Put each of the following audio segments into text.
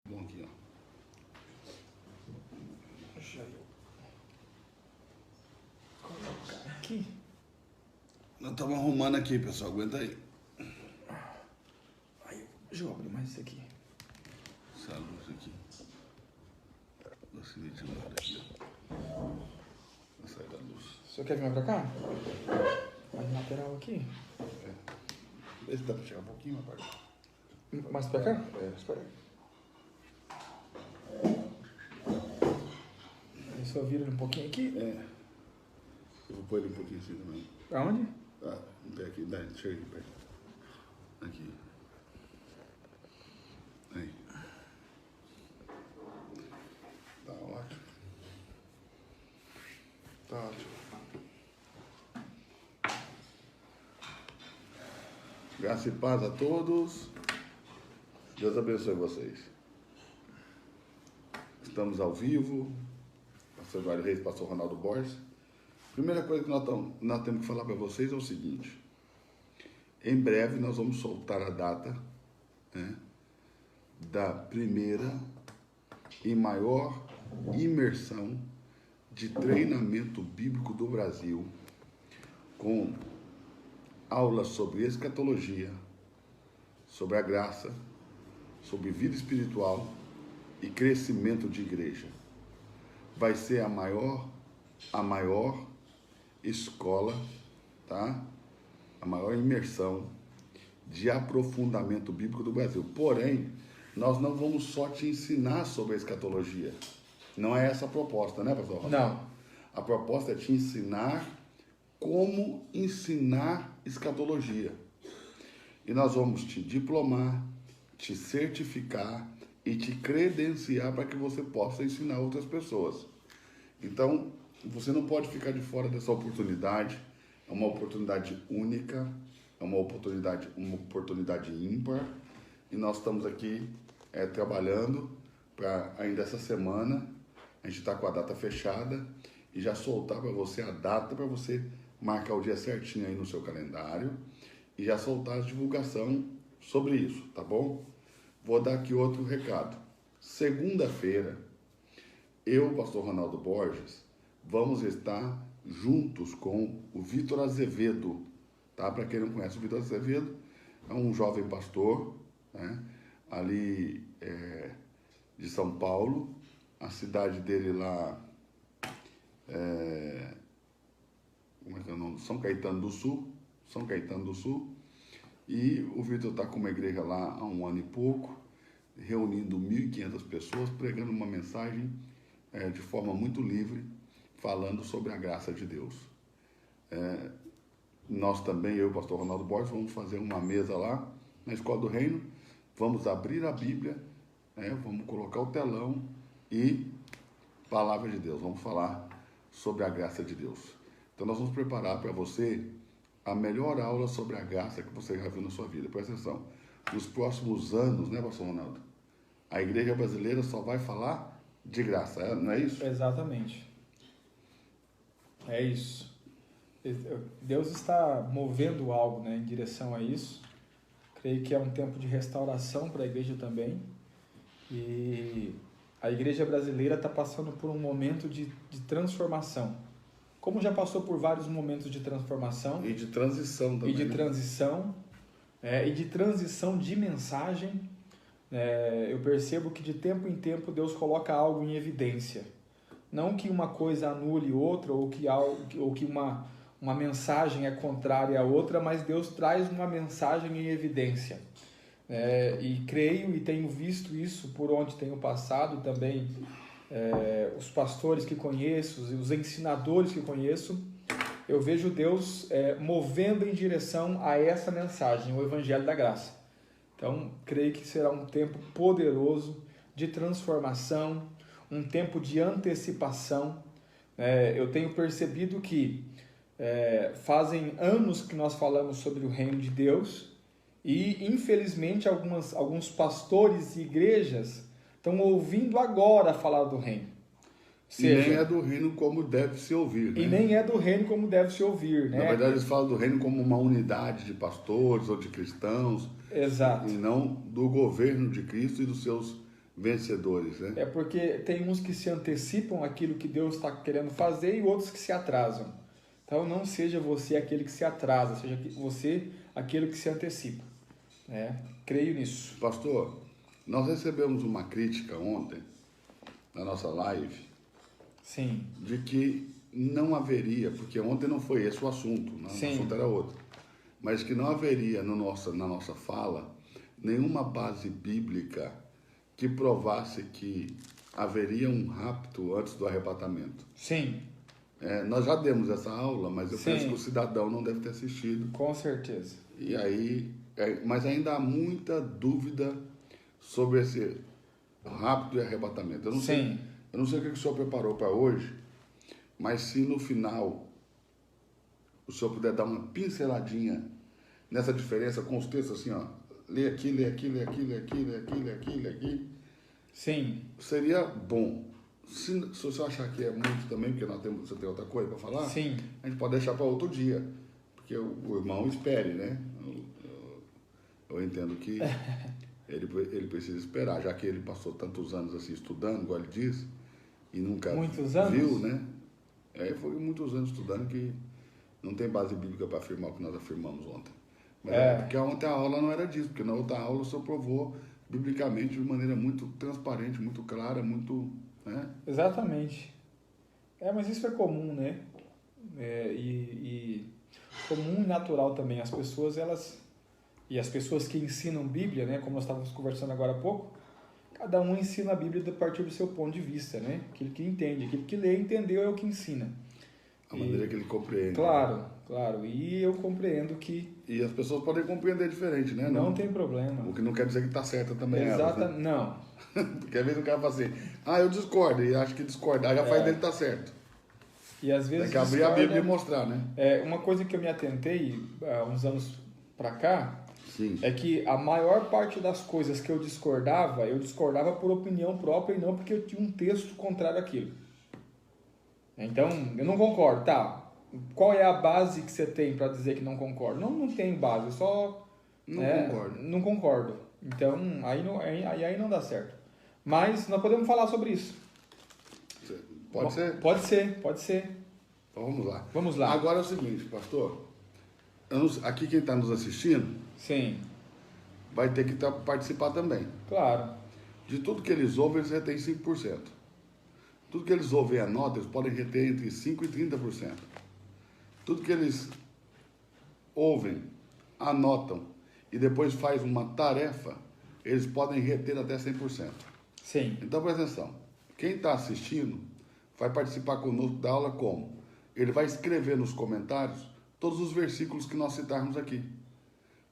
Bom aqui, ó. Deixa eu colocar aqui. Nós estamos arrumando aqui, pessoal. Aguenta aí. Aí, deixa eu abrir mais isso aqui. Essa luz aqui. Esse ventilador aqui, ó. Vai sair da luz. O senhor quer vir mais pra cá? Mais lateral aqui? Vê se dá pra chegar um pouquinho mais pra cá. Mais pra cá? É. Espera aí. Aí só vira ele um pouquinho aqui. É. Eu vou pôr ele um pouquinho assim também. Pra onde? Tá, um pé aqui. Dá, chega aqui perto. Aqui. Aí. Tá ótimo. Tá ótimo. Graça e paz a todos. Deus abençoe vocês. Estamos ao vivo. Pastor Eduardo Reis, Pastor Ronaldo Borges. Primeira coisa que nós temos que falar para vocês é o seguinte. Em breve nós vamos soltar a data, né, da primeira e maior imersão de treinamento bíblico do Brasil, com aulas sobre escatologia, sobre a graça, sobre vida espiritual e crescimento de igreja. Vai ser a maior escola, tá? A maior imersão de aprofundamento bíblico do Brasil. Porém, nós não vamos só te ensinar sobre a escatologia. Não é essa a proposta, né, pastor Ronaldo? Não. A proposta é te ensinar como ensinar escatologia. E nós vamos te diplomar, te certificar e te credenciar para que você possa ensinar outras pessoas. Então, você não pode ficar de fora dessa oportunidade. É uma oportunidade única, é uma oportunidade ímpar. E nós estamos aqui trabalhando para ainda essa semana, a gente está com a data fechada, e já soltar para você a data para você marcar o dia certinho aí no seu calendário e já soltar a divulgação sobre isso, tá bom? Vou dar aqui outro recado. Segunda-feira, eu, pastor Ronaldo Borges, vamos estar juntos com o Vitor Azevedo, tá? Para quem não conhece, o Vitor Azevedo é um jovem pastor, né? Ali de São Paulo, a cidade dele lá como é que é o nome? São Caetano do Sul, e o Vitor está com uma igreja lá há um ano e pouco, reunindo 1.500 pessoas, pregando uma mensagem de forma muito livre, falando sobre a graça de Deus. Nós também, eu e o pastor Ronaldo Borges, vamos fazer uma mesa lá na Escola do Reino, vamos abrir a Bíblia, vamos colocar o telão e Palavra de Deus, vamos falar sobre a graça de Deus. Então nós vamos preparar para você a melhor aula sobre a graça que você já viu na sua vida. Presta atenção, nos próximos anos, né, pastor Ronaldo? A igreja brasileira só vai falar de graça, não é isso? Exatamente. É isso. Deus está movendo algo, né, em direção a isso. Creio que é um tempo de restauração para a igreja também. E a igreja brasileira está passando por um momento de transformação. Como já passou por vários momentos de transformação. E de transição também. E de transição. E de transição de mensagem. Eu percebo que de tempo em tempo Deus coloca algo em evidência. Não que uma coisa anule outra, ou que uma mensagem é contrária à outra, mas Deus traz uma mensagem em evidência. E creio e tenho visto isso por onde tenho passado também, os pastores que conheço, os ensinadores que conheço, eu vejo Deus movendo em direção a essa mensagem, o Evangelho da Graça. Então, creio que será um tempo poderoso de transformação, um tempo de antecipação. Eu tenho percebido que fazem anos que nós falamos sobre o reino de Deus e, infelizmente, alguns pastores e igrejas estão ouvindo agora falar do reino. E nem é do reino como deve se ouvir, né? E nem é do reino como deve se ouvir, né? Na verdade, eles falam do reino como uma unidade de pastores ou de cristãos. Exato. E não do governo de Cristo e dos seus vencedores, né? É porque tem uns que se antecipam àquilo que Deus está querendo fazer e outros que se atrasam. Então não seja você aquele que se atrasa, seja você aquele que se antecipa. Né? Creio nisso. Pastor, nós recebemos uma crítica ontem, na nossa live, Sim. de que não haveria, porque ontem não foi esse o assunto, né? O assunto era outro, mas que não haveria na nossa fala nenhuma base bíblica que provasse que haveria um rapto antes do arrebatamento. Sim. Nós já demos essa aula, mas eu Sim. penso que o cidadão não deve ter assistido. Com certeza. E aí, mas ainda há muita dúvida sobre esse rapto e arrebatamento. Eu não sei o que o senhor preparou para hoje, mas se no final o senhor puder dar uma pinceladinha nessa diferença com os textos assim, ó, lê aqui, lê aqui, lê aqui, lê aqui, lê aqui, lê aqui, lê aqui. Sim. Seria bom. Se o senhor achar que é muito também, porque você tem outra coisa para falar, Sim. a gente pode deixar para outro dia, porque o irmão espere, né? Eu entendo que ele precisa esperar, já que ele passou tantos anos assim estudando, igual ele disse, e nunca viu, né? Foi muitos anos estudando que não tem base bíblica para afirmar o que nós afirmamos ontem. Mas porque ontem a aula não era disso, porque na outra aula o senhor provou biblicamente de maneira muito transparente, muito clara, muito... Né? Exatamente. Mas isso é comum, né? E comum e natural também. As pessoas, e as pessoas que ensinam Bíblia, né? Como nós estávamos conversando agora há pouco, cada um ensina a Bíblia a partir do seu ponto de vista, né? Aquilo que entende, aquilo que lê, entendeu é o que ensina. A maneira que ele compreende. Claro. E eu compreendo que... E as pessoas podem compreender diferente, né? Não tem problema. O que não quer dizer que está certa também. Exatamente. Né? Não. Porque às vezes o cara fala assim, eu discordo, e acho que discordar já faz dele estar certo. E às vezes tem que abrir a Bíblia e mostrar, né? Uma coisa que eu me atentei há uns anos para cá, Sim. é que a maior parte das coisas que eu discordava por opinião própria e não porque eu tinha um texto contrário àquilo. Então, eu não concordo, tá? Qual é a base que você tem para dizer que não concordo? Não tem base, só... concordo. Não concordo. Então, aí não dá certo. Mas nós podemos falar sobre isso. Pode ser? Pode ser. Então vamos lá. Vamos lá. Agora é o seguinte, pastor. Aqui quem está nos assistindo... Sim. Vai ter que participar também. Claro. De tudo que eles ouvem, eles retêm 5%. Tudo que eles ouvem e anotam, eles podem reter entre 5% e 30%. Tudo que eles ouvem, anotam e depois faz uma tarefa, eles podem reter até 100%. Sim. Então, presta atenção. Quem está assistindo vai participar conosco da aula como? Ele vai escrever nos comentários todos os versículos que nós citarmos aqui.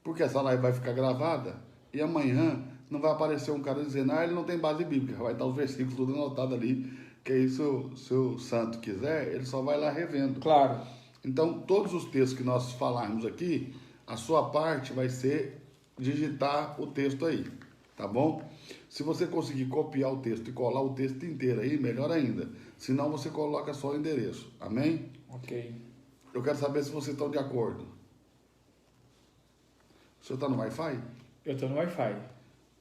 Porque essa live vai ficar gravada e amanhã não vai aparecer um cara dizendo, ele não tem base bíblica. Vai estar os versículos tudo anotado ali, que aí se o santo quiser, ele só vai lá revendo. Claro. Então, todos os textos que nós falarmos aqui, a sua parte vai ser digitar o texto aí, tá bom? Se você conseguir copiar o texto e colar o texto inteiro aí, melhor ainda. Senão você coloca só o endereço, amém? Ok. Eu quero saber se vocês estão de acordo. O senhor está no Wi-Fi? Eu estou no Wi-Fi.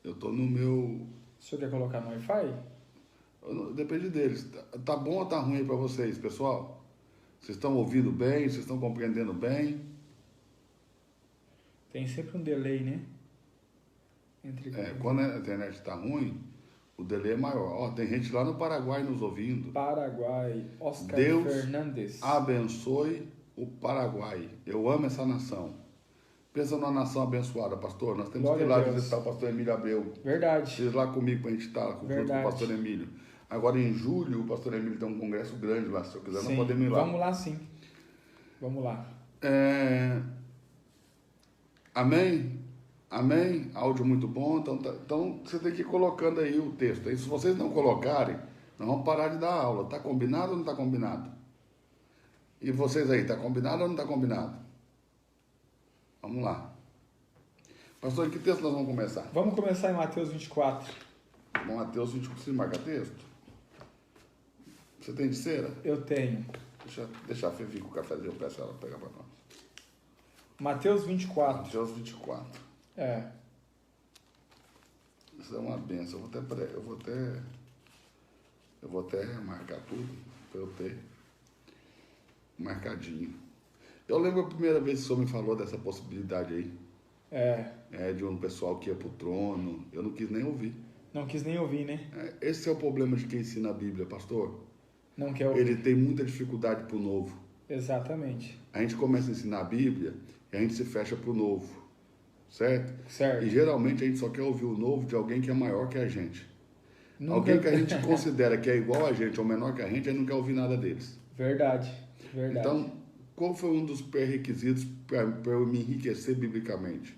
Eu estou no meu... O senhor quer colocar no Wi-Fi? Depende deles. Tá bom ou tá ruim aí para vocês, pessoal? Vocês estão ouvindo bem? Vocês estão compreendendo bem? Tem sempre um delay, né? Quando a internet está ruim, o delay é maior. Tem gente lá no Paraguai nos ouvindo. Paraguai. Oscar Deus Fernandes. abençoe o Paraguai. Eu amo essa nação. Pensa numa nação abençoada, pastor. Nós temos que ir lá visitar o pastor Emílio Abreu. Verdade. Vocês lá comigo para a gente estar junto com o pastor Emílio. Agora em julho, o pastor Emílio tem um congresso grande lá. Se eu quiser, nós podemos ir lá. Vamos lá, sim. Vamos lá. Amém? Amém? Áudio muito bom. Então você tem que ir colocando aí o texto. E se vocês não colocarem, nós vamos parar de dar aula. Está combinado ou não está combinado? E vocês aí, está combinado ou não está combinado? Vamos lá. Pastor, em que texto nós vamos começar? Vamos começar em Mateus 24. Mateus 24, você marca texto? Você tem de cera? Eu tenho. Deixa a Fê vir com o cafezinho, eu peço ela pegar para nós. Mateus 24. Mateus 24. Isso é uma benção. Eu vou até marcar tudo para eu ter marcadinho. Eu lembro a primeira vez que o senhor me falou dessa possibilidade aí. De um pessoal que ia pro trono. Eu não quis nem ouvir. Não quis nem ouvir, né? Esse é o problema de quem ensina a Bíblia, pastor. Não quer ouvir. Ele tem muita dificuldade pro novo. Exatamente. A gente começa a ensinar a Bíblia e a gente se fecha pro novo. Certo? Certo. E geralmente a gente só quer ouvir o novo de alguém que é maior que a gente. Nunca... Alguém que a gente considera que é igual a gente ou menor que a gente não quer ouvir nada deles. Verdade. Então, qual foi um dos pré-requisitos para eu me enriquecer biblicamente?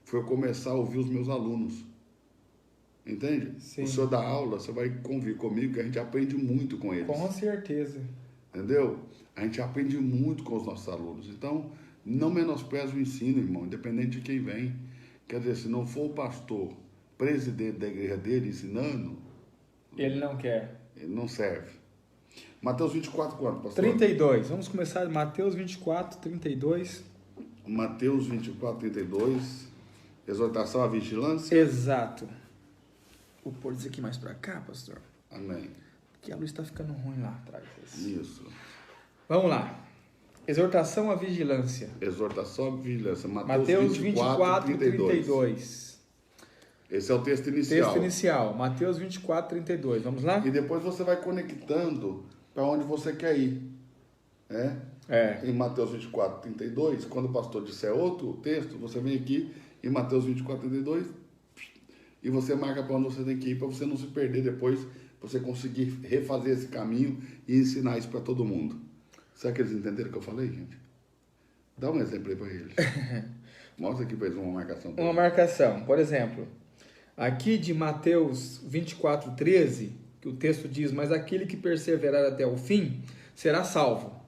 Foi eu começar a ouvir os meus alunos. Entende? Sim. O senhor dá aula, você vai convir comigo, que a gente aprende muito com eles. Com certeza. Entendeu? A gente aprende muito com os nossos alunos. Então, não menospreze o ensino, irmão, independente de quem vem. Quer dizer, se não for o pastor, presidente da igreja dele ensinando... Ele não quer. Ele não serve. Mateus 24, quanto, pastor? 32. Vamos começar Mateus 24, 32. Mateus 24, 32. Exortação à vigilância. Exato. Vou pôr isso aqui mais pra cá, pastor. Amém. Porque a luz está ficando ruim lá atrás. Isso. Vamos lá. Exortação à vigilância. Exortação à vigilância. Mateus 24, 32. Esse é o texto inicial. Texto inicial. Mateus 24, 32. Vamos lá? E depois você vai conectando para onde você quer ir. Em Mateus 24, 32, quando o pastor disser outro texto, você vem aqui em Mateus 24, 32 e você marca para onde você tem que ir para você não se perder depois, para você conseguir refazer esse caminho e ensinar isso para todo mundo. Será que eles entenderam o que eu falei, gente? Dá um exemplo aí para eles. Mostra aqui para eles uma marcação. Uma marcação. Por exemplo, aqui de Mateus 24, 13, que o texto diz, mas aquele que perseverar até o fim será salvo.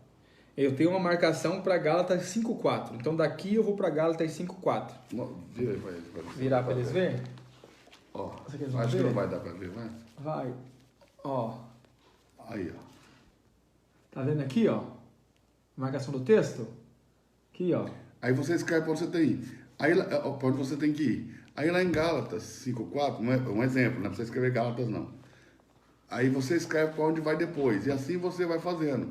Eu tenho uma marcação para Gálatas 5,4. Então daqui eu vou para Gálatas 5,4. Vira aí para eles. Virar para eles verem? Ó, acho que não vai dar para ver, vai? Vai. Ó. Aí, ó. Tá vendo aqui, ó? Marcação do texto? Aqui, ó. Aí você escreve para onde você tem que ir. Aí, para onde você tem que ir. Aí lá em Gálatas 5,4, um exemplo, não é para você escrever Gálatas, não. Aí você escreve para onde vai depois. E assim você vai fazendo.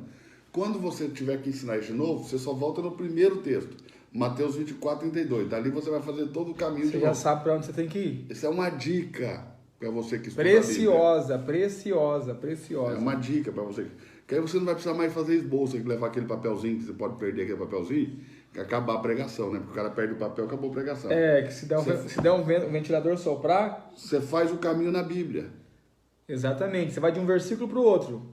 Quando você tiver que ensinar isso de novo, você só volta no primeiro texto. Mateus 24, 32. Dali você vai fazer todo o caminho de novo. Você já sabe para onde você tem que ir. Isso é uma dica para você que estuda Preciosa. É uma dica para você. Que aí você não vai precisar mais fazer esboço, levar aquele papelzinho, que você pode perder aquele papelzinho, que acabar a pregação, né? Porque o cara perde o papel, acabou a pregação. Que se der um ventilador soprar... Você faz o caminho na Bíblia. Exatamente. Você vai de um versículo para o outro.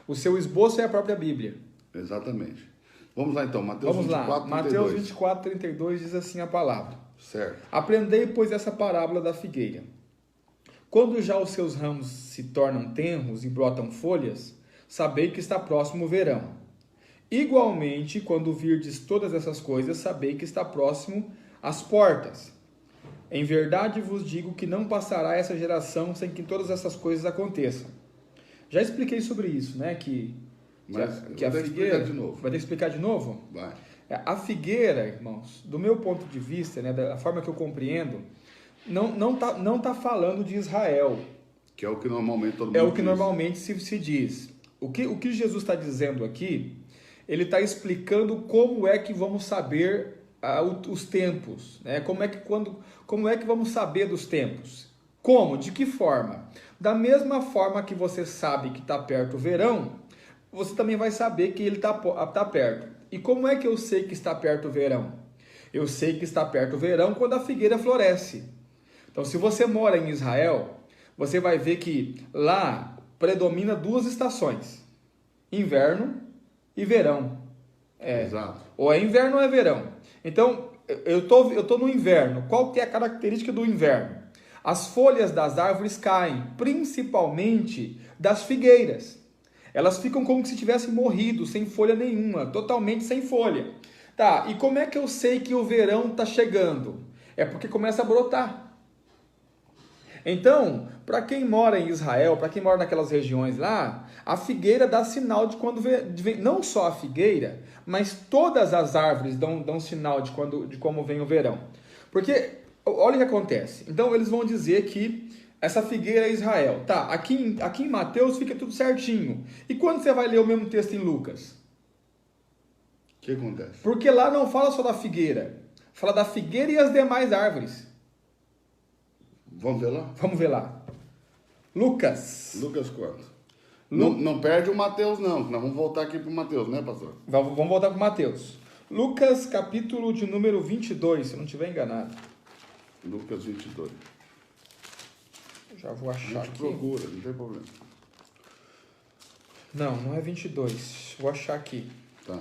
O seu esboço é a própria Bíblia. Exatamente. Vamos lá então, Mateus 24, 32. Mateus 24, 32 diz assim a palavra. Certo. Aprendei, pois, essa parábola da figueira. Quando já os seus ramos se tornam tenros e brotam folhas, sabei que está próximo o verão. Igualmente, quando virdes todas essas coisas, sabei que está próximo as portas. Em verdade vos digo que não passará essa geração sem que todas essas coisas aconteçam. Já expliquei sobre isso, né? Que a figueira... De novo. Vai ter que explicar de novo? Vai. A figueira, irmãos, do meu ponto de vista, né, da forma que eu compreendo, não tá falando de Israel. Que é o que normalmente todo mundo diz. É o que diz. normalmente se diz. O que Jesus está dizendo aqui, ele está explicando como é que vamos saber os tempos, né? Como é que vamos saber dos tempos? Como? De que forma? Da mesma forma que você sabe que está perto o verão, você também vai saber que ele está perto. E como é que eu sei que está perto o verão? Eu sei que está perto o verão quando a figueira floresce. Então, se você mora em Israel, você vai ver que lá predomina duas estações: inverno e verão. Exato. Ou é inverno ou é verão. Então, eu tô no inverno. Qual que é a característica do inverno? As folhas das árvores caem, principalmente das figueiras. Elas ficam como se tivessem morrido, sem folha nenhuma, totalmente sem folha. Tá, e como é que eu sei que o verão está chegando? É porque começa a brotar. Então, para quem mora em Israel, para quem mora naquelas regiões lá, a figueira dá sinal de quando vem, não só a figueira, mas todas as árvores dão sinal de como vem o verão. Porque, olha o que acontece. Então, eles vão dizer que Essa figueira é Israel. Tá, aqui em Mateus fica tudo certinho. E quando você vai ler o mesmo texto em Lucas? O que acontece? Porque lá não fala só da figueira. Fala da figueira e as demais árvores. Vamos ver lá? Vamos ver lá. Lucas. Lucas quanto? Não perde o Mateus, não. Nós vamos voltar aqui para o Mateus, né, pastor? Vamos voltar para Mateus. Lucas, capítulo de número 22, se eu não estiver enganado. Lucas 22. Já vou achar A gente aqui. procura, não tem problema. Não é 22. Vou achar aqui. Tá.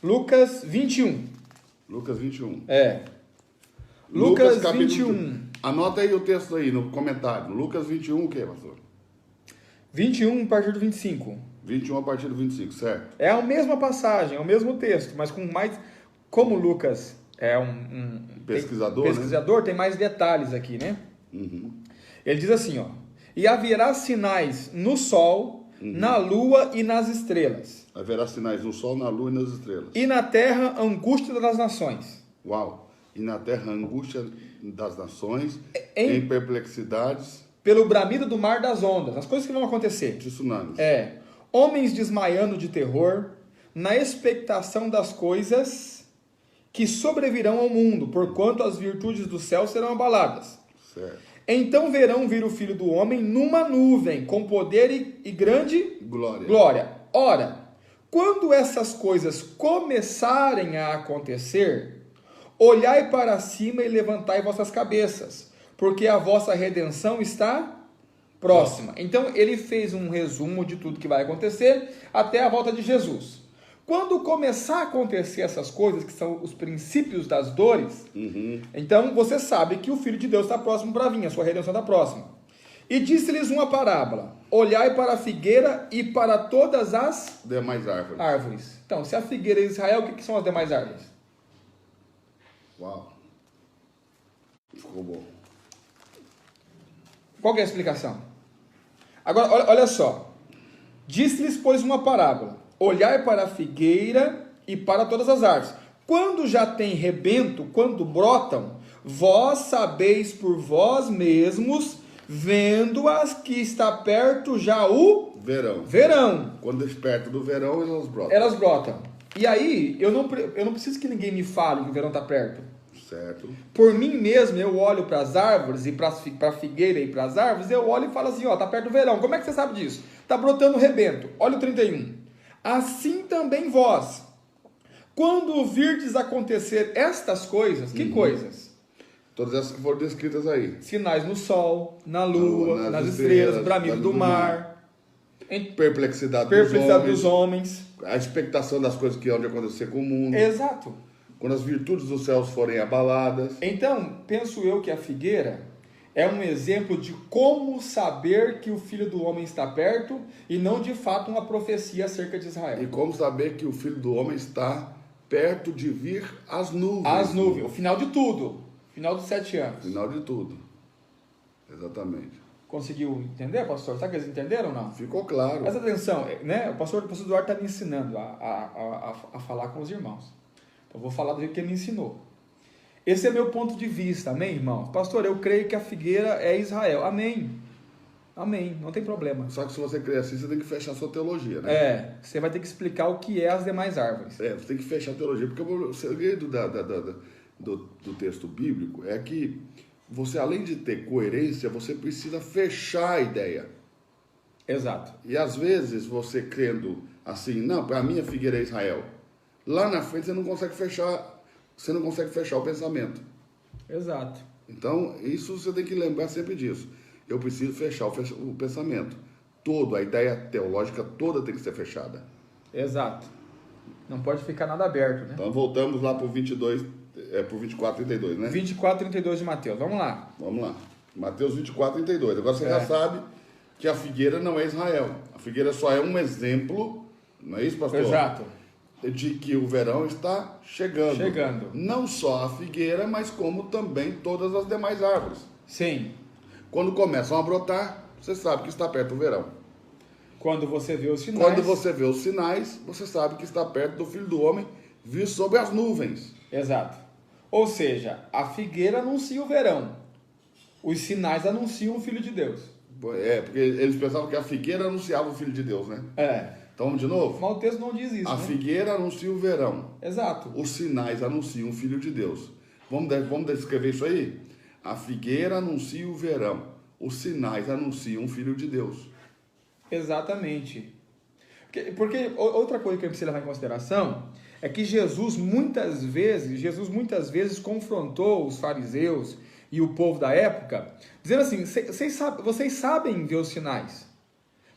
Lucas 21. Lucas 21. Lucas capítulo 21. Anota aí o texto aí no comentário. Lucas 21 o quê, pastor? 21 a partir do 25. 21 a partir do 25, certo? É a mesma passagem, é o mesmo texto, mas com mais... Como Lucas é um pesquisador, tem mais detalhes aqui, né? Uhum. Ele diz assim, ó. E haverá sinais no sol, na lua e nas estrelas. Haverá sinais no sol, na lua e nas estrelas. E na terra, angústia das nações. Uau! E na terra, angústia das nações, em perplexidades. Pelo bramido do mar das ondas. As coisas que vão acontecer. De tsunamis. Homens desmaiando de terror, na expectação das coisas que sobrevirão ao mundo, porquanto as virtudes do céu serão abaladas. Certo. Então verão vir o Filho do Homem numa nuvem, com poder e grande glória. Ora, quando essas coisas começarem a acontecer, olhai para cima e levantai vossas cabeças, porque a vossa redenção está próxima. Então, ele fez um resumo de tudo que vai acontecer até a volta de Jesus. Quando começar a acontecer essas coisas, que são os princípios das dores, então você sabe que o Filho de Deus está próximo para vir, a sua redenção está próxima. E disse-lhes uma parábola: olhai para a figueira e para todas as demais árvores. Então, se a figueira é Israel, o que são as demais árvores? Uau! Ficou bom. Qual que é a explicação? Agora, olha só. Disse-lhes, pois, uma parábola: olhai para a figueira e para todas as árvores. Quando já tem rebento, quando brotam, vós sabeis por vós mesmos, vendo-as, que está perto já o verão. Quando perto do verão, elas brotam. E aí, eu não preciso que ninguém me fale que o verão está perto. Certo. Por mim mesmo, eu olho para as árvores, e para a figueira e para as árvores, eu olho e falo assim, ó, tá perto do verão. Como é que você sabe disso? Tá brotando rebento. Olha o 31. Assim também vós, quando virdes acontecer estas coisas, que coisas? Todas essas que foram descritas aí. Sinais no sol, na lua, nas estrelas, bramido do mar, perplexidade dos homens, a expectação das coisas que hão de acontecer com o mundo. Exato. Quando as virtudes dos céus forem abaladas. Então, penso eu que a figueira é um exemplo de como saber que o Filho do Homem está perto e não de fato uma profecia acerca de Israel. E como saber que o Filho do Homem está perto de vir às nuvens. As nuvens, o final de tudo. Final dos 7 anos. Final de tudo. Exatamente. Conseguiu entender, pastor? Sabe que eles entenderam ou não? Ficou claro. Presta atenção, né? O pastor Eduardo está me ensinando a falar com os irmãos. Então, eu vou falar do jeito que ele me ensinou. Esse é meu ponto de vista, amém, irmãos? Pastor, eu creio que a figueira é Israel. Amém. Amém, não tem problema. Só que se você crer assim, você tem que fechar a sua teologia, né? Você vai ter que explicar o que é as demais árvores. Você tem que fechar a teologia, porque o segredo do texto bíblico é que você, além de ter coerência, você precisa fechar a ideia. Exato. E às vezes você crendo assim, não, para mim a figueira é Israel. Lá na frente você não consegue fechar o pensamento. Exato. Então, isso você tem que lembrar sempre disso. Eu preciso fechar o pensamento. A ideia teológica toda tem que ser fechada. Exato. Não pode ficar nada aberto, né? Então, voltamos lá para o 24, 32, né? 24, 32 de Mateus. Vamos lá. Vamos lá. Mateus 24, 32. Agora você já sabe que a figueira não é Israel. A figueira só é um exemplo, não é isso, pastor? Exato. De que o verão está chegando. Não só a figueira, mas como também todas as demais árvores. Sim. Quando começam a brotar, você sabe que está perto do verão. Quando você vê os sinais. Quando você vê os sinais, você sabe que está perto do Filho do Homem vir sobre as nuvens. Exato. Ou seja, a figueira anuncia o verão. Os sinais anunciam o Filho de Deus. Porque eles pensavam que a figueira anunciava o Filho de Deus, né? Então, vamos de novo? Mas o texto não diz isso, A figueira anuncia o verão. Exato. Os sinais anunciam o Filho de Deus. Vamos descrever isso aí? A figueira anuncia o verão. Os sinais anunciam o Filho de Deus. Exatamente. Porque outra coisa que a gente precisa levar em consideração é que Jesus muitas vezes confrontou os fariseus e o povo da época, dizendo assim, vocês sabem ver os sinais.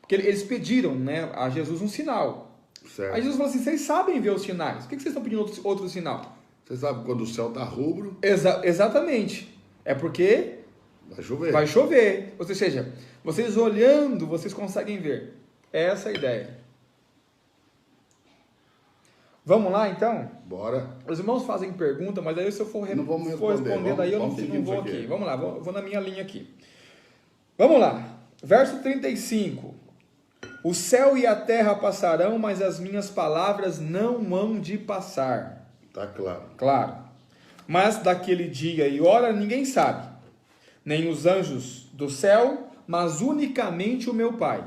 Porque eles pediram, né, a Jesus um sinal. Certo. Aí Jesus falou assim, vocês sabem ver os sinais. Por que vocês estão pedindo outro sinal? Você sabe quando o céu está rubro? Exatamente. É porque vai chover. Vai chover. Ou seja, vocês olhando, vocês conseguem ver. Essa é a ideia. Vamos lá, então? Bora. Os irmãos fazem pergunta, mas aí se eu for responder, daí eu não vou aqui. Vamos lá, vou na minha linha aqui. Vamos lá. Verso 35. O céu e a terra passarão, mas as minhas palavras não hão de passar. Tá claro. Claro. Mas daquele dia e hora ninguém sabe, nem os anjos do céu, mas unicamente o meu Pai.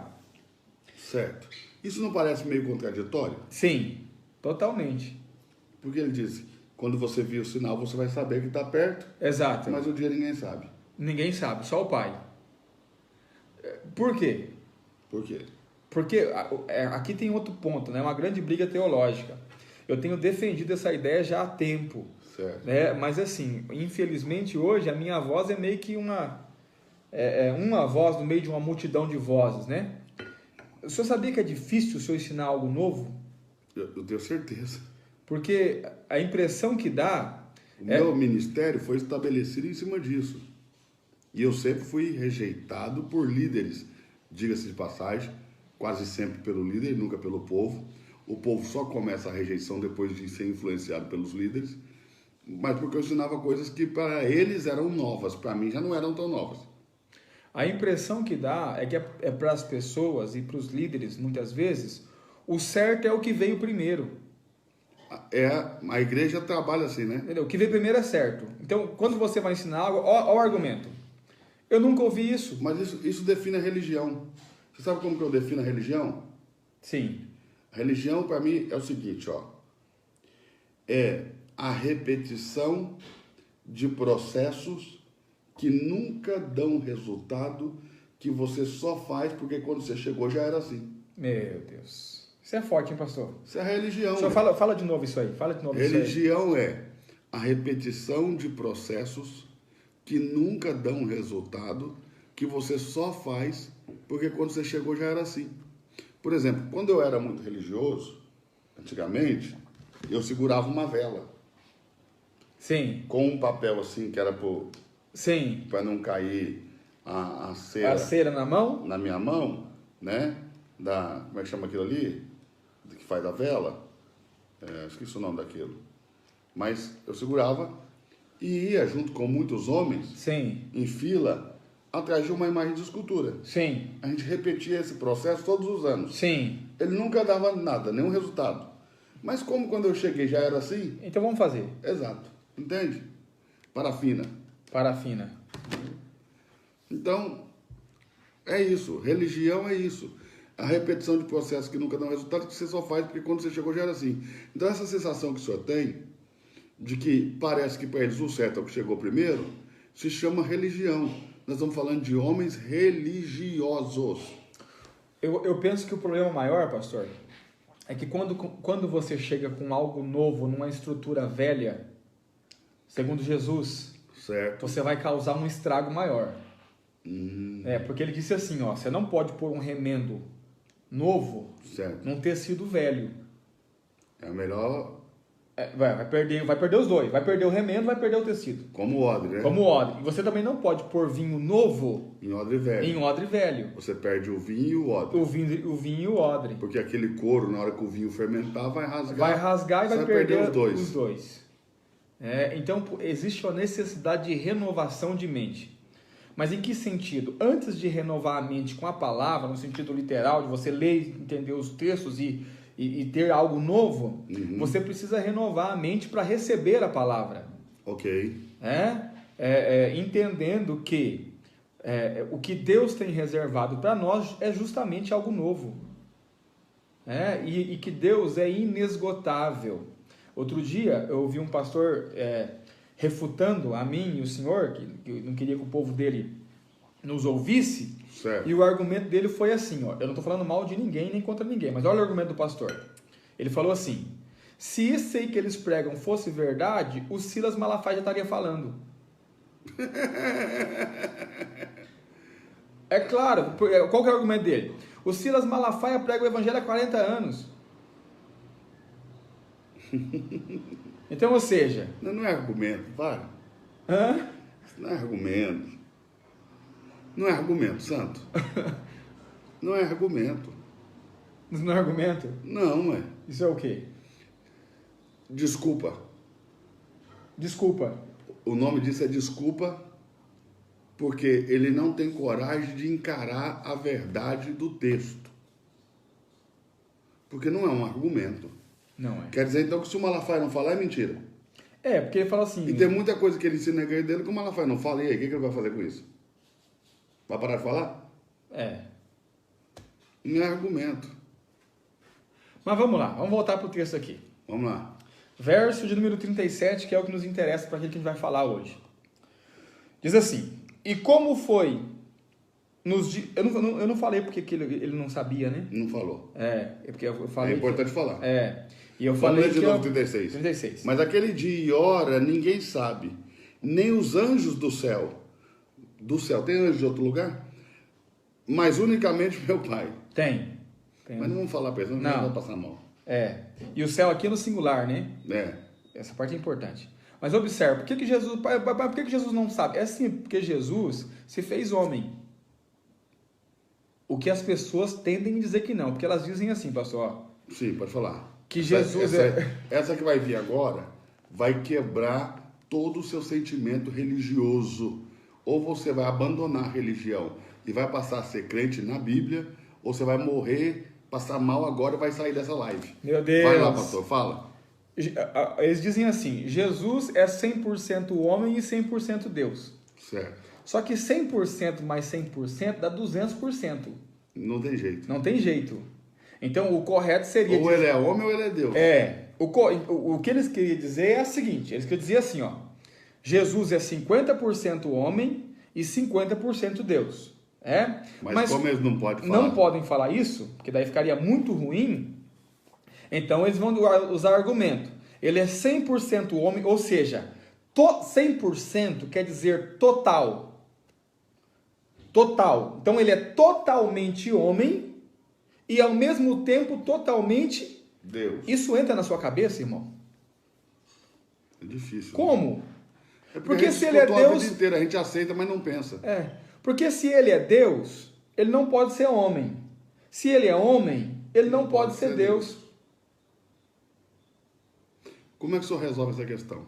Certo. Isso não parece meio contraditório? Sim, totalmente. Porque ele disse, quando você vir o sinal, você vai saber que está perto. Exato. Mas o dia ninguém sabe. Ninguém sabe, só o Pai. Por quê? Por quê? Porque aqui tem outro ponto, né? Uma grande briga teológica. Eu tenho defendido essa ideia já há tempo. Certo. Né? Mas assim, infelizmente hoje a minha voz é meio que uma voz no meio de uma multidão de vozes, né? O senhor sabia que é difícil o senhor ensinar algo novo? Eu tenho certeza. Porque a impressão que dá... O meu ministério foi estabelecido em cima disso. E eu sempre fui rejeitado por líderes, diga-se de passagem, quase sempre pelo líder, nunca pelo povo. O povo só começa a rejeição depois de ser influenciado pelos líderes, mas porque eu ensinava coisas que para eles eram novas, para mim já não eram tão novas. A impressão que dá é que é para as pessoas e para os líderes, muitas vezes, o certo é o que veio primeiro. A igreja trabalha assim, né? Entendeu? O que veio primeiro é certo. Então, quando você vai ensinar algo, ó o argumento. Eu nunca ouvi isso. Mas isso define a religião. Você sabe como que eu defino a religião? Sim. A religião, para mim, é o seguinte, ó. É a repetição de processos que nunca dão resultado, que você só faz porque quando você chegou já era assim. Meu Deus. Isso é forte, hein, pastor? Isso é religião. O senhor fala de novo isso aí. Fala de novo religião isso aí. É a repetição de processos que nunca dão resultado, que você só faz porque quando você chegou já era assim. Por exemplo, quando eu era muito religioso, antigamente, eu segurava uma vela. Sim. Com um papel assim, que era Sim. para não cair a cera. A cera na mão? Na minha mão, né? Como é que chama aquilo ali? Que faz a vela? Esqueci o nome daquilo. Mas eu segurava e ia junto com muitos homens. Sim. Em fila, atrás de uma imagem de escultura. Sim. A gente repetia esse processo todos os anos. Sim. Ele nunca dava nada, nenhum resultado. Mas como quando eu cheguei já era assim... Então vamos fazer. Exato. Entende? Parafina. Parafina. Então, é isso. Religião é isso. A repetição de processos que nunca dão resultado, que você só faz porque quando você chegou já era assim. Então, essa sensação que o senhor tem, de que parece que para eles o certo é o que chegou primeiro, se chama religião. Nós estamos falando de homens religiosos. Eu penso que o problema maior, pastor, é que quando você chega com algo novo, numa estrutura velha, segundo Jesus, certo, você vai causar um estrago maior. Porque ele disse assim, ó, você não pode pôr um remendo novo certo, num tecido velho. É melhor... Vai perder os dois. Vai perder o remendo, vai perder o tecido. Como o odre, né? Como o odre. E você também não pode pôr vinho novo em odre velho. Em odre velho. Você perde o vinho e o odre. O vinho e o odre. Porque aquele couro, na hora que o vinho fermentar, vai rasgar. Vai rasgar e vai perder os dois. Então, existe uma necessidade de renovação de mente. Mas em que sentido? Antes de renovar a mente com a palavra, no sentido literal, de você ler, entender os textos e ter algo novo, você precisa renovar a mente para receber a palavra. Ok. Entendendo que o que Deus tem reservado para nós é justamente algo novo. E que Deus é inesgotável. Outro dia eu ouvi um pastor refutando a mim e o senhor, que não queria que o povo dele nos ouvisse, certo. E o argumento dele foi assim, ó, eu não estou falando mal de ninguém, nem contra ninguém, mas olha o argumento do pastor. Ele falou assim: se isso aí que eles pregam fosse verdade, o Silas Malafaia já estaria falando. É claro, qual que é o argumento dele? O Silas Malafaia prega o evangelho há 40 anos. Então, ou seja... Não é argumento, para. Isso não é argumento. Não é argumento, santo. Não é argumento. Isso não é argumento? Não, é. Isso é o quê? Desculpa. Desculpa. O nome disso é desculpa, porque ele não tem coragem de encarar a verdade do texto. Porque não é um argumento. Não é. Quer dizer, então, que se o Malafaia não falar, é mentira. Porque ele fala assim... E tem muita coisa que ele ensina na igreja dele que o Malafaia não fala. E aí, o que ele vai fazer com isso? Vai parar de falar? Não é argumento. Mas vamos lá, vamos voltar para o texto aqui. Vamos lá. Verso de número 37, que é o que nos interessa para aquilo que a gente vai falar hoje. Diz assim: e como foi nos dias... Eu não falei porque que ele não sabia, né? Não falou. Porque eu falei... É importante falar. E eu falei de novo 36. 36. Mas aquele dia e hora ninguém sabe, nem os anjos do céu. Do céu, tem anjo de outro lugar? Mas unicamente meu Pai. Tem. Mas não vamos falar para ele, não vai passar mal. E o céu aqui é no singular, né? Essa parte é importante. Mas observe, por que Jesus não sabe? É assim, porque Jesus se fez homem. O que as pessoas tendem a dizer que não, porque elas dizem assim, pastor. Sim, pode falar. Que Jesus essa que vai vir agora vai quebrar todo o seu sentimento religioso. Ou você vai abandonar a religião e vai passar a ser crente na Bíblia, ou você vai morrer, passar mal agora e vai sair dessa live. Meu Deus! Vai lá, pastor, fala. Eles dizem assim: Jesus é 100% homem e 100% Deus. Certo. Só que 100% mais 100% dá 200%. Não tem jeito. Não tem jeito. Então, o correto seria... Ou ele é homem ou ele é Deus. O que eles queriam dizer é o seguinte: eles queriam dizer assim, ó. Jesus é 50% homem e 50% Deus. Mas como eles não podem falar? Não podem falar isso, porque daí ficaria muito ruim. Então eles vão usar argumento. Ele é 100% homem, ou seja, 100% quer dizer total. Total. Então ele é totalmente homem e ao mesmo tempo totalmente Deus. Isso entra na sua cabeça, irmão? É difícil. Como? Né? Porque se ele é Deus... A vida inteira, a gente aceita, mas não pensa. Porque se ele é Deus, ele não pode ser homem. Se ele é homem, ele não pode ser Deus. Como é que o senhor resolve essa questão?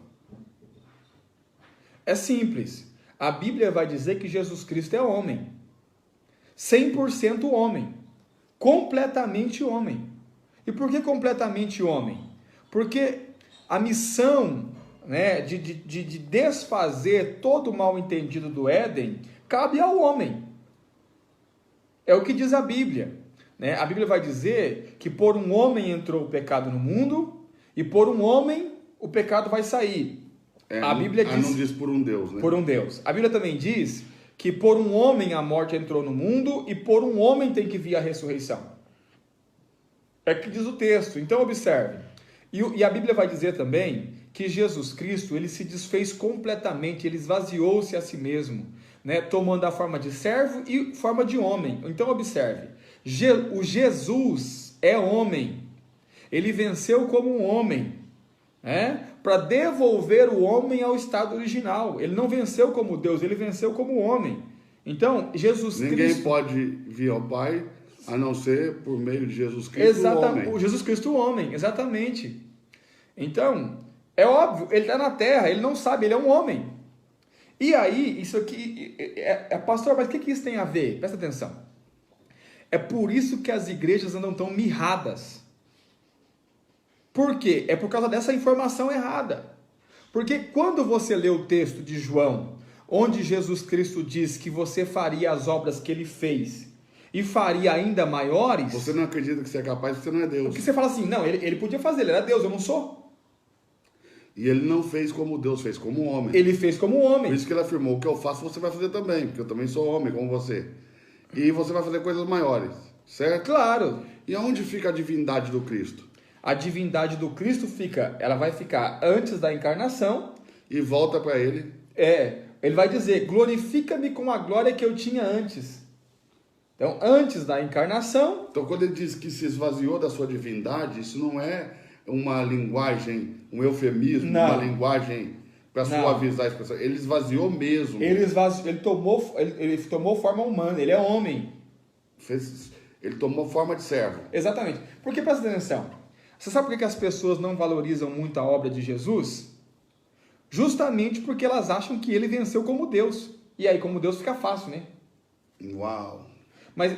É simples. A Bíblia vai dizer que Jesus Cristo é homem. 100% homem. Completamente homem. E por que completamente homem? Porque a missão, né, de desfazer todo o mal entendido do Éden cabe ao homem. É o que diz a Bíblia. Né? A Bíblia vai dizer que por um homem entrou o pecado no mundo e por um homem o pecado vai sair. A Bíblia diz... não diz por um Deus, né? Por um Deus. A Bíblia também diz que por um homem a morte entrou no mundo e por um homem tem que vir a ressurreição. É o que diz o texto. Então observe. E a Bíblia vai dizer também que Jesus Cristo, ele se desfez completamente, ele esvaziou-se a si mesmo, né, tomando a forma de servo e forma de homem. Então observe. O Jesus é homem. Ele venceu como um homem, né, para devolver o homem ao estado original. Ele não venceu como Deus, ele venceu como homem. Então, Jesus Cristo... Ninguém pode vir ao Pai a não ser por meio de Jesus Cristo, o homem. O Jesus Cristo, o homem, exatamente. Então, é óbvio, ele está na terra, ele não sabe, ele é um homem. E aí, isso aqui... pastor, mas o que isso tem a ver? Presta atenção. É por isso que as igrejas andam tão mirradas. Por quê? É por causa dessa informação errada. Porque quando você lê o texto de João, onde Jesus Cristo diz que você faria as obras que ele fez e faria ainda maiores, Você não acredita que você é capaz, você não é Deus. porque você fala assim, não, ele podia fazer, ele era Deus, eu não sou. E ele não fez como Deus fez, como um homem. Ele fez como um homem. Por isso que ele afirmou, o que eu faço você vai fazer também, porque eu também sou homem como você. E você vai fazer coisas maiores, certo? Claro. E aonde fica a divindade do Cristo? A divindade do Cristo ela vai ficar antes da encarnação. E volta para ele. Ele vai dizer, glorifica-me com a glória que eu tinha antes. Então, antes da encarnação. Então, quando ele diz que se esvaziou da sua divindade, isso não é uma linguagem, um eufemismo, Não. uma linguagem para suavizar a expressão. Ele esvaziou mesmo. Ele tomou forma humana, ele é homem. Ele tomou forma de servo. Exatamente. Porque, presta atenção, você sabe por que as pessoas não valorizam muito a obra de Jesus? Justamente porque elas acham que ele venceu como Deus. E aí, como Deus, fica fácil, né? Uau! Mas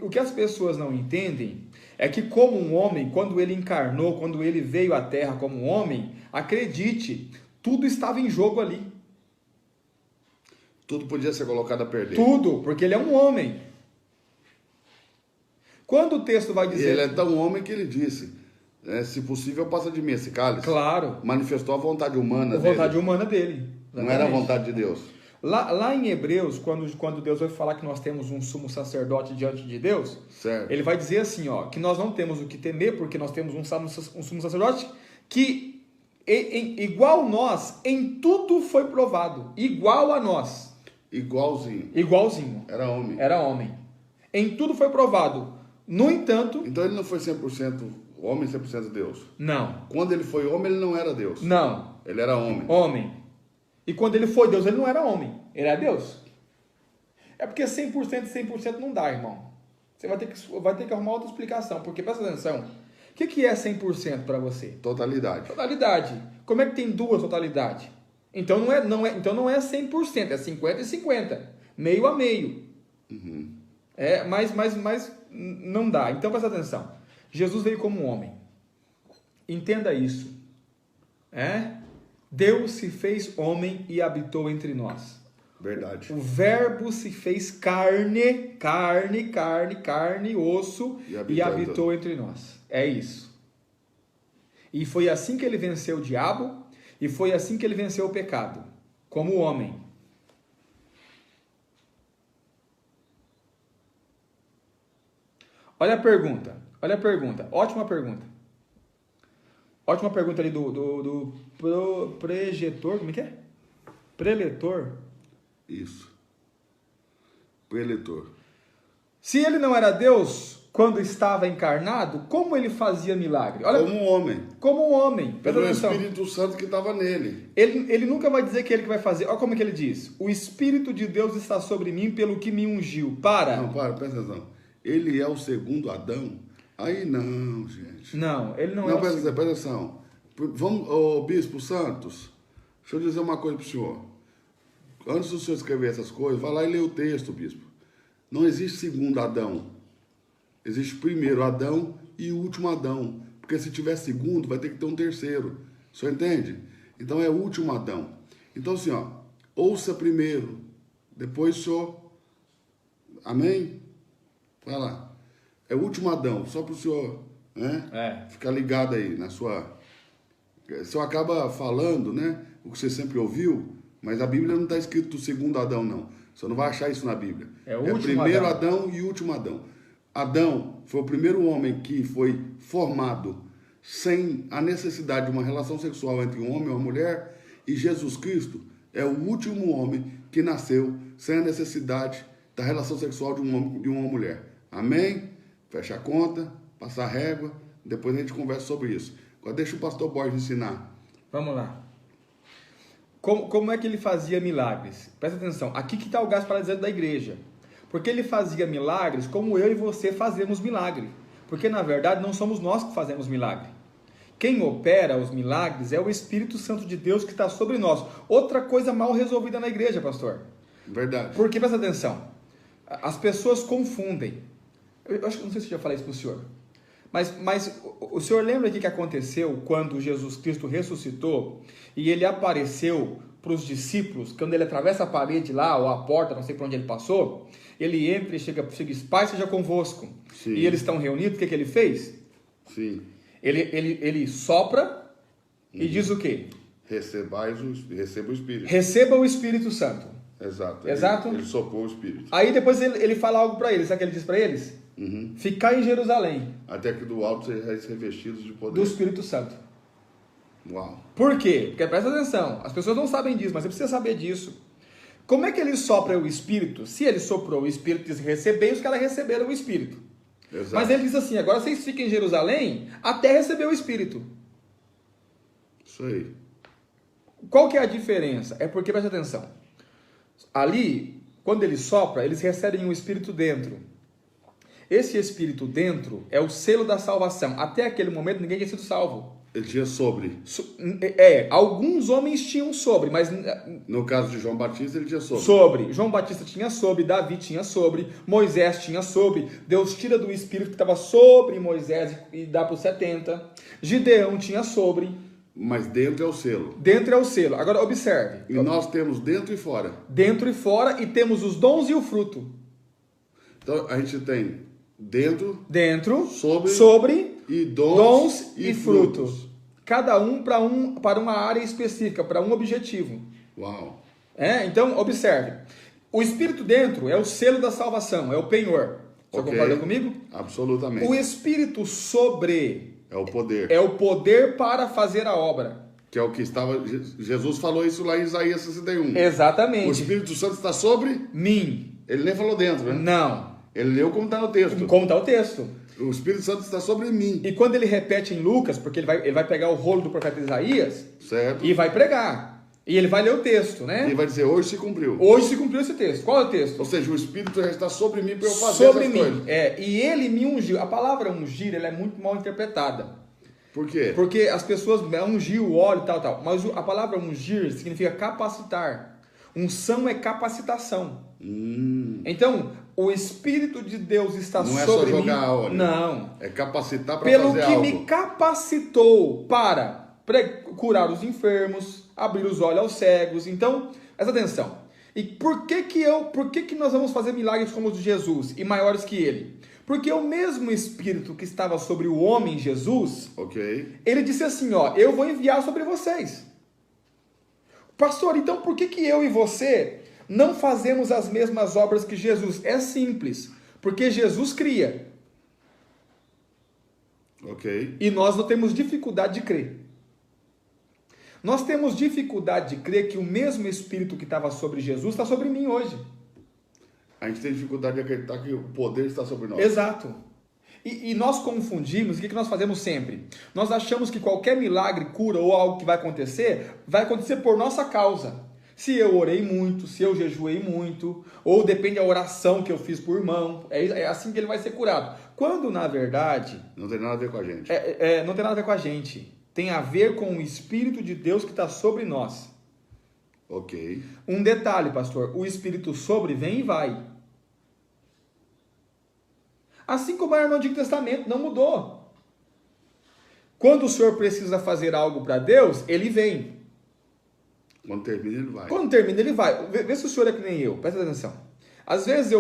o que as pessoas não entendem é que, como um homem, quando ele encarnou, quando ele veio à Terra como um homem, acredite, tudo estava em jogo ali. Tudo podia ser colocado a perder. Tudo, porque ele é um homem. Quando o texto vai dizer... E ele é tão homem que ele disse, se possível, passa de mim esse cálice. Claro. Manifestou a vontade humana dele. A vontade humana dele. Exatamente. Não era a vontade de Deus. Lá em Hebreus, quando Deus vai falar que nós temos um sumo sacerdote diante de Deus, certo. Ele vai dizer assim, que nós não temos o que temer, porque nós temos um sumo sacerdote que, igual nós, em tudo foi provado. Igual a nós. Igualzinho. Era homem. Em tudo foi provado. No entanto... Então ele não foi 100% homem, 100% Deus? Não. Quando ele foi homem, ele não era Deus? Não. Ele era homem? Homem. E quando ele foi Deus, ele não era homem, ele era Deus. É porque 100% e 100% não dá, irmão. Você vai ter que arrumar outra explicação, porque presta atenção. O que é 100% para você? Totalidade. Totalidade. Como é que tem duas totalidades? Então não é 100%, é 50 e 50. Meio a meio. Uhum. Mas não dá. Então presta atenção. Jesus veio como um homem. Entenda isso. Deus se fez homem e habitou entre nós. Verdade. O verbo se fez carne, osso e habitou entre nós. É isso. E foi assim que ele venceu o diabo e foi assim que ele venceu o pecado, como homem. Olha a pergunta. Ótima pergunta. Ótima pergunta ali do projetor, como é que é? Preletor? Isso. Preletor. Se ele não era Deus quando estava encarnado, como ele fazia milagre? Olha, como um homem. Como um homem. Pelo Espírito Santo que estava nele. Ele nunca vai dizer que ele que vai fazer. Olha como é que ele diz. O Espírito de Deus está sobre mim pelo que me ungiu. Não, presta atenção. Ele é o segundo Adão? Aí não, gente. Não, ele não é. Não, presta atenção. Vamos, Bispo Santos, deixa eu dizer uma coisa para o senhor. Antes do senhor escrever essas coisas, vai lá e lê o texto, Bispo. Não existe segundo Adão. Existe primeiro Adão e o último Adão. Porque se tiver segundo, vai ter que ter um terceiro. O senhor entende? Então é o último Adão. Então assim, ouça primeiro, depois o senhor... Amém? Vai lá. É o último Adão, só para o senhor ficar ligado aí na sua... O senhor acaba falando, o que você sempre ouviu, mas a Bíblia não está escrito o segundo Adão, não. Você não vai achar isso na Bíblia. É o primeiro Adão e o último Adão. Adão foi o primeiro homem que foi formado sem a necessidade de uma relação sexual entre um homem e uma mulher, e Jesus Cristo é o último homem que nasceu sem a necessidade da relação sexual de um homem e uma mulher. Amém? Fecha a conta, passa a régua, depois a gente conversa sobre isso. Agora deixa o pastor Borges ensinar. Vamos lá. Como é que ele fazia milagres? Presta atenção, aqui que está o gasto para dizer da igreja. Porque ele fazia milagres como eu e você fazemos milagre. Porque na verdade não somos nós que fazemos milagre. Quem opera os milagres é o Espírito Santo de Deus que está sobre nós. Outra coisa mal resolvida na igreja, pastor. Verdade. Porque, presta atenção, as pessoas confundem. Eu acho que não sei se eu já falei isso para o senhor. Mas o senhor lembra o que aconteceu quando Jesus Cristo ressuscitou e ele apareceu para os discípulos, quando ele atravessa a parede lá, ou a porta, não sei por onde ele passou, ele entra e chega e diz, Pai seja convosco. Sim. E eles estão reunidos, o que ele fez? Sim. Ele sopra e diz o quê? Receba o Espírito. Receba o Espírito Santo. Exato. Exato. Ele soprou o Espírito. Aí depois ele fala algo para eles, sabe o que ele diz para eles? Ficar em Jerusalém. Até que do alto sejais revestidos de poder. Do Espírito Santo. Uau. Por quê? Porque presta atenção, as pessoas não sabem disso, mas você precisa saber disso. Como é que ele sopra o Espírito? Se ele soprou o Espírito, diz recebei, os caras receberam o Espírito. Exato. Mas ele diz assim, agora vocês ficam em Jerusalém até receber o Espírito. Isso aí. Qual que é a diferença? É porque, presta atenção, ali, quando ele sopra, eles recebem um Espírito dentro. Esse Espírito dentro é o selo da salvação. Até aquele momento ninguém tinha sido salvo. Ele tinha sobre. Alguns homens tinham sobre, mas... No caso de João Batista, ele tinha sobre. Sobre. João Batista tinha sobre, Davi tinha sobre, Moisés tinha sobre. Deus tira do Espírito que estava sobre Moisés e dá para os 70. Gideão tinha sobre. Mas dentro é o selo. Dentro é o selo. Agora observe. E nós temos dentro e fora. Dentro e fora, e temos os dons e o fruto. Então a gente tem dentro, sobre e dons e frutos. Cada um para uma área específica, para um objetivo. Uau. Então, observe. O Espírito dentro é o selo da salvação, é o penhor. Você concorda comigo? Absolutamente. O Espírito sobre é o poder. É o poder para fazer a obra. Que é o que estava... Jesus falou isso lá em Isaías 61. Exatamente. O Espírito Santo está sobre mim. Ele nem falou dentro, né? Não. Ele leu como está no texto. Como está o texto. O Espírito Santo está sobre mim. E quando ele repete em Lucas, porque ele vai pegar o rolo do profeta Isaías, certo, e vai pregar. E ele vai ler o texto, né? E vai dizer, hoje se cumpriu. Hoje se cumpriu esse texto. Qual é o texto? Ou seja, o Espírito já está sobre mim para eu fazer sobre essas mim. coisas. E ele me ungiu. A palavra ungir, ela é muito mal interpretada. Por quê? Porque as pessoas ungir o óleo e tal. Mas a palavra ungir significa capacitar. Unção é capacitação. Então, o Espírito de Deus está sobre mim. Não é só jogar óleo. Não. É capacitar para fazer algo. Pelo que me capacitou para curar os enfermos, abrir os olhos aos cegos. Então, presta atenção. E por que nós vamos fazer milagres como os de Jesus e maiores que ele? Porque o mesmo Espírito que estava sobre o homem Jesus, ele disse assim, eu vou enviar sobre vocês. Pastor, então por que eu e você não fazemos as mesmas obras que Jesus? É simples, porque Jesus cria. E nós não temos dificuldade de crer. Nós temos dificuldade de crer que o mesmo Espírito que estava sobre Jesus está sobre mim hoje. A gente tem dificuldade de acreditar que o poder está sobre nós. Exato. E nós confundimos, o que nós fazemos sempre? Nós achamos que qualquer milagre, cura ou algo que vai acontecer por nossa causa. Se eu orei muito, se eu jejuei muito, ou depende da oração que eu fiz por irmão, é assim que ele vai ser curado. Quando, na verdade... Não tem nada a ver com a gente. Não tem nada a ver com a gente. Tem a ver com o Espírito de Deus que está sobre nós. Um detalhe, pastor, o Espírito sobre vem e vai. Assim como era no Antigo Testamento, não mudou. Quando o Senhor precisa fazer algo para Deus, ele vem. Quando termina, ele vai. Quando termina, ele vai. Vê se o senhor é que nem eu. Presta atenção. Às vezes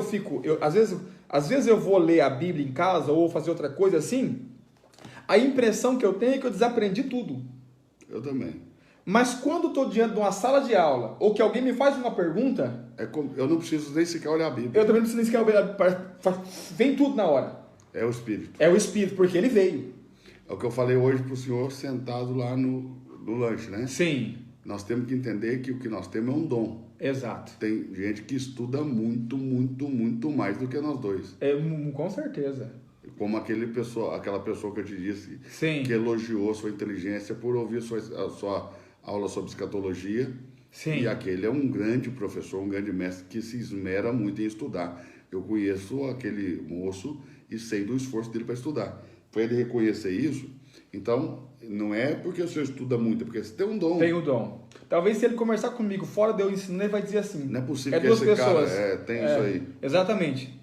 às vezes eu vou ler a Bíblia em casa ou fazer outra coisa assim. A impressão que eu tenho é que eu desaprendi tudo. Eu também. Mas quando estou diante de uma sala de aula ou que alguém me faz uma pergunta... eu não preciso nem sequer olhar a Bíblia. Eu também não preciso nem sequer olhar. Vem tudo na hora. É o Espírito. É o Espírito, porque ele veio. É o que eu falei hoje para o senhor sentado lá no lanche, né? Sim. Nós temos que entender que o que nós temos é um dom. Exato. Tem gente que estuda muito, muito, muito mais do que nós dois. Com certeza. Como aquela pessoa que eu te disse, Sim, que elogiou sua inteligência por ouvir a sua aula sobre escatologia. Sim. E aquele é um grande professor, um grande mestre que se esmera muito em estudar. Eu conheço aquele moço e sei do esforço dele para estudar. Para ele reconhecer isso, então, não é porque o senhor estuda muito, é porque você tem um dom. Tem o dom. Talvez se ele conversar comigo fora de eu ensinar, ele vai dizer assim... Não é possível que duas esse pessoas. cara tem isso aí. Exatamente.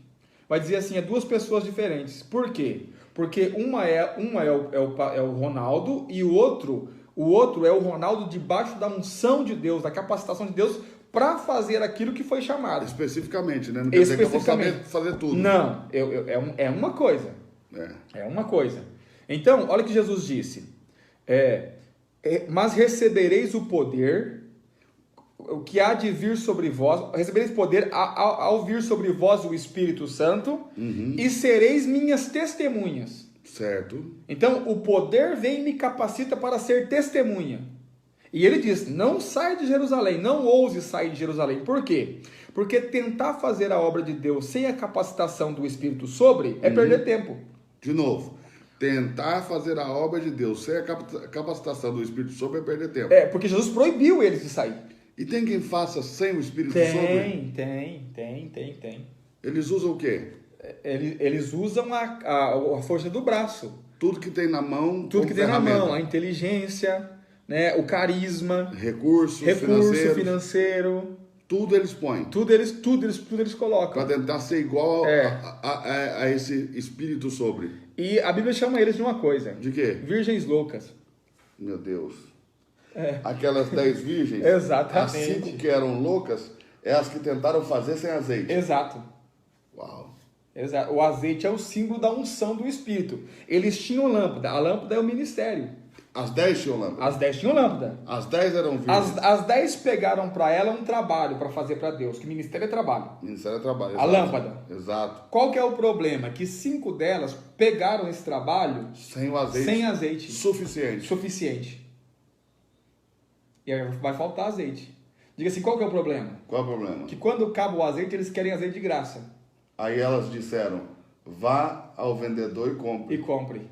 Vai dizer assim, duas pessoas diferentes. Por quê? Porque uma é o Ronaldo e o outro O outro é o Ronaldo debaixo da unção de Deus, da capacitação de Deus para fazer aquilo que foi chamado. Especificamente, né? Não quer dizer que eu vou saber fazer tudo. Não, é uma coisa. É uma coisa. Então, olha o que Jesus disse. Mas recebereis o poder, o que há de vir sobre vós, recebereis poder ao vir sobre vós o Espírito Santo, e sereis minhas testemunhas. Certo. Então, o poder vem e me capacita para ser testemunha. E ele diz, não sai de Jerusalém, não ouse sair de Jerusalém. Por quê? Porque tentar fazer a obra de Deus sem a capacitação do Espírito sobre é perder tempo. De novo, tentar fazer a obra de Deus sem a capacitação do Espírito sobre é perder tempo. Porque Jesus proibiu eles de sair. E tem quem faça sem o Espírito sobre? Tem. Eles usam o quê? Eles usam a força do braço. Tudo que tem na mão. Tudo que tem na mão, a inteligência, né, o carisma, recurso financeiro. Tudo eles põem. Tudo eles colocam. Para tentar ser igual a esse Espírito sobre. E a Bíblia chama eles de uma coisa. De quê? Virgens loucas. Meu Deus. Aquelas 10 virgens. Exatamente. As 5 que eram loucas, é as que tentaram fazer sem azeite. Exato. Uau. Exato. O azeite é o símbolo da unção do Espírito. Eles tinham lâmpada. A lâmpada é o ministério. As 10 tinham lâmpada? As 10 tinham lâmpada. As 10 eram virgens? As 10 pegaram para ela um trabalho para fazer para Deus, que ministério é trabalho. Ministério é trabalho, exato. A lâmpada. Exato. Qual que é o problema? Que 5 delas pegaram esse trabalho sem o azeite. Sem azeite. Suficiente. E aí vai faltar azeite. Diga assim, qual que é o problema? Qual é o problema? Que quando acaba o azeite, eles querem azeite de graça. Aí elas disseram, vá ao vendedor e compre.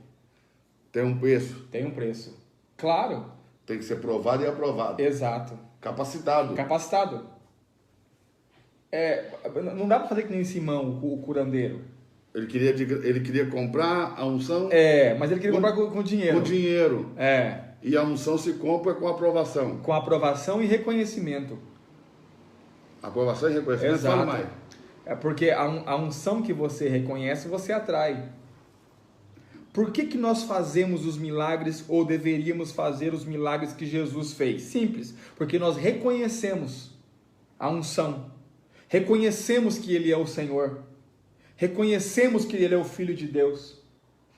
Tem um preço. Tem um preço. Claro. Tem que ser provado e aprovado. Exato. Capacitado. Não dá para fazer que nem Simão, o curandeiro. Ele queria comprar a unção. Mas ele queria comprar com dinheiro. Com dinheiro. E a unção se compra com aprovação. Com aprovação e reconhecimento. Aprovação e reconhecimento. Exato. Fala mais. Porque a unção que você reconhece, você atrai. Por que nós fazemos os milagres ou deveríamos fazer os milagres que Jesus fez? Simples, porque nós reconhecemos a unção, reconhecemos que Ele é o Senhor, reconhecemos que Ele é o Filho de Deus.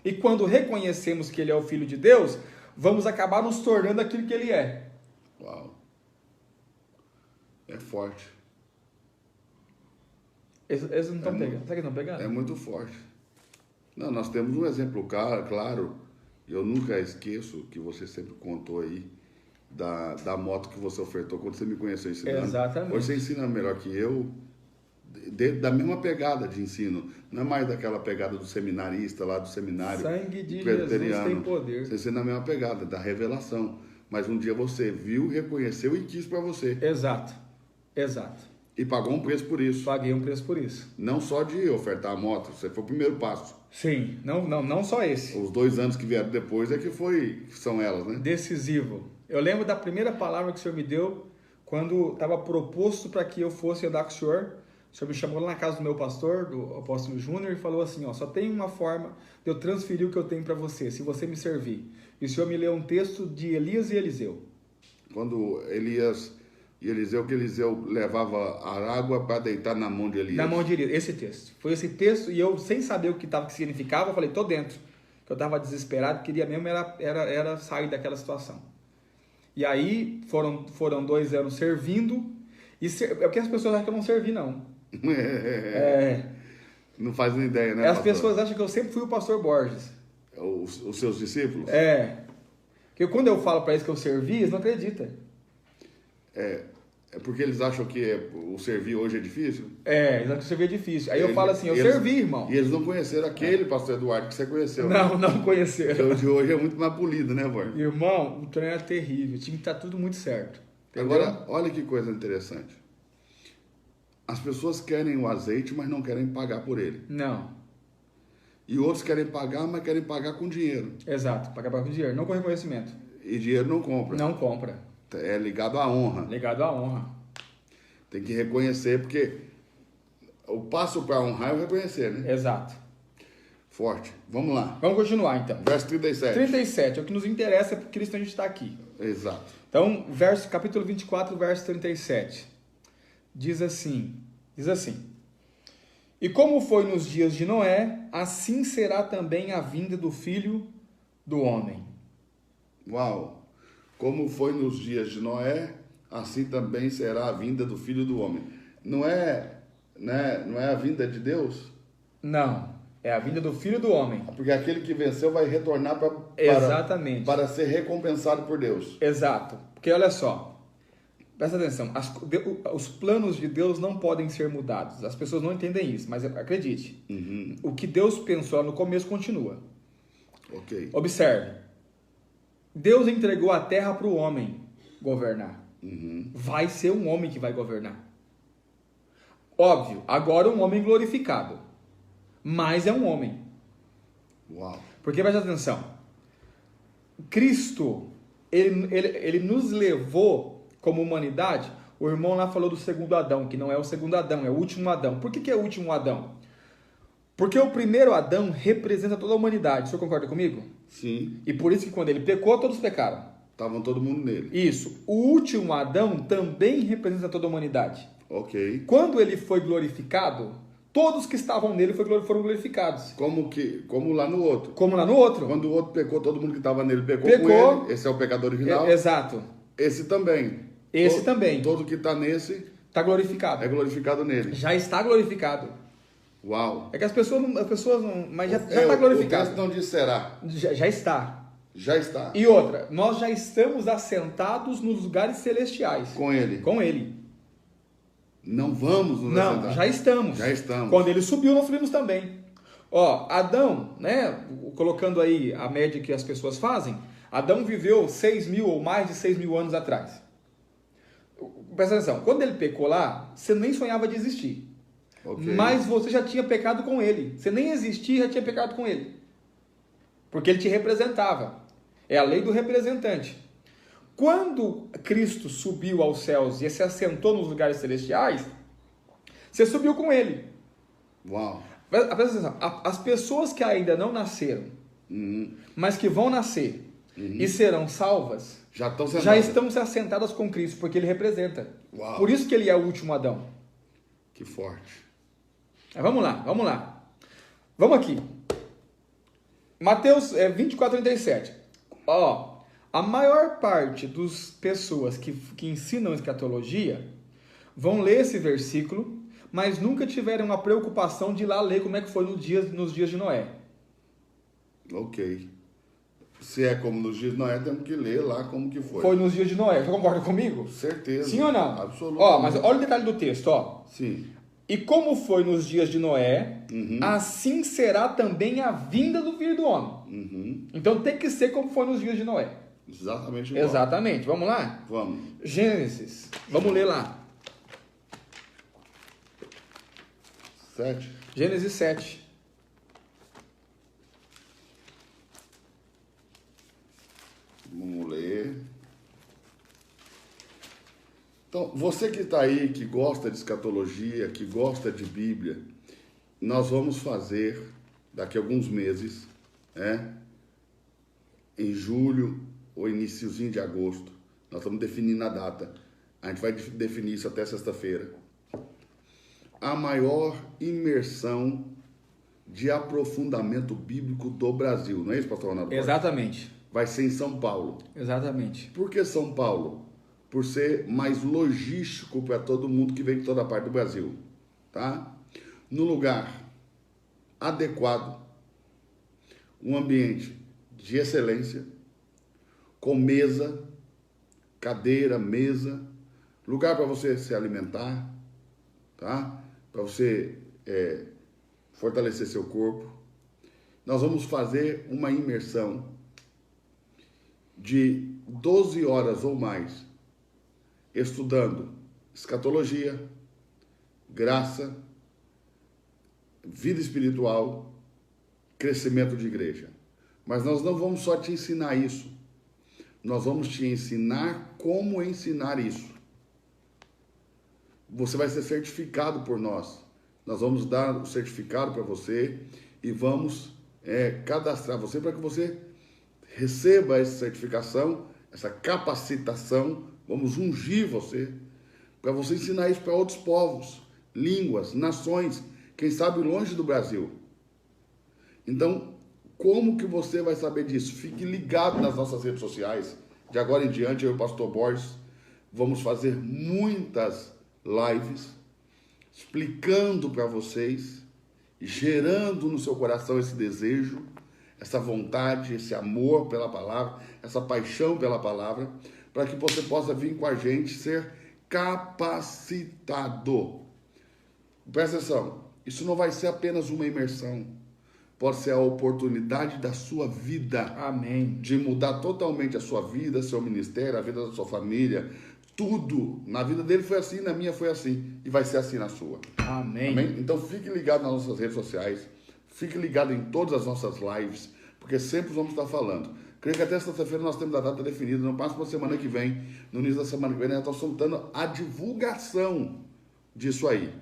E quando reconhecemos que Ele é o Filho de Deus, vamos acabar nos tornando aquilo que Ele é. Uau! É forte. Eles não estão pegando. Será que eles estão pegando? É muito forte. Não, nós temos um exemplo claro, eu nunca esqueço que você sempre contou aí da moto que você ofertou quando você me conheceu ensinando. Exatamente. Hoje você ensina melhor que eu, da mesma pegada de ensino, não é mais daquela pegada do seminarista lá do seminário. Sangue de Jesus tem poder. Você ensina a mesma pegada, da revelação, mas um dia você viu, reconheceu e quis para você. Exato. E pagou um preço por isso. Paguei um preço por isso. Não só de ofertar a moto, você foi o primeiro passo. Sim, não só esse. Os 2 anos que vieram depois são elas, né? Decisivo. Eu lembro da primeira palavra que o Senhor me deu quando estava proposto para que eu fosse andar com o Senhor. O Senhor me chamou lá na casa do meu pastor, do apóstolo Júnior, e falou assim, só tem uma forma de eu transferir o que eu tenho para você, se você me servir. E o Senhor me leu um texto de Elias e Eliseu. Quando que Eliseu levava a água para deitar na mão de Elias. Na mão de Elias, esse texto. Foi esse texto e eu, sem saber o que significava, eu falei, tô dentro. Eu estava desesperado, queria mesmo era sair daquela situação. E aí foram 2 anos servindo, é porque as pessoas acham que eu não servi, não. Não faz nem ideia, né, As pessoas acham que eu sempre fui o pastor Borges. Os seus discípulos? Porque quando eu falo para eles que eu servi, eles não acreditam. É porque eles acham que o servir hoje é difícil? Eles acham que o servir é difícil. Aí eu falo assim, eu servi, irmão. E eles não conheceram aquele pastor Eduardo que você conheceu. Não conheceram. Porque o de hoje é muito mais polido, né, Vor? Irmão, o treino é terrível. Tinha que estar tudo muito certo. Entendeu? Agora, olha que coisa interessante. As pessoas querem o azeite, mas não querem pagar por ele. Não. E outros querem pagar, mas querem pagar com dinheiro. Exato, pagar com dinheiro, não com reconhecimento. E dinheiro não compra. Não compra. É ligado à honra. Ligado à honra. Tem que reconhecer, porque o passo para honrar é o reconhecer, né? Exato. Forte. Vamos lá. Vamos continuar então. Verso 37. 37, é o que nos interessa, é porque isso a gente está aqui. Exato. Então, capítulo 24, verso 37. Diz assim: E como foi nos dias de Noé, assim será também a vinda do Filho do Homem. Uau! Como foi nos dias de Noé, assim também será a vinda do Filho do Homem. Não é a vinda de Deus? Não, é a vinda do Filho do Homem. Porque aquele que venceu vai retornar Exatamente. para ser recompensado por Deus. Exato. Porque olha só, presta atenção, os planos de Deus não podem ser mudados. As pessoas não entendem isso, mas acredite. Uhum. O que Deus pensou lá no começo continua. Ok. Observe. Deus entregou a terra para o homem governar. Uhum. Vai ser um homem que vai governar. Óbvio, agora um homem glorificado. Mas é um homem. Uau. Porque presta atenção. Cristo, ele nos levou como humanidade. O irmão lá falou do segundo Adão, que não é o segundo Adão, é o último Adão. Por que é o último Adão? Porque o primeiro Adão representa toda a humanidade. O senhor concorda comigo? Sim. E por isso que quando ele pecou, todos pecaram. Estavam todo mundo nele. Isso. O último Adão também representa toda a humanidade. Ok. Quando ele foi glorificado, todos que estavam nele foram glorificados. Como lá no outro. Como lá no outro. Quando o outro pecou, todo mundo que estava nele pecou Pecou. com ele. Esse é o pecador original. Exato. Esse também. Esse também. Todo que está nesse Está glorificado. é glorificado nele. Já está glorificado. Uau. É que as pessoas não... Mas já está glorificado. O texto não diz será. Já está. Já está. E outra, nós já estamos assentados nos lugares celestiais. Com ele. Com ele. Não vamos nos Não, assentar. já estamos. Já estamos. Quando ele subiu, nós subimos também. Ó, Adão, né? Colocando aí a média que as pessoas fazem, Adão viveu 6.000 ou mais de 6.000 anos atrás. Presta atenção, quando ele pecou lá, você nem sonhava de existir. Okay. Mas você já tinha pecado com ele. Você nem existia, já tinha pecado com ele. Porque ele te representava. É a lei do representante. Quando Cristo subiu aos céus e se assentou nos lugares celestiais, você subiu com ele. Uau. Presta atenção, as pessoas que ainda não nasceram, mas que vão nascer e serão salvas, já estão assentadas com Cristo, porque ele representa. Uau. Por isso que ele é o último Adão. Que forte. Vamos lá. Vamos aqui. Mateus 24:37. Ó, a maior parte das pessoas que ensinam escatologia vão ler esse versículo, mas nunca tiveram a preocupação de ir lá ler como é que foi nos dias de Noé. Ok. Se é como nos dias de Noé, temos que ler lá como que foi. Foi nos dias de Noé. Você concorda comigo? Certeza. Sim ou não? Absolutamente. Ó, mas olha o detalhe do texto, ó. Sim. E como foi nos dias de Noé, assim será também a vinda do Filho do Homem. Então tem que ser como foi nos dias de Noé. Exatamente igual. Exatamente. Vamos lá? Vamos. Gênesis. Vamos ler lá. 7. Gênesis 7. Vamos ler. Então, você que está aí, que gosta de escatologia, que gosta de Bíblia, nós vamos fazer, daqui a alguns meses, em julho ou iniciozinho de agosto, nós estamos definindo a data, a gente vai definir isso até sexta-feira, a maior imersão de aprofundamento bíblico do Brasil, não é isso, pastor Ronaldo? Exatamente. Vai ser em São Paulo. Exatamente. Por que São Paulo? Por ser mais logístico para todo mundo que vem de toda parte do Brasil, tá? No lugar adequado, um ambiente de excelência, com mesa, cadeira, mesa, lugar para você se alimentar, tá? Para você fortalecer seu corpo. Nós vamos fazer uma imersão de 12 horas ou mais, estudando escatologia, graça, vida espiritual, crescimento de igreja. Mas nós não vamos só te ensinar isso. Nós vamos te ensinar como ensinar isso. Você vai ser certificado por nós. Nós vamos dar o certificado para você e vamos cadastrar você para que você receba essa certificação, essa capacitação. Vamos ungir você para você ensinar isso para outros povos, línguas, nações, quem sabe longe do Brasil. Então, como que você vai saber disso? Fique ligado nas nossas redes sociais. De agora em diante, eu e o pastor Borges vamos fazer muitas lives explicando para vocês, gerando no seu coração esse desejo, essa vontade, esse amor pela palavra, essa paixão pela palavra, para que você possa vir com a gente ser capacitado. Presta atenção, isso não vai ser apenas uma imersão, pode ser a oportunidade da sua vida. Amém. De mudar totalmente a sua vida, seu ministério, a vida da sua família, tudo. Na vida dele foi assim, na minha foi assim, e vai ser assim na sua. Amém. Amém? Então fique ligado nas nossas redes sociais, fique ligado em todas as nossas lives, porque sempre vamos estar falando. Creio que até sexta-feira nós temos a data definida, no máximo na semana que vem, no início da semana que vem, nós estamos soltando a divulgação disso aí.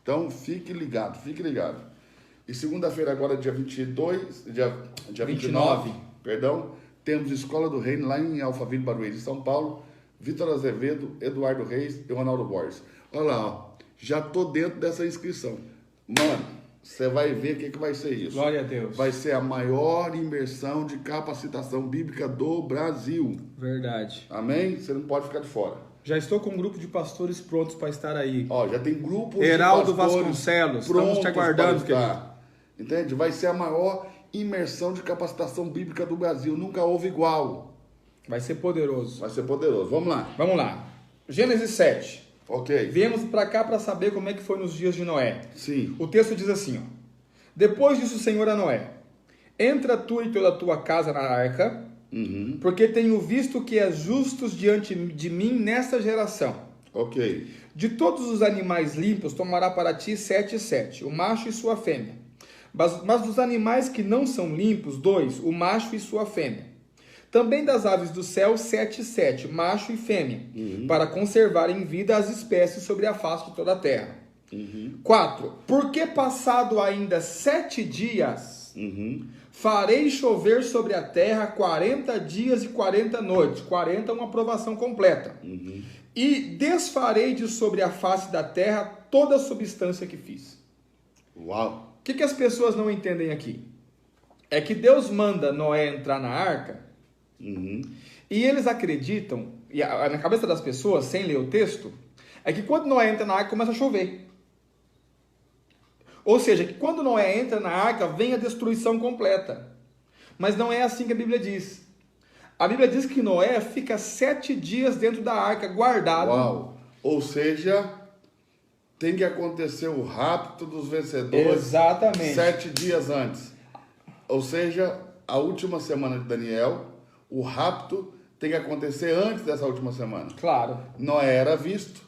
Então fique ligado, fique ligado. E segunda-feira agora, dia 29, perdão, temos Escola do Reino lá em Alphaville, Barueri, São Paulo, Vitor Azevedo, Eduardo Reis e Ronaldo Borges. Olha lá, ó, já tô dentro dessa inscrição. Mano, você vai ver o que vai ser isso. Glória a Deus. Vai ser a maior imersão de capacitação bíblica do Brasil. Verdade. Amém? Você não pode ficar de fora. Já estou com um grupo de pastores prontos para estar aí. Ó, já tem grupos Heraldo de pastores Vasconcelos, estamos te aguardando, querido. Entende? Vai ser a maior imersão de capacitação bíblica do Brasil. Nunca houve igual. Vai ser poderoso. Vai ser poderoso. Vamos lá. Vamos lá. Gênesis 7. Ok. Viemos para cá para saber como é que foi nos dias de Noé. Sim. O texto diz assim, ó. Depois disse o Senhor a Noé: entra tu e toda a tua casa na arca, porque tenho visto que és justos diante de mim nesta geração. Ok. De todos os animais limpos tomará para ti 7 e 7, o macho e sua fêmea. Mas dos animais que não são limpos, 2, o macho e sua fêmea. Também das aves do céu, 7 e 7, macho e fêmea, para conservar em vida as espécies sobre a face de toda a terra. 4, porque passado ainda 7 dias, farei chover sobre a terra 40 dias e 40 noites. 40 é uma aprovação completa. E desfarei de sobre a face da terra toda a substância que fiz. Uau! O que as pessoas não entendem aqui? É que Deus manda Noé entrar na arca, e eles acreditam, e na cabeça das pessoas, sem ler o texto, é que quando Noé entra na arca começa a chover. Ou seja, que quando Noé entra na arca, vem a destruição completa. Mas não é assim que a Bíblia diz. A Bíblia diz que Noé fica 7 dias dentro da arca, guardado. Uau! Ou seja, tem que acontecer o rapto dos vencedores. Exatamente. 7 dias antes. Ou seja, a última semana de Daniel, o rapto tem que acontecer antes dessa última semana. Claro. Noé era visto,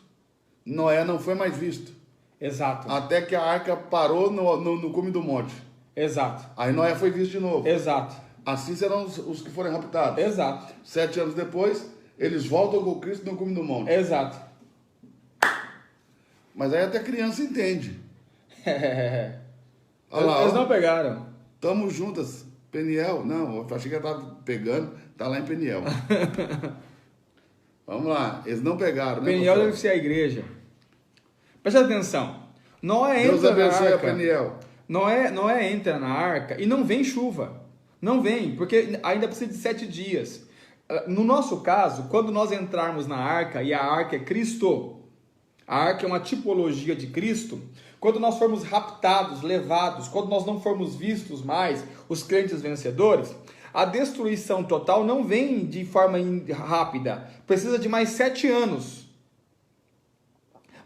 Noé não foi mais visto. Exato. Até que a arca parou no cume do monte. Exato. Aí Noé foi visto de novo. Exato. Assim serão os que forem raptados. Exato. 7 anos depois, eles voltam com Cristo no cume do monte. Exato. Mas aí até criança entende. Olha lá, Eles não pegaram. Tamo juntas. Peniel? Não, eu achei que ela tava pegando, tá lá em Peniel. Vamos lá, eles não pegaram, né? Peniel deve ser a igreja. Preste atenção. Noé Deus entra na abençoe a arca. Peniel. Noé entra na arca e não vem chuva. Não vem, porque ainda precisa de 7 dias. No nosso caso, quando nós entrarmos na arca, e a arca é Cristo, a arca é uma tipologia de Cristo, quando nós formos raptados, levados, quando nós não formos vistos mais, os crentes vencedores, a destruição total não vem de forma rápida, precisa de mais 7 anos,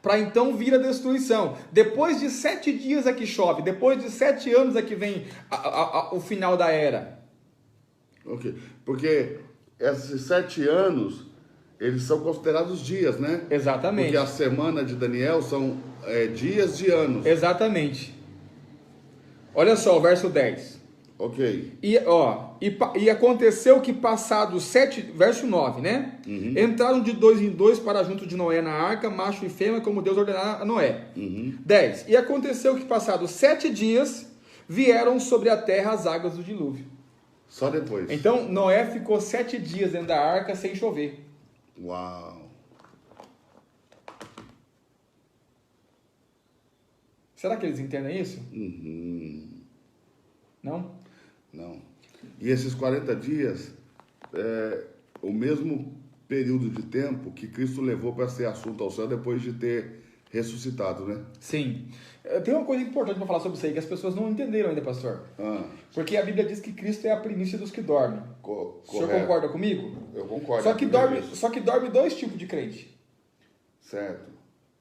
para então vir a destruição. Depois de 7 dias é que chove, depois de 7 anos é que vem o final da era. Ok, porque esses 7 anos, eles são considerados dias, né? Exatamente. Porque a semana de Daniel são dias de anos. Exatamente. Olha só o verso 10. Ok. E aconteceu que passados 7, verso 9, né? Entraram de 2 em 2 para junto de Noé na arca, macho e fêmea, como Deus ordenara a Noé. 10. E aconteceu que passados 7 dias, vieram sobre a terra as águas do dilúvio. Só depois. Então, Noé ficou 7 dias dentro da arca sem chover. Uau. Será que eles entendem isso? Não? Não. E esses 40 dias é o mesmo período de tempo que Cristo levou para ser assunto ao céu depois de ter ressuscitado, né? Sim. Tem uma coisa importante para falar sobre isso aí, que as pessoas não entenderam ainda, pastor. Porque a Bíblia diz que Cristo é a primícia dos que dormem. O senhor concorda comigo? Eu concordo. Só que dorme 2 tipos de crente. Certo.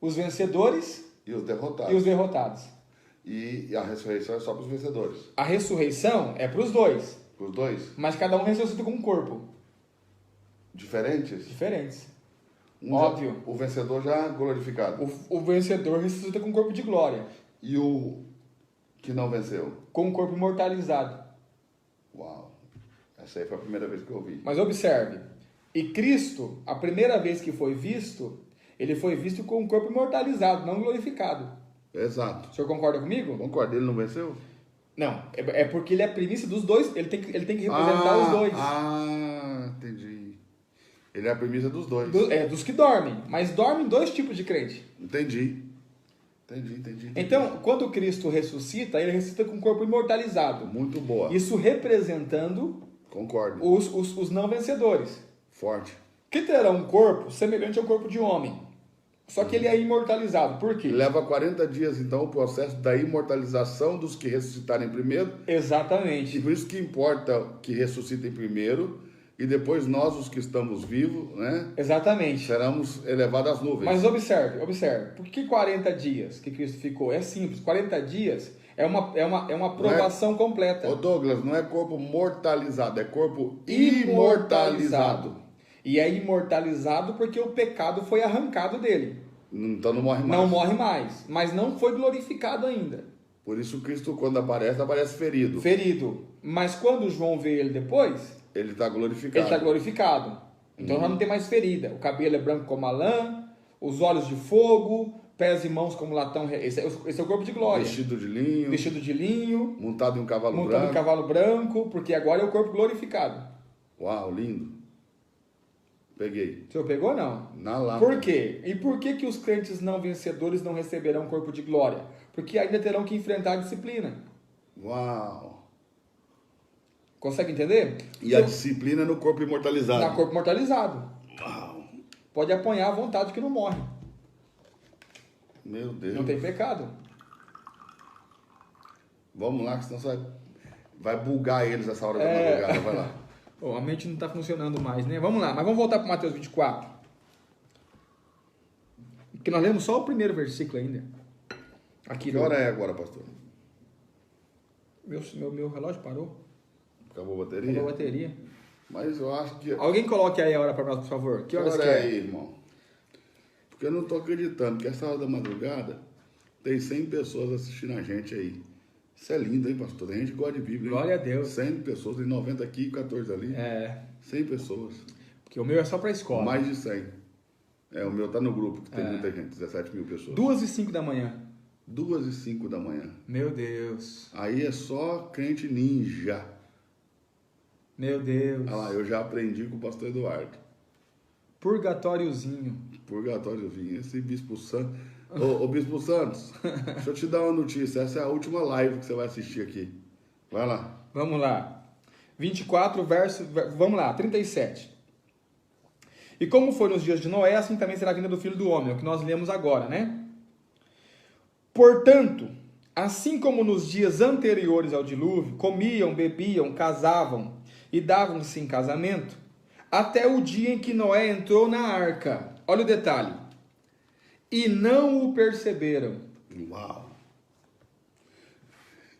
Os vencedores E os derrotados. e os derrotados. E a ressurreição é só para os vencedores. A ressurreição é para os dois. Para os dois? Mas cada um ressuscita com um corpo. Diferentes? Diferentes. Óbvio. O vencedor já glorificado. O vencedor ressuscita com um corpo de glória. E o que não venceu? Com um corpo imortalizado. Uau. Essa aí foi a primeira vez que eu ouvi. Mas observe. E Cristo, a primeira vez que foi visto, ele foi visto com um corpo imortalizado, não glorificado. Exato. O senhor concorda comigo? Concordo. Ele não venceu? Não. É porque ele é a primícia dos dois. Ele tem que representar os dois. Entendi. Ele é a premissa dos dois. Dos que dormem. Mas dormem 2 tipos de crente. Entendi. Então, quando Cristo ressuscita, ele ressuscita com o corpo imortalizado. Muito boa. Isso representando Concordo. os não vencedores. Forte. Que terão um corpo semelhante ao corpo de homem. Só que ele é imortalizado. Por quê? Leva 40 dias, então, o processo da imortalização dos que ressuscitarem primeiro. Exatamente. E por isso que importa que ressuscitem primeiro. E depois nós, os que estamos vivos, né? Exatamente. Seremos elevados às nuvens. Mas observe. Por que 40 dias que Cristo ficou? É simples. 40 dias é uma provação completa. Ô Douglas, não é corpo mortalizado, é corpo imortalizado. E é imortalizado porque o pecado foi arrancado dele. Então não morre mais. Não morre mais. Mas não foi glorificado ainda. Por isso Cristo, quando aparece ferido. Ferido. Mas quando João vê ele depois... Ele está glorificado. Ele está glorificado. Então já não tem mais ferida. O cabelo é branco como a lã, os olhos de fogo, pés e mãos como latão. Esse é o corpo de glória. Vestido de linho. Montado em um cavalo branco, porque agora é o corpo glorificado. Uau, lindo. Peguei. O senhor pegou ou não? Na lata. Por quê? E por que os crentes não vencedores não receberão corpo de glória? Porque ainda terão que enfrentar a disciplina. Uau. Consegue entender? E a disciplina no corpo imortalizado. No corpo imortalizado. Uau. Pode apanhar à vontade que não morre. Meu Deus. Não tem pecado. Vamos lá, que senão você vai bugar eles essa hora da madrugada. Vai lá. Bom, a mente não está funcionando mais, né? Vamos lá, mas vamos voltar para Mateus 24. Porque nós lemos só o primeiro versículo ainda. Aqui Que hora é agora, pastor? Meu relógio parou. Acabou a bateria? Acabou a bateria. Mas eu acho que... Alguém coloque aí a hora para nós, por favor. Que horas que é é aí, irmão? Porque eu não estou acreditando que essa hora da madrugada tem 100 pessoas assistindo a gente aí. Isso é lindo, hein, pastor? Tem gente que gosta de Bíblia. Glória a Deus. 100 pessoas, tem 90 aqui e 14 ali. 100 pessoas. Porque o meu é só para escola. Mais de 100. O meu tá no grupo, que tem muita gente, 17 mil pessoas. 2h05 da manhã. 2h05 da manhã. Meu Deus. Aí é só crente ninja. Meu Deus. Olha lá, eu já aprendi com o pastor Eduardo. Purgatóriozinho. Purgatóriozinho. Esse Bispo Santos. Ô Bispo Santos, deixa eu te dar uma notícia. Essa é a última live que você vai assistir aqui. Vai lá. Vamos lá. 24, vamos lá, 37. E como foi nos dias de Noé, assim também será a vinda do Filho do Homem, é o que nós lemos agora, né? Portanto, assim como nos dias anteriores ao dilúvio, comiam, bebiam, casavam e davam-se em casamento, até o dia em que Noé entrou na arca. Olha o detalhe. E não o perceberam. Uau.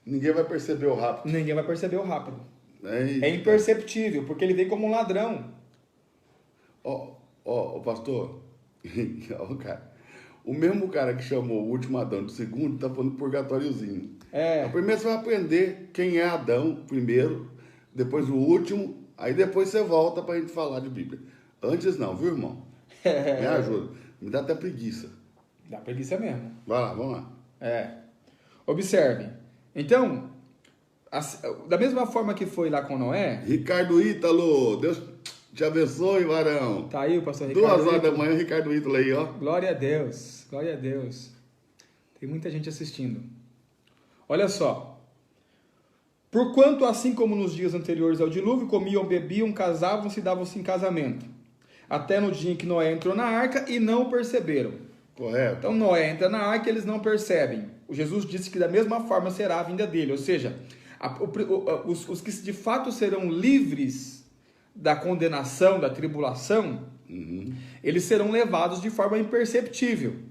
Ninguém vai perceber o rápido. Ninguém vai perceber o rápido. Eita. É imperceptível, porque ele veio como um ladrão. Ó, pastor. Ó, cara. O mesmo cara que chamou o último Adão de segundo tá falando purgatóriozinho. Primeiro você vai aprender quem é Adão, primeiro, depois o último, aí depois você volta pra gente falar de Bíblia. Antes não, viu, irmão? Me ajuda. Me dá até preguiça. Dá preguiça mesmo. Vai lá, vamos lá. Observe. Então, Da mesma forma que foi lá com Noé. Ricardo Ítalo, Deus te abençoe, varão. Tá aí o pastor Ricardo. 2 horas da manhã, Ricardo Ítalo aí, ó. Glória a Deus, glória a Deus. Tem muita gente assistindo. Olha só. Porquanto, assim como nos dias anteriores ao dilúvio, comiam, bebiam, casavam-se e davam-se em casamento. Até no dia em que Noé entrou na arca e não perceberam. Correto. Então Noé entra na arca e eles não percebem. O Jesus disse que da mesma forma será a vinda dele. Ou seja, os que de fato serão livres da condenação, da tribulação, eles serão levados de forma imperceptível.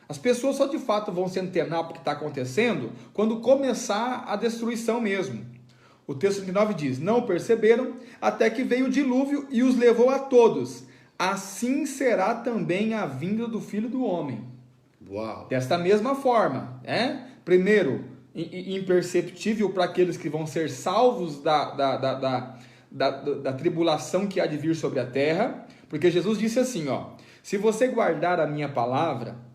As pessoas só de fato vão se antenar porque está acontecendo quando começar a destruição mesmo. O texto 39 diz: não perceberam até que veio o dilúvio e os levou a todos. Assim será também a vinda do Filho do Homem. Uau. Desta mesma forma, né? Primeiro, imperceptível para aqueles que vão ser salvos da tribulação que há de vir sobre a terra, porque Jesus disse assim, ó: se você guardar a minha palavra,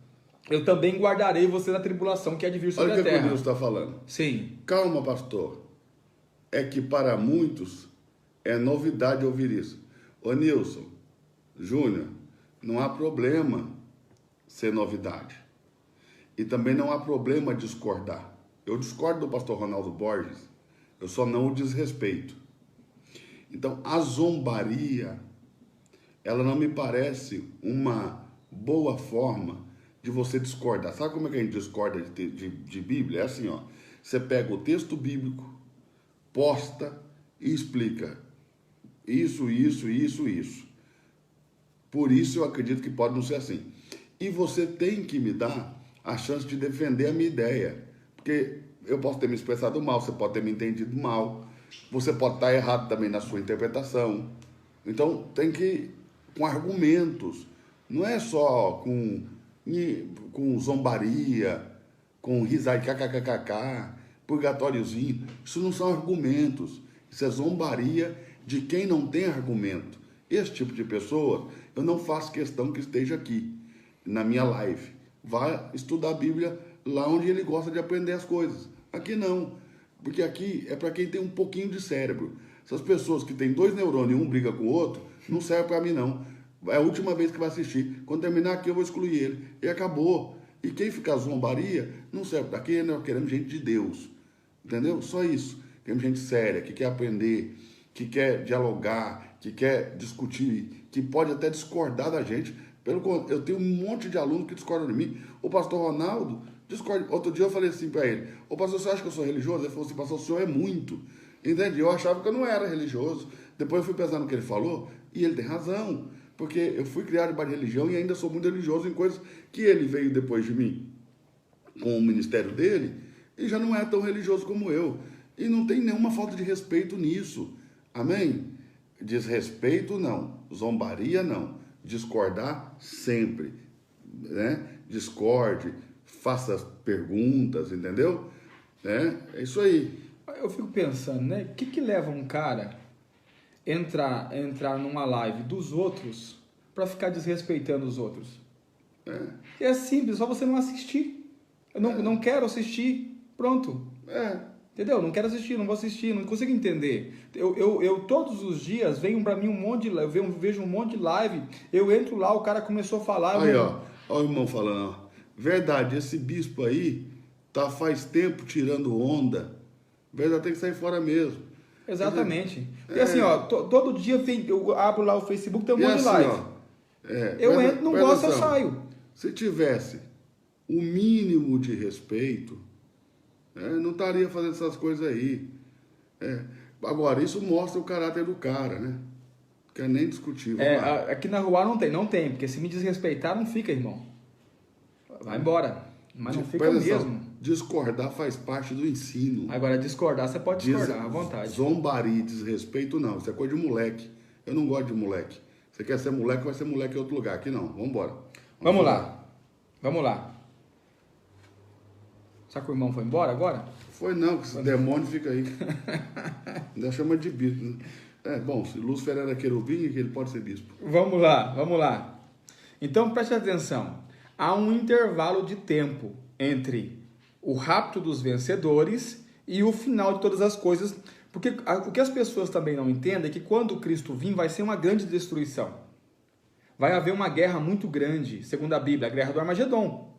eu também guardarei você da tribulação que há de vir sobre a terra. Olha o que o Nilson está falando. Sim. Calma, pastor. É que para muitos é novidade ouvir isso. Ô Nilson, Júnior, não há problema ser novidade. E também não há problema discordar. Eu discordo do pastor Ronaldo Borges, eu só não o desrespeito. Então, a zombaria, ela não me parece uma boa forma de você discordar. Sabe como é que a gente discorda de Bíblia? É assim, ó. Você pega o texto bíblico, posta e explica isso, isso, isso, isso. Por isso eu acredito que pode não ser assim. E você tem que me dar a chance de defender a minha ideia. Porque eu posso ter me expressado mal, você pode ter me entendido mal, você pode estar errado também na sua interpretação. Então tem que ir com argumentos. Não é só com zombaria, com risada, kkkk, purgatóriozinho. Isso não são argumentos. Isso é zombaria de quem não tem argumento. Esse tipo de pessoa, eu não faço questão que esteja aqui, na minha live. Vá estudar a Bíblia lá onde ele gosta de aprender as coisas. Aqui não, porque aqui é para quem tem um pouquinho de cérebro. Essas pessoas que têm 2 neurônios e um briga com o outro, não serve para mim não. É a última vez que vai assistir. Quando terminar aqui eu vou excluir ele. E acabou. E quem ficar zombaria, não serve para quem nós queremos gente de Deus. Entendeu? Só isso. Queremos gente séria, que quer aprender, que quer dialogar, que quer discutir, que pode até discordar da gente. Eu tenho um monte de alunos que discordam de mim. O pastor Ronaldo discorda. Outro dia eu falei assim para ele: ô pastor, você acha que eu sou religioso? Ele falou assim: pastor, o senhor é muito. Entende? Eu achava que eu não era religioso. Depois eu fui pensar no que ele falou e ele tem razão. Porque eu fui criado debaixo de religião e ainda sou muito religioso em coisas que ele veio depois de mim, com o ministério dele, e já não é tão religioso como eu. E não tem nenhuma falta de respeito nisso. Amém? Desrespeito não. Zombaria não. Discordar sempre. Né? Discorde, faça perguntas, entendeu? É isso aí. Eu fico pensando, né? O que leva um cara entrar numa live dos outros para ficar desrespeitando os outros? É simples, só você não assistir. Eu não quero assistir, pronto. Entendeu? Não quero assistir, não vou assistir, não consigo entender. Eu todos os dias venho para mim eu vejo um monte de live, eu entro lá, o cara começou a falar. Aí, ó o irmão falando, ó. Verdade, esse bispo aí tá faz tempo tirando onda. Verdade, tem que sair fora mesmo. Exatamente. E assim, ó, todo dia eu abro lá o Facebook, tem um monte de live. Ó, eu entro, não gosto, eu saio. Se tivesse o mínimo de respeito, não estaria fazendo essas coisas aí. Agora, isso mostra o caráter do cara, né? Quer nem discutir. Aqui na rua não tem, porque se me desrespeitar, não fica, irmão. Vai embora. Mas não fica mesmo. Discordar faz parte do ensino. Agora, discordar, você pode discordar à vontade. Zombaria, desrespeito, não. Isso é coisa de moleque. Eu não gosto de moleque. Você quer ser moleque, vai ser moleque em outro lugar. Aqui não. Vamos embora. Vamos lá. Será que o irmão foi embora agora? Foi não, que esse demônio fica aí. Ainda chama de bispo. Bom, se Lúcifer era querubim, ele pode ser bispo. Vamos lá. Então, preste atenção. Há um intervalo de tempo entre o rapto dos vencedores e o final de todas as coisas. Porque o que as pessoas também não entendem é que quando Cristo vir vai ser uma grande destruição. Vai haver uma guerra muito grande, segundo a Bíblia, a guerra do Armagedon.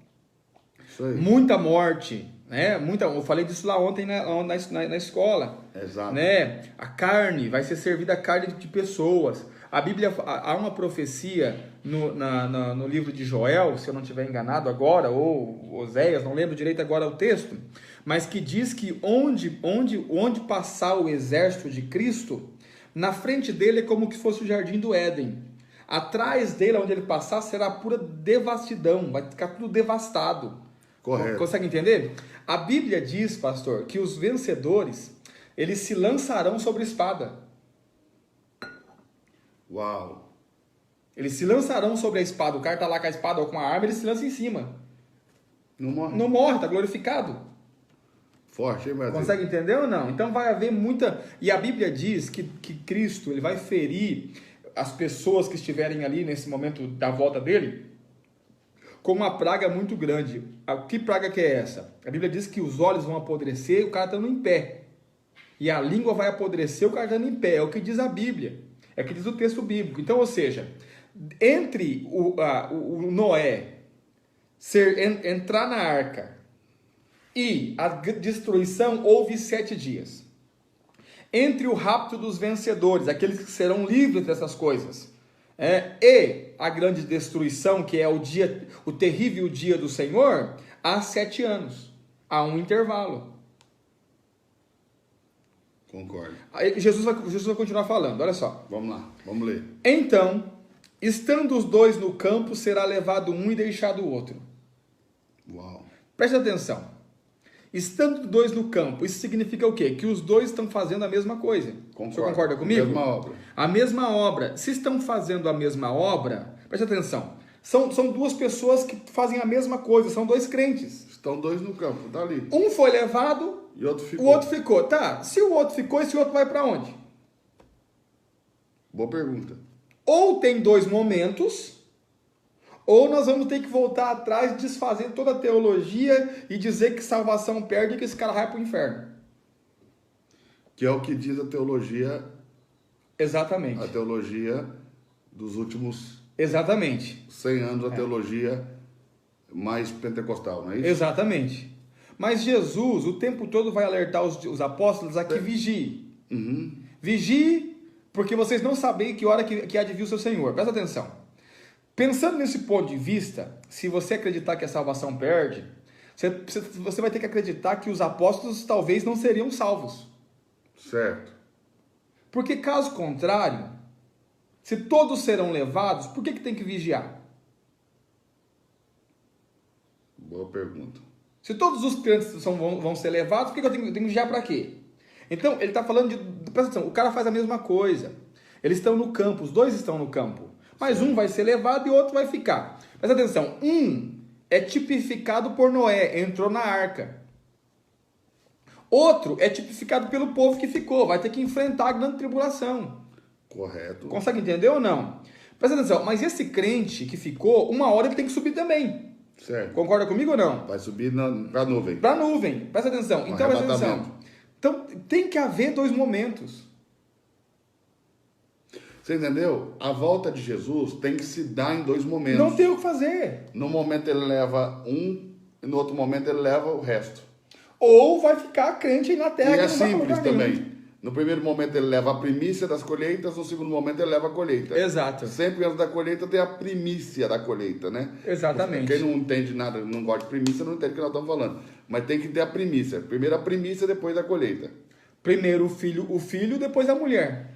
Isso aí. Muita morte, né? Eu falei disso lá ontem na escola. Exato. Né? A carne, vai ser servida a carne de pessoas. A Bíblia, há uma profecia no livro de Joel, se eu não estiver enganado agora, ou Oséias, não lembro direito agora o texto, mas que diz que onde passar o exército de Cristo, na frente dele é como que fosse o jardim do Éden. Atrás dele, onde ele passar, será pura devastidão, vai ficar tudo devastado. Correto. Consegue entender? A Bíblia diz, pastor, que os vencedores, eles se lançarão sobre a espada. Uau. Eles se lançarão sobre a espada. O cara está lá com a espada ou com a arma, ele se lança em cima. Não morre. Não morre, está glorificado. Forte, hein, Brasil? Consegue entender ou não? Então vai haver muita... E a Bíblia diz que Cristo ele vai ferir as pessoas que estiverem ali nesse momento da volta dele com uma praga muito grande. Que praga que é essa? A Bíblia diz que os olhos vão apodrecer e o cara estando em pé. E a língua vai apodrecer o cara estando em pé. É o que diz a Bíblia. É o que diz o texto bíblico. Então, ou seja, entre o Noé entrar na arca e a destruição, houve 7 dias. Entre o rapto dos vencedores, aqueles que serão livres dessas coisas, e a grande destruição, que é o terrível dia do Senhor, há 7 anos. Há um intervalo. Concordo. Aí Jesus vai continuar falando, olha só. Vamos lá, vamos ler. Então, estando os dois no campo, será levado um e deixado o outro. Uau. Preste atenção. Estando os dois no campo, isso significa o quê? Que os dois estão fazendo a mesma coisa. Concordo. O senhor concorda comigo? A mesma obra. A mesma obra. Se estão fazendo a mesma obra, preste atenção. São duas pessoas que fazem a mesma coisa, são dois crentes. Estão dois no campo, tá ali. Um foi levado, E outro ficou. o outro ficou. Tá, se o outro ficou, esse outro vai para onde? Boa pergunta. Ou tem 2 momentos, ou nós vamos ter que voltar atrás, desfazer toda a teologia e dizer que salvação perde e que esse cara vai para o inferno. Que é o que diz a teologia. Exatamente. A teologia dos últimos Exatamente. 100 anos, a teologia mais pentecostal, não é isso? Exatamente. Mas Jesus, o tempo todo, vai alertar os apóstolos a que vigiem. Uhum. Vigie, porque vocês não sabem que hora que há de vir o seu Senhor. Presta atenção. Pensando nesse ponto de vista, se você acreditar que a salvação perde, você vai ter que acreditar que os apóstolos talvez não seriam salvos. Certo. Porque caso contrário, se todos serão levados, por que tem que vigiar? Boa pergunta. Se todos os crentes vão ser levados, por que eu tenho que vigiar para quê? Então, ele está falando de... Presta atenção, o cara faz a mesma coisa. Eles estão no campo, os dois estão no campo. Mas um vai ser levado e o outro vai ficar. Presta atenção, um é tipificado por Noé, entrou na arca. Outro é tipificado pelo povo que ficou, vai ter que enfrentar a grande tribulação. Correto. Consegue entender ou não? Presta atenção, mas esse crente que ficou, uma hora ele tem que subir também. Certo. Concorda comigo ou não? Vai subir pra nuvem. Para a nuvem, presta atenção. Então, presta atenção. Arrebatamento. Então, tem que haver 2 momentos. Você entendeu? A volta de Jesus tem que se dar em 2 momentos. Não tem o que fazer. No momento ele leva um, e no outro momento ele leva o resto. Ou vai ficar crente aí na terra. E que é não vai pra simples lugar nenhum. também. No primeiro momento ele leva a primícia das colheitas, no segundo momento ele leva a colheita. Exato. Sempre antes da colheita tem a primícia da colheita, né? Exatamente. Quem não entende nada, não gosta de primícia, não entende o que nós estamos falando. Mas tem que ter a primícia. Primeiro a primícia, depois a colheita. Primeiro o filho, depois a mulher.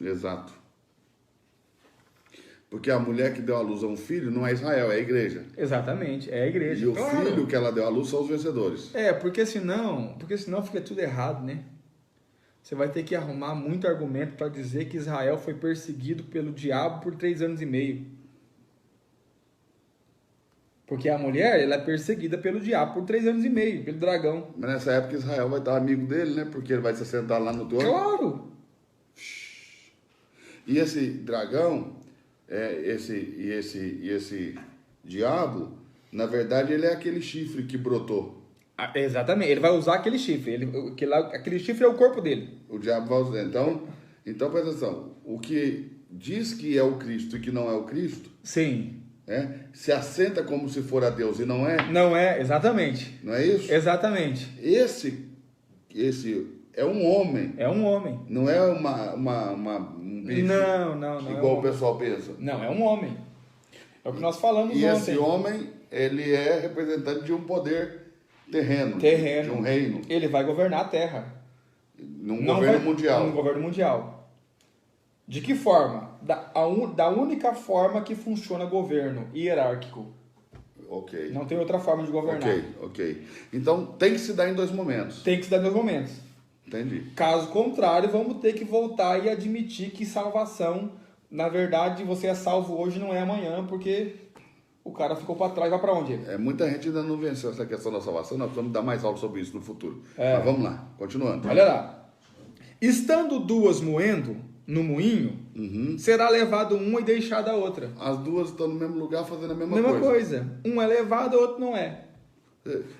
Exato. Porque a mulher que deu à luz a um filho não é Israel, é a igreja. Exatamente, é a igreja. E o Claro. filho que ela deu à luz são os vencedores. Porque senão fica tudo errado, né? Você vai ter que arrumar muito argumento para dizer que Israel foi perseguido pelo diabo por 3 anos e meio. Porque a mulher, ela é perseguida pelo diabo por 3 anos e meio, pelo dragão. Mas nessa época Israel vai estar amigo dele, né? Porque ele vai se sentar lá no trono. Claro! E esse dragão, esse diabo, na verdade ele é aquele chifre que brotou. Exatamente, ele vai usar aquele chifre. Aquele chifre é o corpo dele. O diabo vai usar. Então presta atenção. O que diz que é o Cristo e que não é o Cristo, Sim. se assenta como se for a Deus e não é. Não é, exatamente. Não é isso? Exatamente. Esse é um homem. É um homem. Não é um bicho. Não. Igual é um o pessoal pensa. Não, é um homem. É o que nós falamos E ontem. esse homem, ele é representante de um poder terreno. De um reino. Ele vai governar a Terra. Num governo mundial. Num governo mundial. De que forma? Da única forma que funciona governo, hierárquico. Ok. Não tem outra forma de governar. Ok. Então tem que se dar em dois momentos. Tem que se dar em dois momentos. Entendi. Caso contrário, vamos ter que voltar e admitir que salvação, na verdade, você é salvo hoje, não é amanhã, porque o cara ficou para trás, vai para onde? Muita gente ainda não venceu essa questão da salvação, nós precisamos dar mais aula sobre isso no futuro. Mas vamos lá, continuando. Olha lá. Estando duas moendo no moinho, será levado uma e deixada a outra. As duas estão no mesmo lugar fazendo a mesma coisa. Um é levado, o outro não é.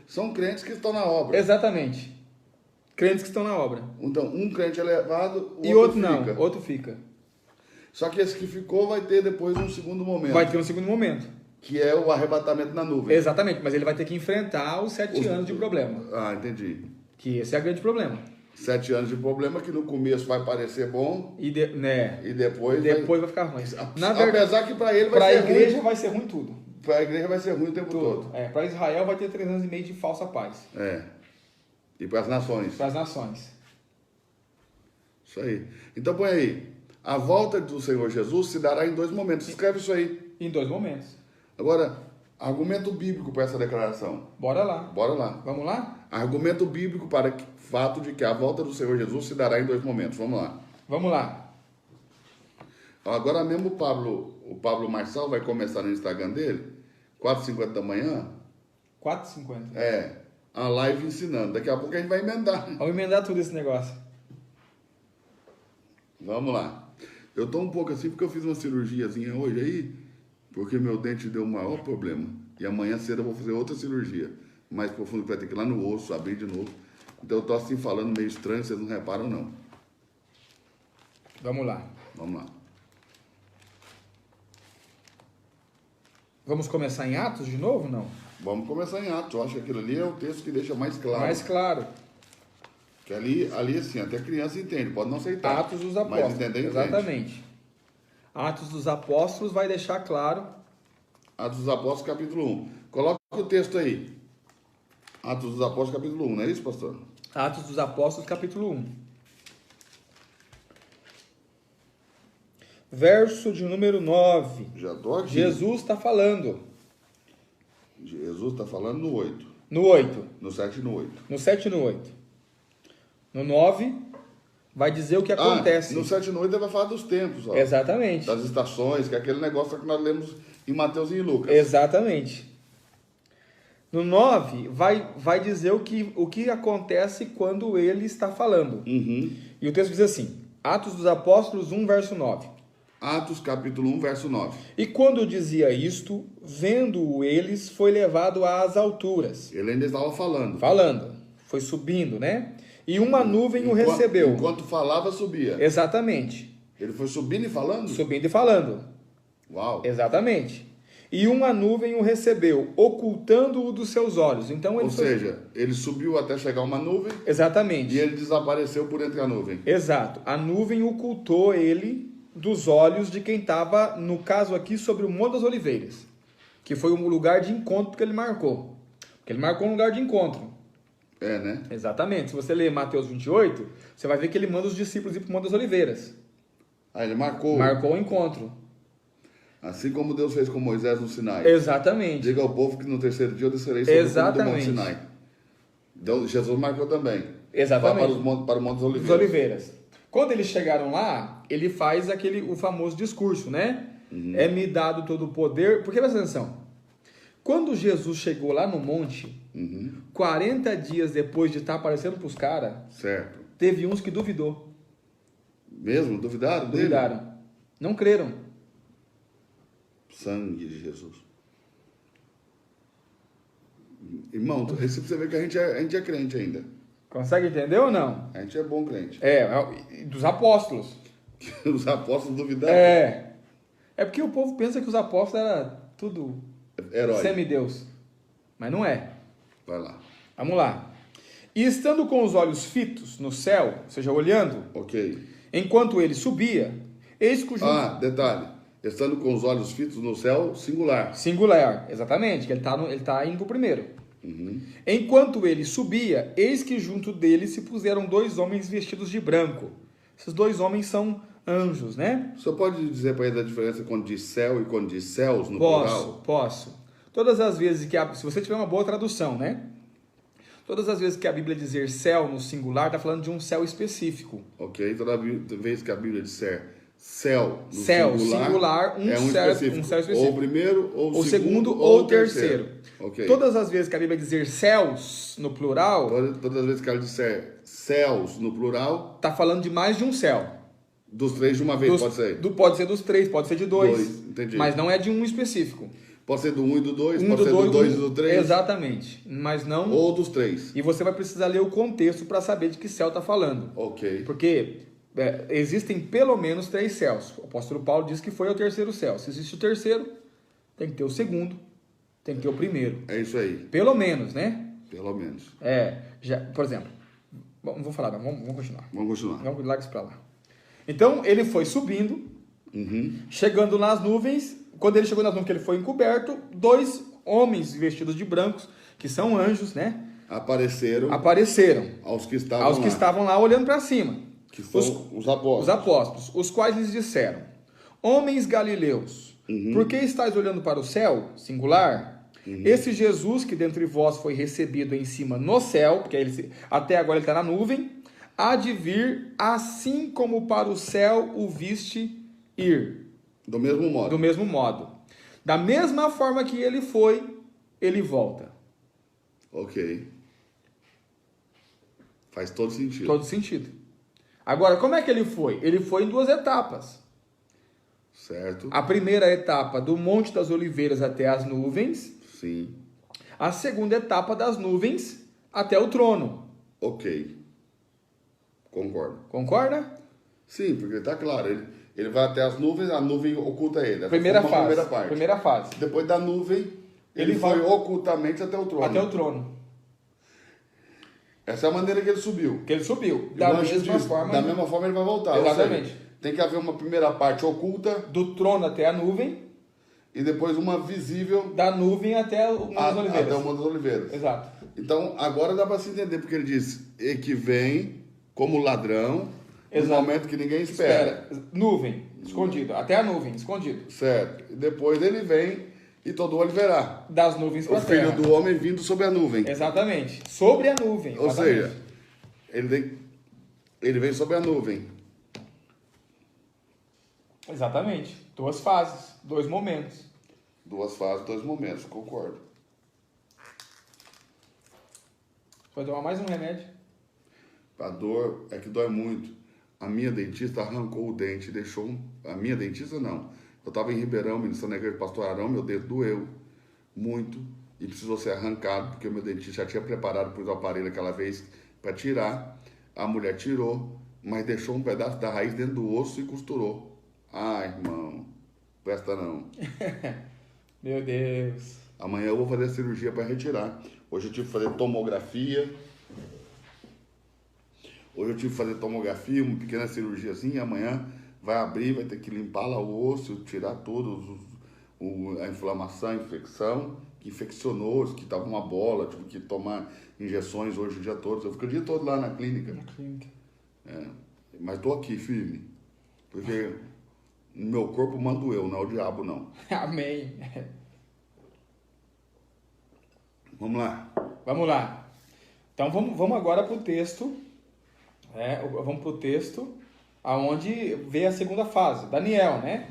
São crentes que estão na obra. Exatamente. Crentes que estão na obra. Então, um crente é levado, o outro fica. Não, outro fica. Só que esse que ficou vai ter depois um segundo momento. Vai ter um segundo momento. Que é o arrebatamento na nuvem. Exatamente, mas ele vai ter que enfrentar os 7 anos de problema. Ah, entendi. Que esse é o grande problema. 7 anos de problema que no começo vai parecer bom e depois vai ficar ruim. Apesar que para ele vai ser ruim. Para a igreja vai ser ruim tudo. Para a igreja vai ser ruim o tempo todo. Para Israel vai ter 3 anos e meio de falsa paz. E para as nações. Para as nações. Isso aí. Então põe aí. A volta do Senhor Jesus se dará em 2 momentos. Escreve isso aí. Em 2 momentos. Agora, argumento bíblico para essa declaração. Bora lá. Vamos lá? Argumento bíblico para o fato de que a volta do Senhor Jesus se dará em 2 momentos. Vamos lá. Agora mesmo o Pablo Marçal vai começar no Instagram dele, 4h50 da manhã. 4h50? A live ensinando. Daqui a pouco a gente vai emendar. Vamos emendar tudo esse negócio. Vamos lá. Eu tô um pouco assim porque eu fiz uma cirurgiazinha hoje aí, porque meu dente deu um maior problema. E amanhã cedo eu vou fazer outra cirurgia, mais profundo, que vai ter que ir lá no osso, abrir de novo. Então eu tô assim falando meio estranho, vocês não reparam não. Vamos lá. Vamos lá. Vamos começar em Atos de novo, não? Vamos começar em Atos. Eu acho que aquilo ali é o texto que deixa mais claro. Mais claro. Que ali assim, até criança entende, pode não aceitar. Atos dos Apóstolos. Mas entender, exatamente. Entende. Atos dos Apóstolos vai deixar claro. Atos dos Apóstolos, capítulo 1. Coloca o texto aí. Atos dos Apóstolos, capítulo 1, não é isso, pastor? Atos dos Apóstolos, capítulo 1. Verso de número 9. Já estou aqui. Jesus está falando. Jesus está falando no 8. No 8. No 7 e no 8. No 7 e no 8. No 9, vai dizer o que acontece. No 7 e no 8 ele vai falar dos tempos. Ó, exatamente. Das estações, que é aquele negócio que nós lemos em Mateus e em Lucas. Exatamente. No 9, vai dizer o que acontece quando ele está falando. E o texto diz assim, Atos dos Apóstolos 1, verso 9. Atos, capítulo 1, verso 9. E quando dizia isto, vendo-o eles, foi levado às alturas. Ele ainda estava falando. Foi subindo, né? E uma nuvem o recebeu. Enquanto falava, subia. Exatamente. Ele foi subindo e falando? Subindo e falando. Uau. Exatamente. E uma nuvem o recebeu, ocultando-o dos seus olhos. Então Ou seja, ele subiu até chegar uma nuvem. Exatamente. E ele desapareceu por entre a nuvem. Exato. A nuvem ocultou ele dos olhos de quem estava, no caso aqui, sobre o Monte das Oliveiras. Que foi um lugar de encontro que ele marcou. Porque ele marcou um lugar de encontro. Né? Exatamente. Se você ler Mateus 28, você vai ver que ele manda os discípulos ir para o Monte das Oliveiras. Ele marcou. Marcou o encontro. Assim como Deus fez com Moisés no Sinai. Exatamente. Diga ao povo que no terceiro dia eu descerei sobre o cume do Monte Sinai. Então, Jesus marcou também. Exatamente. Para o Monte das Oliveiras. Quando eles chegaram lá, ele faz o famoso discurso, né? É me dado todo o poder. Porque presta atenção. Quando Jesus chegou lá no monte, 40 dias depois de estar aparecendo para os caras, teve uns que duvidou. Mesmo? Duvidaram? Duvidaram. Não creram. Sangue de Jesus. Irmão, esse pra você ver que a gente é crente ainda. Consegue entender ou não? A gente é bom crente. Dos apóstolos. Os apóstolos duvidaram. É porque o povo pensa que os apóstolos eram tudo Herói. semideus. Mas não é. Vai lá. Vamos lá. E estando com os olhos fitos no céu, ou seja, olhando, Ok. enquanto ele subia, eis que o Detalhe. Estando com os olhos fitos no céu, singular. Singular, exatamente, que ele tá indo pro primeiro. Uhum. Enquanto ele subia, eis que junto dele se puseram 2 homens vestidos de branco. Esses 2 homens são anjos, né? Você pode dizer para ele a diferença quando diz céu e quando diz céus no plural? Posso. Todas as vezes que se você tiver uma boa tradução, né? Todas as vezes que a Bíblia dizer céu no singular, está falando de um céu específico. Ok, toda vez que a Bíblia disser céu no singular, é um céu específico. específico. Ou o primeiro, ou o segundo, ou o terceiro. Ok. Todas as vezes que a Bíblia dizer céus no plural, Todas as vezes que ela disser céus no plural, está falando de mais de um céu. dos 3 de uma vez, pode ser? Pode ser dos 3, pode ser de 2. Entendi. Mas não é de um específico. Pode ser do 1 e do 2, pode ser do 2 e do 3. Exatamente. Mas não... Ou dos 3. E você vai precisar ler o contexto para saber de que céu está falando. Ok. Porque existem pelo menos 3 céus. O apóstolo Paulo diz que foi o terceiro céu. Se existe o terceiro, tem que ter o segundo, tem que ter o primeiro. É isso aí. Pelo menos, né? Pelo menos. Por exemplo, não vou falar, não, vamos continuar. Vamos continuar. Vamos largar isso para lá. Então, ele foi subindo, chegando nas nuvens. Quando ele chegou nas nuvens, que ele foi encoberto, 2 homens vestidos de brancos, que são anjos, né? Apareceram aos que estavam lá olhando para cima. Que são os apóstolos. Os apóstolos, os quais lhes disseram: Homens galileus, por que estáis olhando para o céu? Singular. Esse Jesus que dentre vós foi recebido em cima no céu, porque até agora ele está na nuvem, há de vir assim como para o céu o viste ir. Do mesmo modo. Do mesmo modo. Da mesma forma que ele foi, ele volta. Ok. Faz todo sentido. Todo sentido. Agora, como é que ele foi? Ele foi em 2 etapas. Certo. A primeira etapa do Monte das Oliveiras até as nuvens. Sim. A segunda etapa das nuvens até o trono. Ok. Concordo. Concorda? Sim, porque está claro. Ele vai até as nuvens, a nuvem oculta ele. Primeira fase. Primeira parte. Depois da nuvem, ele foi ocultamente até o trono. Até o trono. Essa é a maneira que ele subiu. Da mesma forma ele vai voltar. Exatamente. Seja, tem que haver uma primeira parte oculta. Do trono até a nuvem. E depois uma visível. Da nuvem até o Monte das Oliveiras. Até o Monte das Oliveiras. Exato. Então, agora dá para se entender, porque ele diz que vem como ladrão no momento que ninguém espera. Nuvem, escondido. Até a nuvem, escondido. Certo. E depois ele vem e todo olho verá. Das nuvens para a terra. O Filho do Homem vindo sobre a nuvem. Exatamente. Sobre a nuvem. Ou seja, ele vem sobre a nuvem. Exatamente. 2 fases, 2 momentos. 2 fases, 2 momentos, concordo. Vai tomar mais um remédio? A dor é que dói muito. A minha dentista arrancou o dente, deixou... A minha dentista não. Eu estava em Ribeirão, ministrando na igreja do Pastor Arão, meu dedo doeu muito e precisou ser arrancado, porque o meu dentista já tinha preparado para o aparelho aquela vez para tirar. A mulher tirou, mas deixou um pedaço da raiz dentro do osso e costurou. Ai, irmão, presta não. Meu Deus. Amanhã eu vou fazer a cirurgia para retirar. Hoje eu tive que fazer tomografia. Uma pequena cirurgiazinha. Amanhã vai abrir, vai ter que limpar lá o osso, tirar tudo, a inflamação, a infecção, que infeccionou, que estava uma bola, tive que tomar injeções hoje o dia todo. Eu fico o dia todo lá na clínica. Mas estou aqui firme, porque meu corpo mando eu, não é o diabo não. Amém. Vamos lá. Então vamos agora para o texto. Vamos para o texto aonde vê a segunda fase. Daniel, né?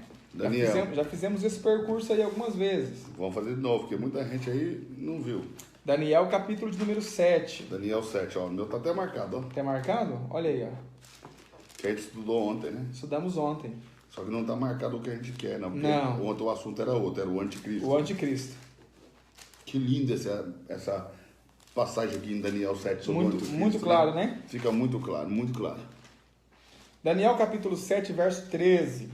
Já fizemos esse percurso aí algumas vezes. Vamos fazer de novo, porque muita gente aí não viu. Daniel, capítulo de número 7. Daniel 7, ó. O meu tá até marcado, ó. Tá marcado? Olha aí, ó. Que a gente estudou ontem, né? Estudamos ontem. Só que não tá marcado o que a gente quer, não. Porque não. Ontem o assunto era outro, era o anticristo. O anticristo. Que linda essa passagem aqui em Daniel 7 sobre o anticristo, Muito claro, né? Fica muito claro, muito claro. Daniel capítulo 7, verso 13.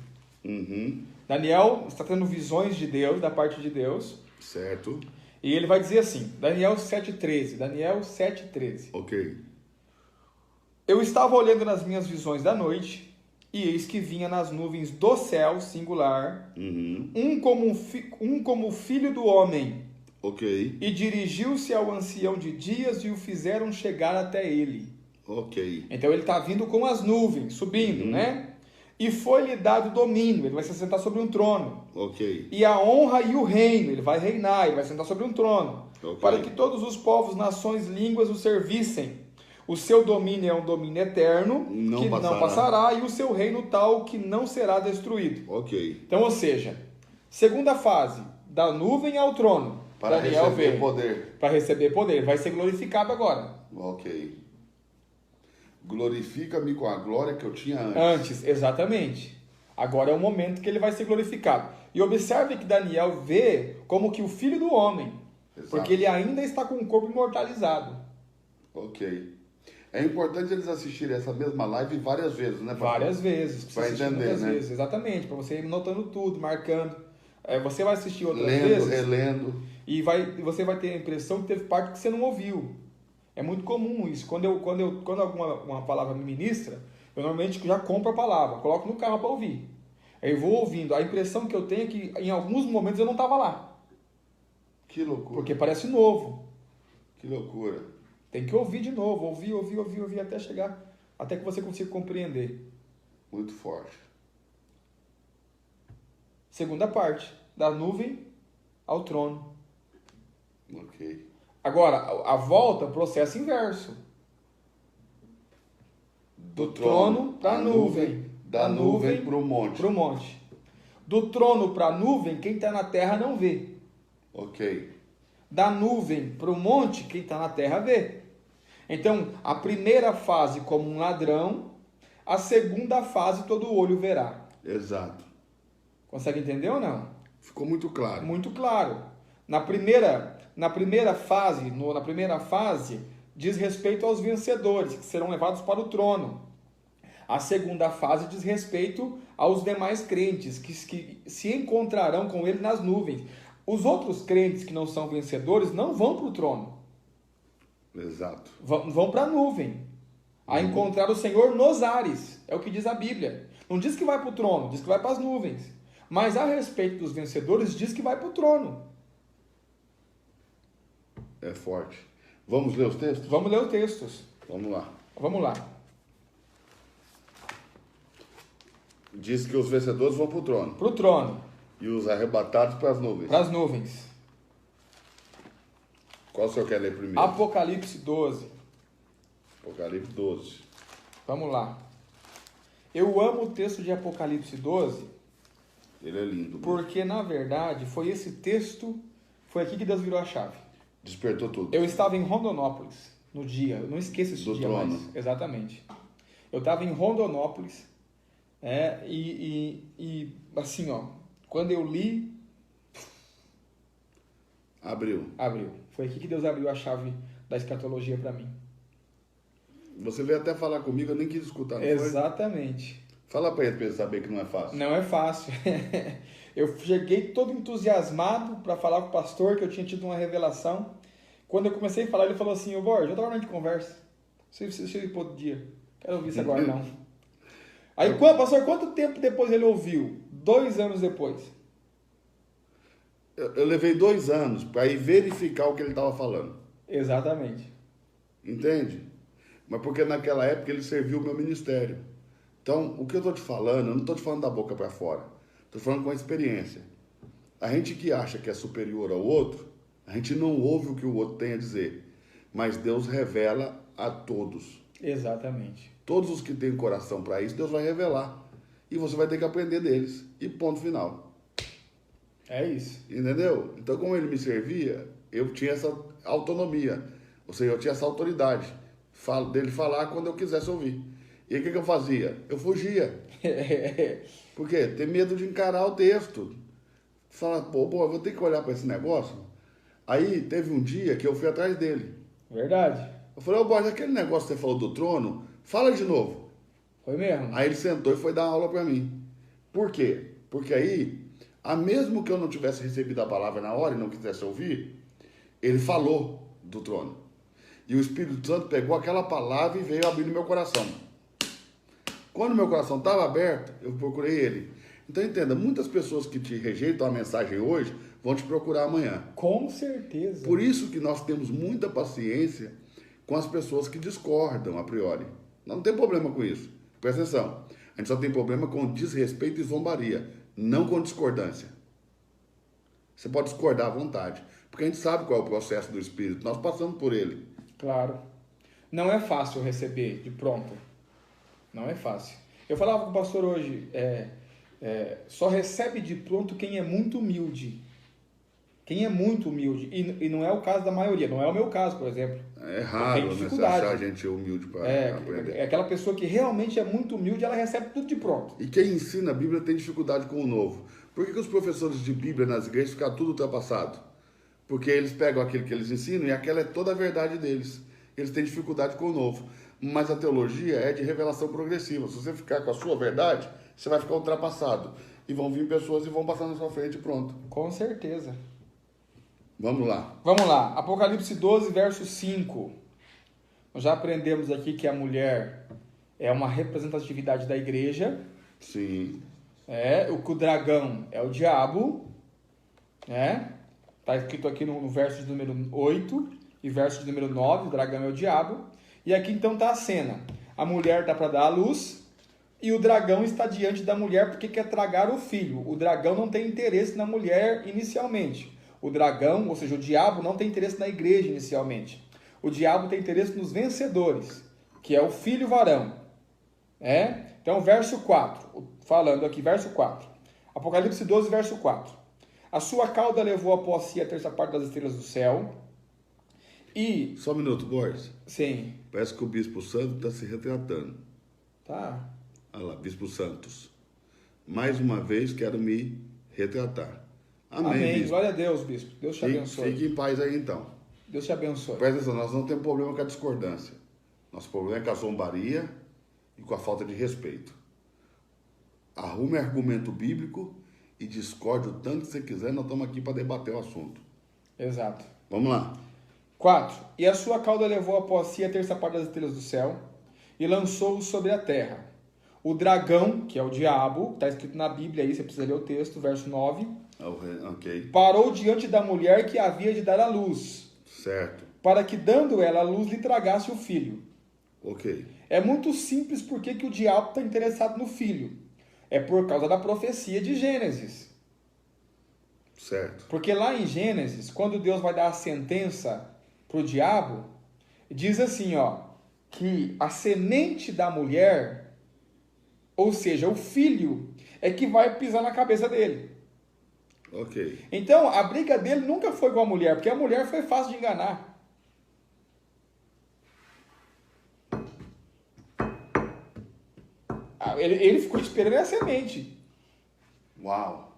Uhum. Daniel está tendo visões de Deus, da parte de Deus. Certo. E ele vai dizer assim, Daniel 7,13. Daniel 7,13. Ok. Eu estava olhando nas minhas visões da noite, e eis que vinha nas nuvens do céu, singular, Uhum. um como o filho do homem, Ok. e dirigiu-se ao ancião de dias e o fizeram chegar até ele. Ok. Então ele está vindo com as nuvens, subindo, né? E foi-lhe dado domínio, ele vai se sentar sobre um trono. Ok. E a honra e o reino, ele vai reinar, ele vai sentar sobre um trono. Ok. Para que todos os povos, nações, línguas o servissem. O seu domínio é um domínio eterno, que não passará, e o seu reino tal que não será destruído. Ok. Então, ou seja, segunda fase, da nuvem ao trono. Para Daniel receber vem. poder. Para receber poder, vai ser glorificado agora. Ok. Glorifica-me com a glória que eu tinha antes. Antes, exatamente. Agora é o momento que ele vai ser glorificado. E observe que Daniel vê como que o filho do homem, Exato. porque ele ainda está com o corpo imortalizado. Ok. É importante eles assistirem essa mesma live várias vezes, né, pastor? Várias vezes. Vai entender, muitas né? vezes, exatamente. Para você ir notando tudo, marcando. Você vai assistir outras Lendo, vezes relendo. e você vai ter a impressão que teve parte que você não ouviu. É muito comum isso. Quando alguma palavra me ministra, eu normalmente já compro a palavra, coloco no carro para ouvir. Aí eu vou ouvindo. A impressão que eu tenho é que em alguns momentos eu não estava lá. Que loucura. Porque parece novo. Que loucura. Tem que ouvir de novo. Ouvir até chegar, até que você consiga compreender. Muito forte. Segunda parte, da nuvem ao trono. Ok. Agora, a volta, processo inverso. Do trono para a nuvem. Da nuvem para o monte. Para o monte. Do trono para a nuvem, quem está na terra não vê. Ok. Da nuvem para o monte, quem está na terra vê. Então, a primeira fase como um ladrão, a segunda fase todo olho verá. Exato. Consegue entender ou não? Ficou muito claro. Muito claro. Na primeira fase, diz respeito aos vencedores, que serão levados para o trono. A segunda fase diz respeito aos demais crentes, que se encontrarão com ele nas nuvens. Os outros crentes que não são vencedores não vão para o trono. Exato. Vão para a nuvem. A encontrar o Senhor nos ares. É o que diz a Bíblia. Não diz que vai para o trono, diz que vai para as nuvens. Mas a respeito dos vencedores, diz que vai para o trono. É forte. Vamos ler os textos? Vamos ler os textos. Vamos lá. Vamos lá. Diz que os vencedores vão para o trono. Para o trono. E os arrebatados para as nuvens. Para as nuvens. Qual o senhor quer ler primeiro? Apocalipse 12. Apocalipse 12. Vamos lá. Eu amo o texto de Apocalipse 12, Ele é lindo. porque na verdade foi esse texto, foi aqui que Deus virou a chave. Despertou tudo. Eu estava em Rondonópolis no dia, eu não esqueço esse Do dia trono. mais. Exatamente. Eu estava em Rondonópolis, e assim, ó, quando eu li, Abriu. abriu. Foi aqui que Deus abriu a chave da escatologia para mim. Você veio até falar comigo, eu nem quis escutar, não Exatamente. foi? Fala para ele saber que não é fácil. Não é fácil. Eu cheguei todo entusiasmado para falar com o pastor que eu tinha tido uma revelação. Quando eu comecei a falar, ele falou assim: ô Borges, eu estava de conversa. Você podia. Quero ouvir isso agora, não. Aí, pastor, quanto tempo depois ele ouviu? 2 anos depois. Eu levei 2 anos para ir verificar o que ele estava falando. Exatamente. Entende? Mas porque naquela época ele serviu o meu ministério. Então, o que eu estou te falando, eu não estou te falando da boca para fora. Estou falando com a experiência. A gente que acha que é superior ao outro, a gente não ouve o que o outro tem a dizer. Mas Deus revela a todos. Exatamente. Todos os que têm coração para isso, Deus vai revelar. E você vai ter que aprender deles. E ponto final. É isso. Entendeu? Então, como ele me servia, eu tinha essa autonomia. Ou seja, eu tinha essa autoridade dele falar quando eu quisesse ouvir. E aí, o que eu fazia? Eu fugia. Por quê? Ter medo de encarar o texto. Falar, pô, eu vou ter que olhar para esse negócio. Aí teve um dia que eu fui atrás dele. Verdade. Eu falei, ô Borges, aquele negócio que você falou do trono, fala de novo. Foi mesmo. Aí ele sentou e foi dar aula para mim. Por quê? Porque aí, mesmo que eu não tivesse recebido a palavra na hora e não quisesse ouvir, ele falou do trono. E o Espírito Santo pegou aquela palavra e veio abrir no meu coração. Quando meu coração estava aberto, eu procurei ele. Então entenda, muitas pessoas que te rejeitam a mensagem hoje vão te procurar amanhã. Com certeza. Por isso que nós temos muita paciência com as pessoas que discordam a priori. Não tem problema com isso. Presta atenção. A gente só tem problema com desrespeito e zombaria, não com discordância. Você pode discordar à vontade, porque a gente sabe qual é o processo do Espírito. Nós passamos por ele. Claro. Não é fácil receber de pronto. Não é fácil. Eu falava com o pastor hoje, só recebe de pronto quem é muito humilde. Quem é muito humilde. E não é o caso da maioria. Não é o meu caso, por exemplo. É raro, né, você achar a gente humilde para aprender. É aquela pessoa que realmente é muito humilde, ela recebe tudo de pronto. E quem ensina a Bíblia tem dificuldade com o novo. Por que os professores de Bíblia nas igrejas ficam tudo ultrapassado? Porque eles pegam aquilo que eles ensinam e aquela é toda a verdade deles. Eles têm dificuldade com o novo. Mas a teologia é de revelação progressiva. Se você ficar com a sua verdade, você vai ficar ultrapassado. E vão vir pessoas e vão passar na sua frente e pronto. Com certeza. Vamos lá. Vamos lá. Apocalipse 12, verso 5. Nós já aprendemos aqui que a mulher é uma representatividade da igreja. Sim. O dragão é o diabo. Está escrito aqui no verso de número 8 e verso de número 9. O dragão é o diabo. E aqui então está a cena. A mulher está para dar à luz e o dragão está diante da mulher porque quer tragar o filho. O dragão não tem interesse na mulher inicialmente. O dragão, ou seja, o diabo não tem interesse na igreja inicialmente. O diabo tem interesse nos vencedores, que é o filho varão. Então, verso 4, falando aqui, verso 4. Apocalipse 12, verso 4. A sua cauda levou após si a terça parte das estrelas do céu. E... Só um minuto, Borges. Sim. Parece que o Bispo Santos está se retratando. Tá. Olha lá, Bispo Santos. Mais uma vez quero me retratar. Amém, bispo. Glória a Deus, bispo. Deus te abençoe. Fique em paz aí, então. Deus te abençoe. Presta atenção, nós não temos problema com a discordância. Nosso problema é com a zombaria e com a falta de respeito. Arrume argumento bíblico e discorde o tanto que você quiser, nós estamos aqui para debater o assunto. Exato. Vamos lá. 4. E a sua cauda levou após si a terça parte das estrelas do céu e lançou-os sobre a terra. O dragão, que é o diabo, está escrito na Bíblia aí, você precisa ler o texto, verso 9... Ok. Parou diante da mulher que havia de dar à luz. Certo. Para que, dando ela à luz, lhe tragasse o filho. Ok. É muito simples porque que o diabo está interessado no filho. É por causa da profecia de Gênesis. Certo. Porque lá em Gênesis, quando Deus vai dar a sentença para o diabo, diz assim, que a semente da mulher, ou seja, o filho, é que vai pisar na cabeça dele. Ok. Então, a briga dele nunca foi com a mulher, porque a mulher foi fácil de enganar. Ele ficou esperando a semente. Uau.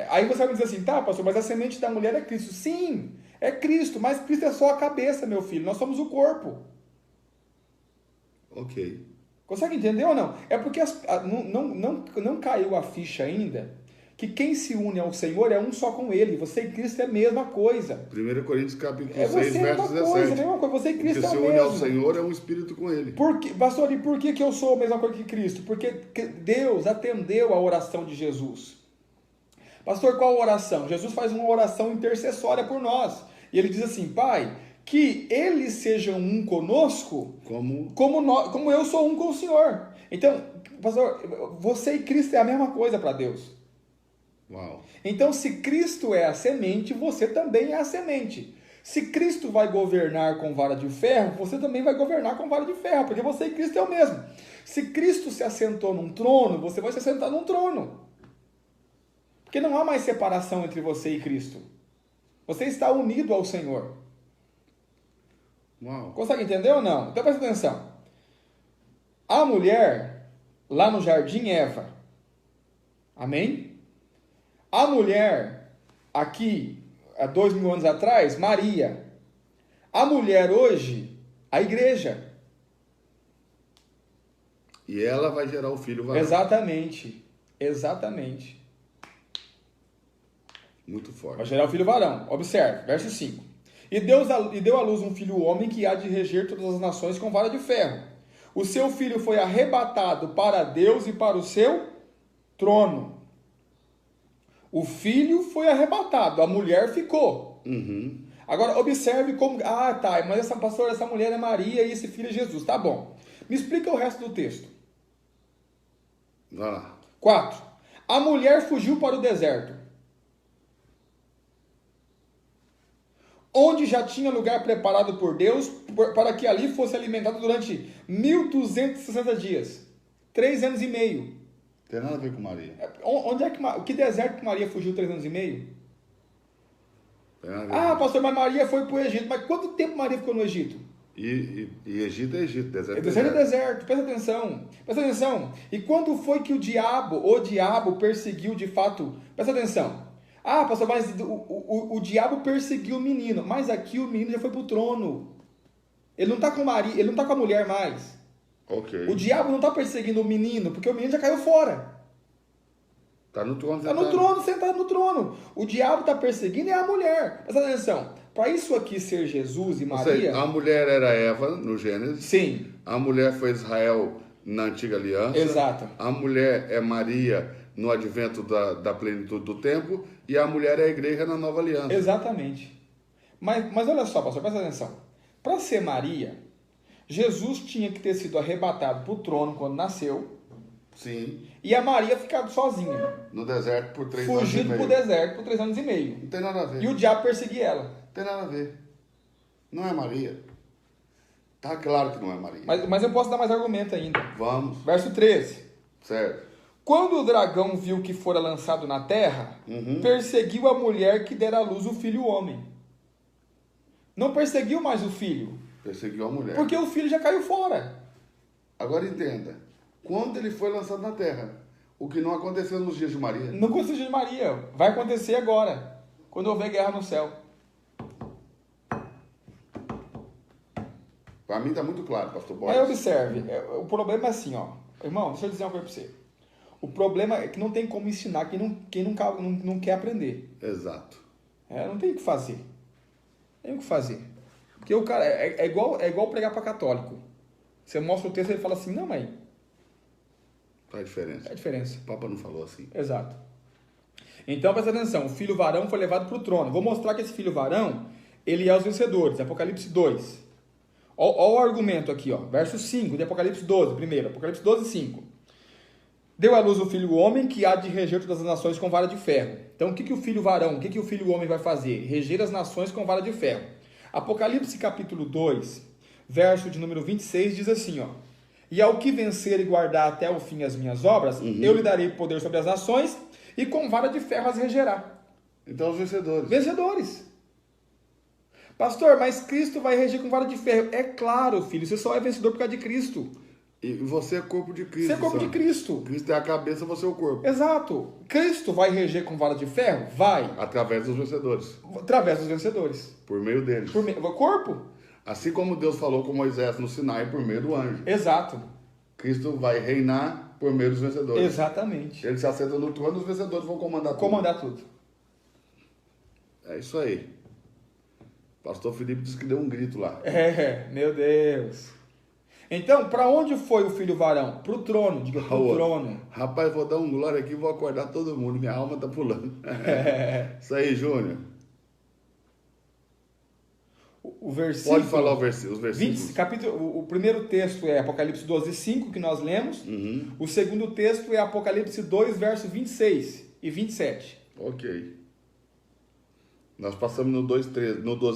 Aí você vai dizer assim, tá, pastor, mas a semente da mulher é Cristo. Sim, é Cristo, mas Cristo é só a cabeça, meu filho. Nós somos o corpo. Ok. Consegue entender ou não? É porque não caiu a ficha ainda que quem se une ao Senhor é um só com Ele. Você e Cristo é a mesma coisa. 1 Coríntios capítulo 6, você verso 17. Coisa, a mesma coisa. Você e Cristo é o mesmo. Se une ao Senhor é um espírito com Ele. Pastor, e por que eu sou a mesma coisa que Cristo? Porque Deus atendeu a oração de Jesus. Pastor, qual oração? Jesus faz uma oração intercessória por nós. E ele diz assim, Pai, que eles sejam um conosco, como eu sou um com o Senhor. Então, pastor, você e Cristo é a mesma coisa para Deus. Uau. Então, se Cristo é a semente, você também é a semente. Se Cristo vai governar com vara de ferro, você também vai governar com vara de ferro, porque você e Cristo é o mesmo. Se Cristo se assentou num trono, você vai se assentar num trono. Porque não há mais separação entre você e Cristo. Você está unido ao Senhor. Uau. Consegue entender ou não? Então presta atenção. A mulher, lá no jardim, Eva. Amém? A mulher, aqui, há 2000 anos atrás, Maria. A mulher hoje, a igreja. E ela vai gerar o filho varão. Exatamente. Exatamente. Muito forte. Vai gerar o filho varão. Observe, verso 5. E deu à luz um filho homem que há de reger todas as nações com vara de ferro. O seu filho foi arrebatado para Deus e para o seu trono. O filho foi arrebatado, a mulher ficou. Uhum. Agora, observe como... Ah, tá, mas essa mulher é Maria e esse filho é Jesus. Tá bom. Me explica o resto do texto. Vai lá. 4. A mulher fugiu para o deserto, onde já tinha lugar preparado por Deus para que ali fosse alimentada durante 1260 dias. 3 anos e meio. Tem nada a ver com Maria. Onde é que deserto que Maria fugiu 3 anos e meio? Tem nada a ver Ah, com... pastor, mas Maria foi para o Egito. Mas quanto tempo Maria ficou no Egito? E Egito é Egito, deserto é Deserto é deserto. deserto, presta atenção. Presta atenção. E quando foi que o diabo perseguiu de fato? Presta atenção. Ah, pastor, mas o diabo perseguiu o menino. Mas aqui o menino já foi para o trono. Ele não está com Maria, ele não está com a mulher mais. Ok. O diabo não está perseguindo o menino, porque o menino já caiu fora. Tá no trono. Está no trono, sentado no trono. O diabo está perseguindo é a mulher. Presta atenção. Para isso aqui ser Jesus e Maria... Ou seja, a mulher era Eva, no Gênesis. Sim. A mulher foi Israel na Antiga Aliança. Exato. A mulher é Maria no advento da plenitude do tempo. E a mulher é a igreja na Nova Aliança. Exatamente. Mas olha só, pastor, presta atenção. Para ser Maria, Jesus tinha que ter sido arrebatado para o trono quando nasceu. Sim. E a Maria ficado sozinha. No deserto por 3 anos e Fugido meio. para o deserto por 3 anos e meio. Não tem nada a ver. E o diabo perseguia ela. Não tem nada a ver. Não é Maria. Tá claro que não é Maria. Mas eu posso dar mais argumento ainda. Vamos. Verso 13. Certo. Quando o dragão viu que fora lançado na terra, perseguiu a mulher que dera à luz o filho homem. Não perseguiu mais o filho, Perseguiu a mulher. porque o filho já caiu fora. Agora entenda. Quando ele foi lançado na terra, o que não aconteceu nos dias de Maria. Não aconteceu de Maria. Vai acontecer agora, quando houver guerra no céu. Para mim tá muito claro, pastor Borges. Aí observe, o problema é assim, ó. Irmão, deixa eu dizer uma coisa para você. O problema é que não tem como ensinar quem não quer aprender. Exato. Não tem o que fazer. Tem o que fazer. Porque o cara é igual pregar para católico. Você mostra o texto e ele fala assim, não, mãe. Qual a diferença? É a diferença. O Papa não falou assim. Exato. Então, presta atenção. O filho varão foi levado para o trono. Vou mostrar que esse filho varão, ele é os vencedores. Apocalipse 2. Olha o argumento aqui, ó. Verso 5 de Apocalipse 12. Primeiro, Apocalipse 12, 5. Deu à luz o filho homem que há de reger todas as nações com vara de ferro. Então, o que o filho varão, o que o filho homem vai fazer? Reger as nações com vara de ferro. Apocalipse capítulo 2, verso de número 26, diz assim, ó. E ao que vencer e guardar até o fim as minhas obras, eu lhe darei poder sobre as nações e com vara de ferro as regerá. Então, os vencedores. Vencedores. Pastor, mas Cristo vai reger com vara de ferro. É claro, filho, você só é vencedor por causa de Cristo. E você é corpo de Cristo. Você é corpo de Cristo. Cristo é a cabeça, você é o corpo. Exato. Cristo vai reger com vara de ferro? Vai. Através dos vencedores. Através dos vencedores. Por meio deles. Corpo? Assim como Deus falou com Moisés no Sinai por meio do anjo. Exato. Cristo vai reinar por meio dos vencedores. Exatamente. Ele se assenta no trono, os vencedores vão comandar tudo. Comandar tudo. É isso aí. Pastor Felipe disse que deu um grito lá. Meu Deus. Então, para onde foi o filho varão? Para o trono, diga para o trono. Rapaz, vou dar um glória aqui e vou acordar todo mundo. Minha alma tá pulando. Isso aí, Júnior. O versículo... Pode falar os versículos. O primeiro texto é Apocalipse 12, 5, que nós lemos. O segundo texto é Apocalipse 2, verso 26 e 27. Ok. Nós passamos no 12,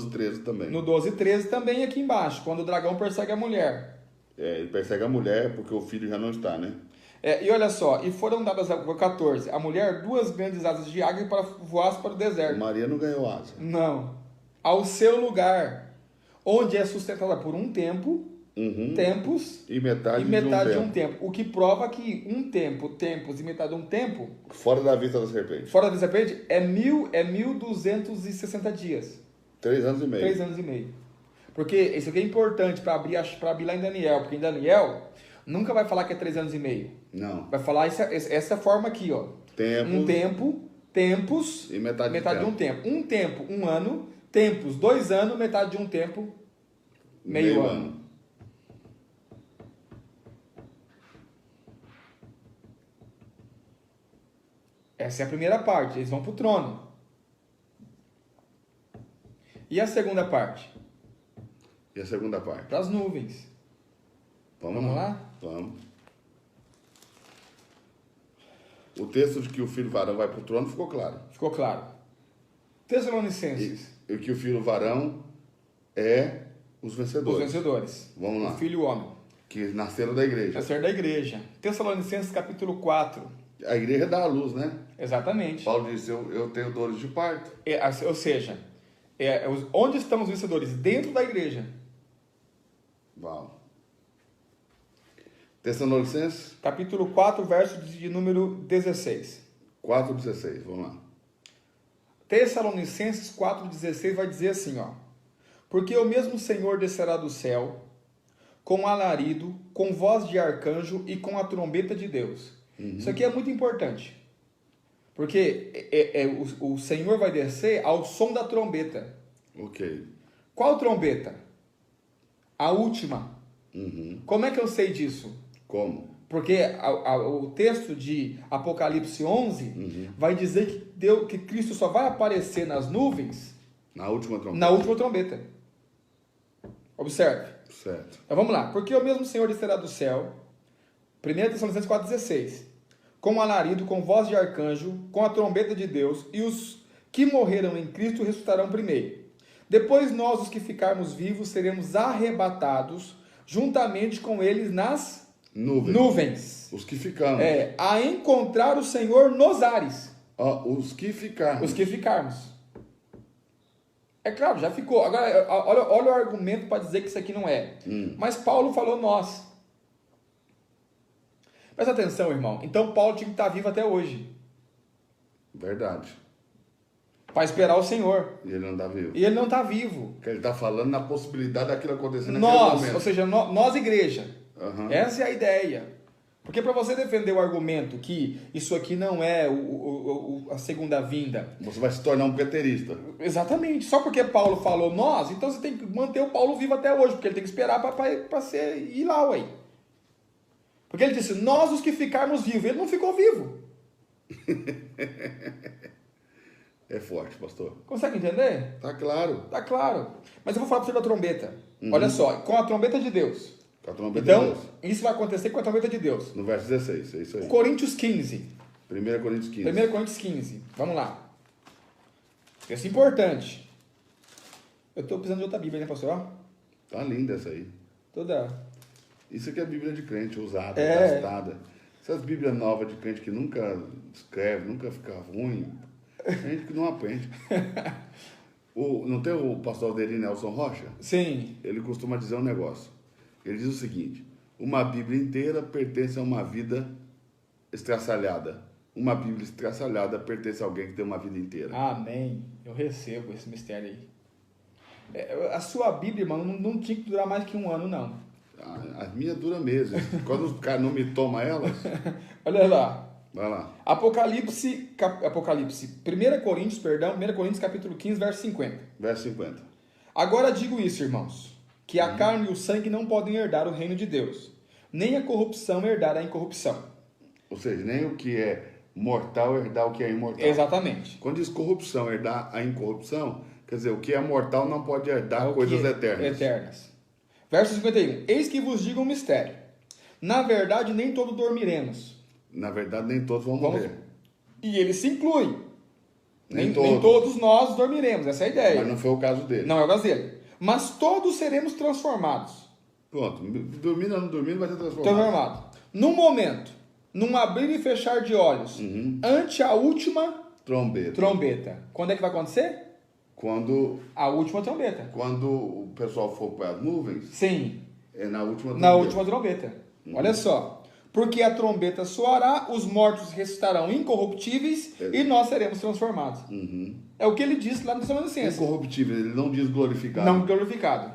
13 também. No 12, 13 também aqui embaixo, quando o dragão persegue a mulher. Ele persegue a mulher porque o filho já não está, né? E olha só, e foram dadas, 14, a mulher 2 grandes asas de águia para voar para o deserto. Maria não ganhou asa. Não. Ao seu lugar, onde é sustentada por um tempo tempos e metade, de um tempo. O que prova que um tempo, tempos e metade de um tempo, fora da vista da serpente, é 1.260 dias. 3 anos e meio. 3 anos e meio. Porque isso aqui é importante para abrir lá em Daniel, porque em Daniel nunca vai falar que é 3 anos e meio. Não. Vai falar essa forma aqui, ó. Um tempo, tempos e metade de um tempo. Um tempo, um ano, tempos, 2 anos, metade de um tempo, meio ano. Essa é a primeira parte, eles vão para o trono. E a segunda parte? E a segunda parte? Para as nuvens. Vamos lá? Vamos. O texto de que o filho varão vai para o trono ficou claro. Ficou claro. Tessalonicenses. E que o filho varão é os vencedores. Os vencedores. Vamos lá. O filho homem. Que nasceram da igreja. Nasceram da igreja. Tessalonicenses capítulo 4. A igreja dá a luz, né? Exatamente. Paulo disse, eu tenho dores de parto. Ou seja, onde estão os vencedores? Dentro da igreja. Uau. Tessalonicenses? Capítulo 4, verso de número 16. 4:16, vamos lá. Tessalonicenses 4:16 vai dizer assim, ó. Porque o mesmo Senhor descerá do céu, com alarido, com voz de arcanjo e com a trombeta de Deus. Isso aqui é muito importante. Porque o Senhor vai descer ao som da trombeta. Ok. Qual trombeta? A última. Como é que eu sei disso? Como? Porque o texto de Apocalipse 11 vai dizer que Cristo só vai aparecer nas nuvens na última trombeta. Na última trombeta. Observe. Certo. Então vamos lá. Porque o mesmo Senhor descerá do céu, 1 Tessalonicenses 4,16, com alarido, com voz de arcanjo, com a trombeta de Deus, e os que morreram em Cristo ressuscitarão primeiro. Depois nós, os que ficarmos vivos, seremos arrebatados juntamente com eles nas nuvens. Os que ficamos. A encontrar o Senhor nos ares. Os que ficarmos. Os que ficarmos. É claro, já ficou. Agora, olha o argumento para dizer que isso aqui não é. Mas Paulo falou nós. Presta atenção, irmão. Então Paulo tinha que estar vivo até hoje. Verdade. Para esperar o Senhor. E ele não está vivo. E ele não está vivo. Porque ele está falando na possibilidade daquilo acontecer naquele momento. Nós, ou seja, nós igreja. Essa é a ideia. Porque para você defender o argumento que isso aqui não é a segunda vinda... Você vai se tornar um preterista. Exatamente. Só porque Paulo falou nós, então você tem que manter o Paulo vivo até hoje, porque ele tem que esperar para ir lá, ué. Porque ele disse, nós os que ficarmos vivos. Ele não ficou vivo. É forte, pastor. Consegue entender? Tá claro. Tá claro. Mas eu vou falar para você da trombeta. Olha só, com a trombeta de Deus. Com a trombeta então, de Deus. Isso vai acontecer com a trombeta de Deus. No verso 16, é isso aí. Coríntios 15. 1 Coríntios 15. 1 Coríntios 15. Vamos lá. Isso é importante. Eu estou precisando de outra Bíblia, né, pastor? Tá linda essa aí. Toda. Isso aqui é Bíblia de crente, usada, gastada. Essas Bíblias novas de crente que nunca escreve, nunca fica ruim. Gente que não aprende. Não tem o pastor Alderir Nelson Rocha? Sim. Ele costuma dizer um negócio. Ele diz o seguinte: uma Bíblia inteira pertence a uma vida estraçalhada. Uma Bíblia estraçalhada pertence a alguém que tem uma vida inteira. Amém. Eu recebo esse mistério aí. A sua Bíblia, irmão, não tinha que durar mais que 1 ano, não. A minha dura mesmo. Quando os caras não me tomam elas... Olha lá. Vai lá. Apocalipse, 1 Coríntios capítulo 15, verso 50. Verso 50. Agora digo isso, irmãos, que a carne e o sangue não podem herdar o reino de Deus, nem a corrupção herdar a incorrupção. Ou seja, nem o que é mortal herdar o que é imortal. Exatamente. Quando diz corrupção herdar a incorrupção, quer dizer, o que é mortal não pode herdar coisas eternas. Verso 51. Eis que vos digo um mistério. Na verdade, nem todos dormiremos. Na verdade, nem todos vão morrer. E ele se inclui. Nem todos nós dormiremos, essa é a ideia. Mas não foi o caso dele. Não é o caso dele. Mas todos seremos transformados. Pronto, dormindo ou não dormindo vai ser transformado. Num momento, num abrir e fechar de olhos, ante a última trombeta. Quando é que vai acontecer? Quando a última trombeta. Quando o pessoal for para as nuvens. Sim. É na última trombeta. Na última trombeta. Olha só. Porque a trombeta soará, os mortos ressuscitarão incorruptíveis e nós seremos transformados. É o que ele disse lá no Tessalonicenses. Incorruptível, ele não diz glorificado. Não glorificado.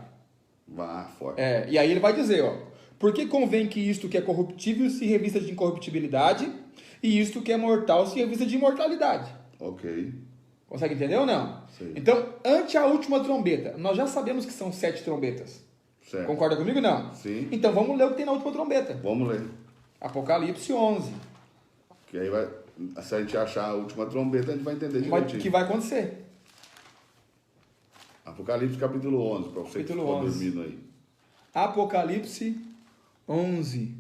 Vá, forte. E aí ele vai dizer, ó. Porque convém que isto que é corruptível se revista de incorruptibilidade e isto que é mortal se revista de imortalidade. Ok. Consegue entender ou não? Sim. Então, ante a última trombeta, nós já sabemos que são 7 trombetas. Certo. Concorda comigo? Não? Sim. Então vamos ler o que tem na última trombeta. Vamos ler. Apocalipse 11. Que aí vai, se a gente achar a última trombeta, a gente vai entender direitinho. O que vai acontecer? Apocalipse capítulo 11, para você Capítulo que ficou 11. dormindo aí. Apocalipse 11.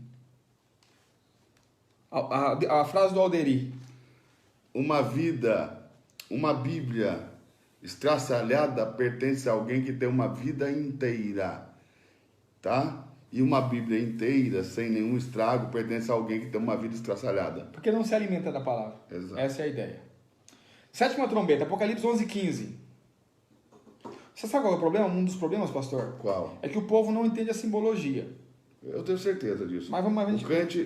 A frase do Alderi. Uma Bíblia estraçalhada pertence a alguém que tem uma vida inteira, tá? E uma Bíblia inteira, sem nenhum estrago, pertence a alguém que tem uma vida estraçalhada. Porque não se alimenta da palavra. Exato. Essa é a ideia. Sétima trombeta, Apocalipse 11, 15. Você sabe qual é o problema? Um dos problemas, pastor? Qual? É que o povo não entende a simbologia. Eu tenho certeza disso. Mas vamos...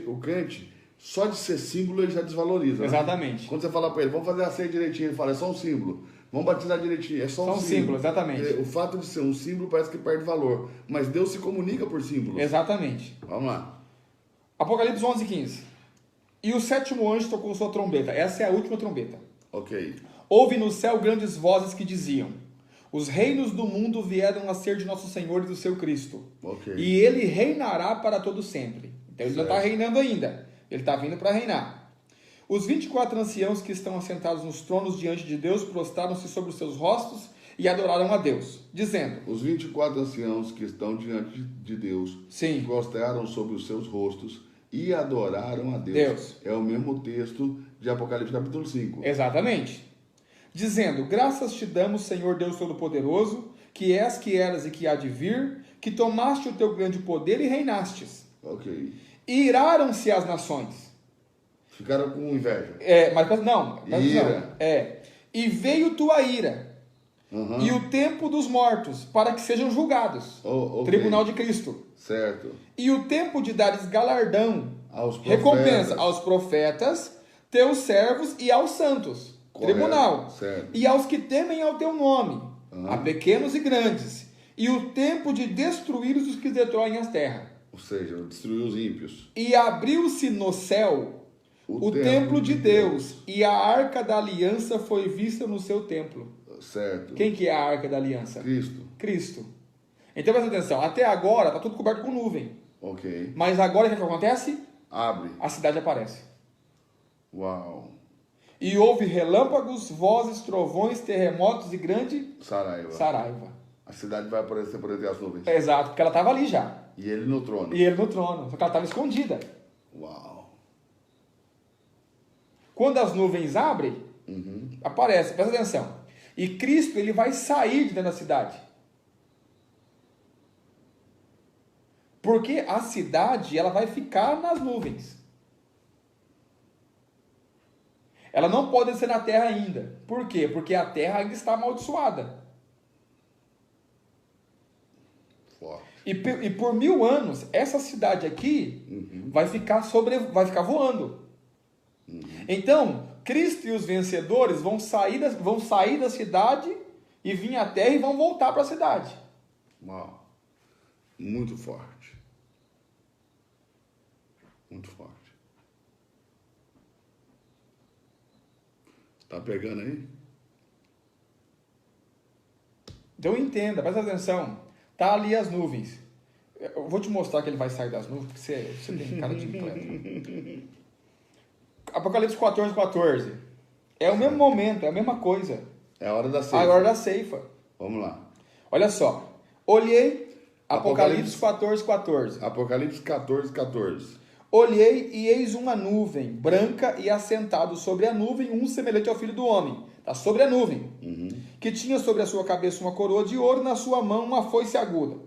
O crente, só de ser símbolo, ele já desvaloriza. Exatamente. Né? Quando você fala para ele, vamos fazer a ceia direitinho, ele fala, é só um símbolo. Vamos batizar direitinho, é só um símbolo. Exatamente. O fato de ser um símbolo parece que perde valor. Mas Deus se comunica por símbolos. Exatamente. Vamos lá. Apocalipse 11, 15. E o sétimo anjo tocou sua trombeta. Essa é a última trombeta. Ok. Houve no céu grandes vozes que diziam: os reinos do mundo vieram a ser de nosso Senhor e do seu Cristo. Ok. E ele reinará para todo sempre. Então ele não está Certo. reinando ainda. Ele está vindo para reinar. Os 24 anciãos que estão assentados nos tronos diante de Deus prostraram-se sobre os seus rostos e adoraram a Deus, dizendo... Os 24 anciãos que estão diante de Deus Sim. prostraram sobre os seus rostos e adoraram a Deus. É o mesmo texto de Apocalipse capítulo 5. Exatamente. Dizendo: graças te damos, Senhor Deus Todo-Poderoso, que és, que eras e que há de vir, que tomaste o teu grande poder e reinastes. Ok. E iraram-se as nações. Ficaram com inveja. Mas não. Ira. E veio tua ira. Uhum. E o tempo dos mortos, para que sejam julgados. Okay. Tribunal de Cristo. Certo. E o tempo de dares galardão, Aos profetas. recompensa aos profetas, teus servos e aos santos. Correto. Tribunal. Certo. E aos que temem ao teu nome, a pequenos e grandes. E o tempo de destruir os que destroem as terras. Ou seja, destruiu os ímpios. E abriu-se no céu o templo de Deus, e a arca da aliança foi vista no seu templo. Certo. Quem que é a arca da aliança? Cristo. Cristo. Então presta atenção, até agora está tudo coberto com nuvem. Ok. Mas agora o que acontece? Abre. A cidade aparece. Uau. E houve relâmpagos, vozes, trovões, terremotos e grande saraiva. A cidade vai aparecer por entre as nuvens. Exato, porque ela estava ali já. E ele no trono. E ele no trono, só que ela estava escondida. Uau. Quando as nuvens abrem, aparece, presta atenção. E Cristo, ele vai sair de dentro da cidade. Porque a cidade, ela vai ficar nas nuvens. Ela não pode ser na terra ainda. Por quê? Porque a terra ainda está amaldiçoada. Forte. E por 1000 anos, essa cidade aqui vai ficar voando. Então, Cristo e os vencedores vão sair da cidade e vir à terra e vão voltar para a cidade. Uau. Muito forte. Muito forte. Tá pegando aí? Então entenda, presta atenção. Tá ali as nuvens. Eu vou te mostrar que ele vai sair das nuvens, porque você tem cara de inquieto. Apocalipse 14, 14. É o mesmo momento, é a mesma coisa. É a hora da ceifa. A hora da ceifa. Vamos lá. Olha só. Olhei, Apocalipse 14, 14. Apocalipse 14, 14. Olhei e eis uma nuvem branca e assentado sobre a nuvem um semelhante ao Filho do Homem. Está sobre a nuvem. Que tinha sobre a sua cabeça uma coroa de ouro, na sua mão uma foice aguda.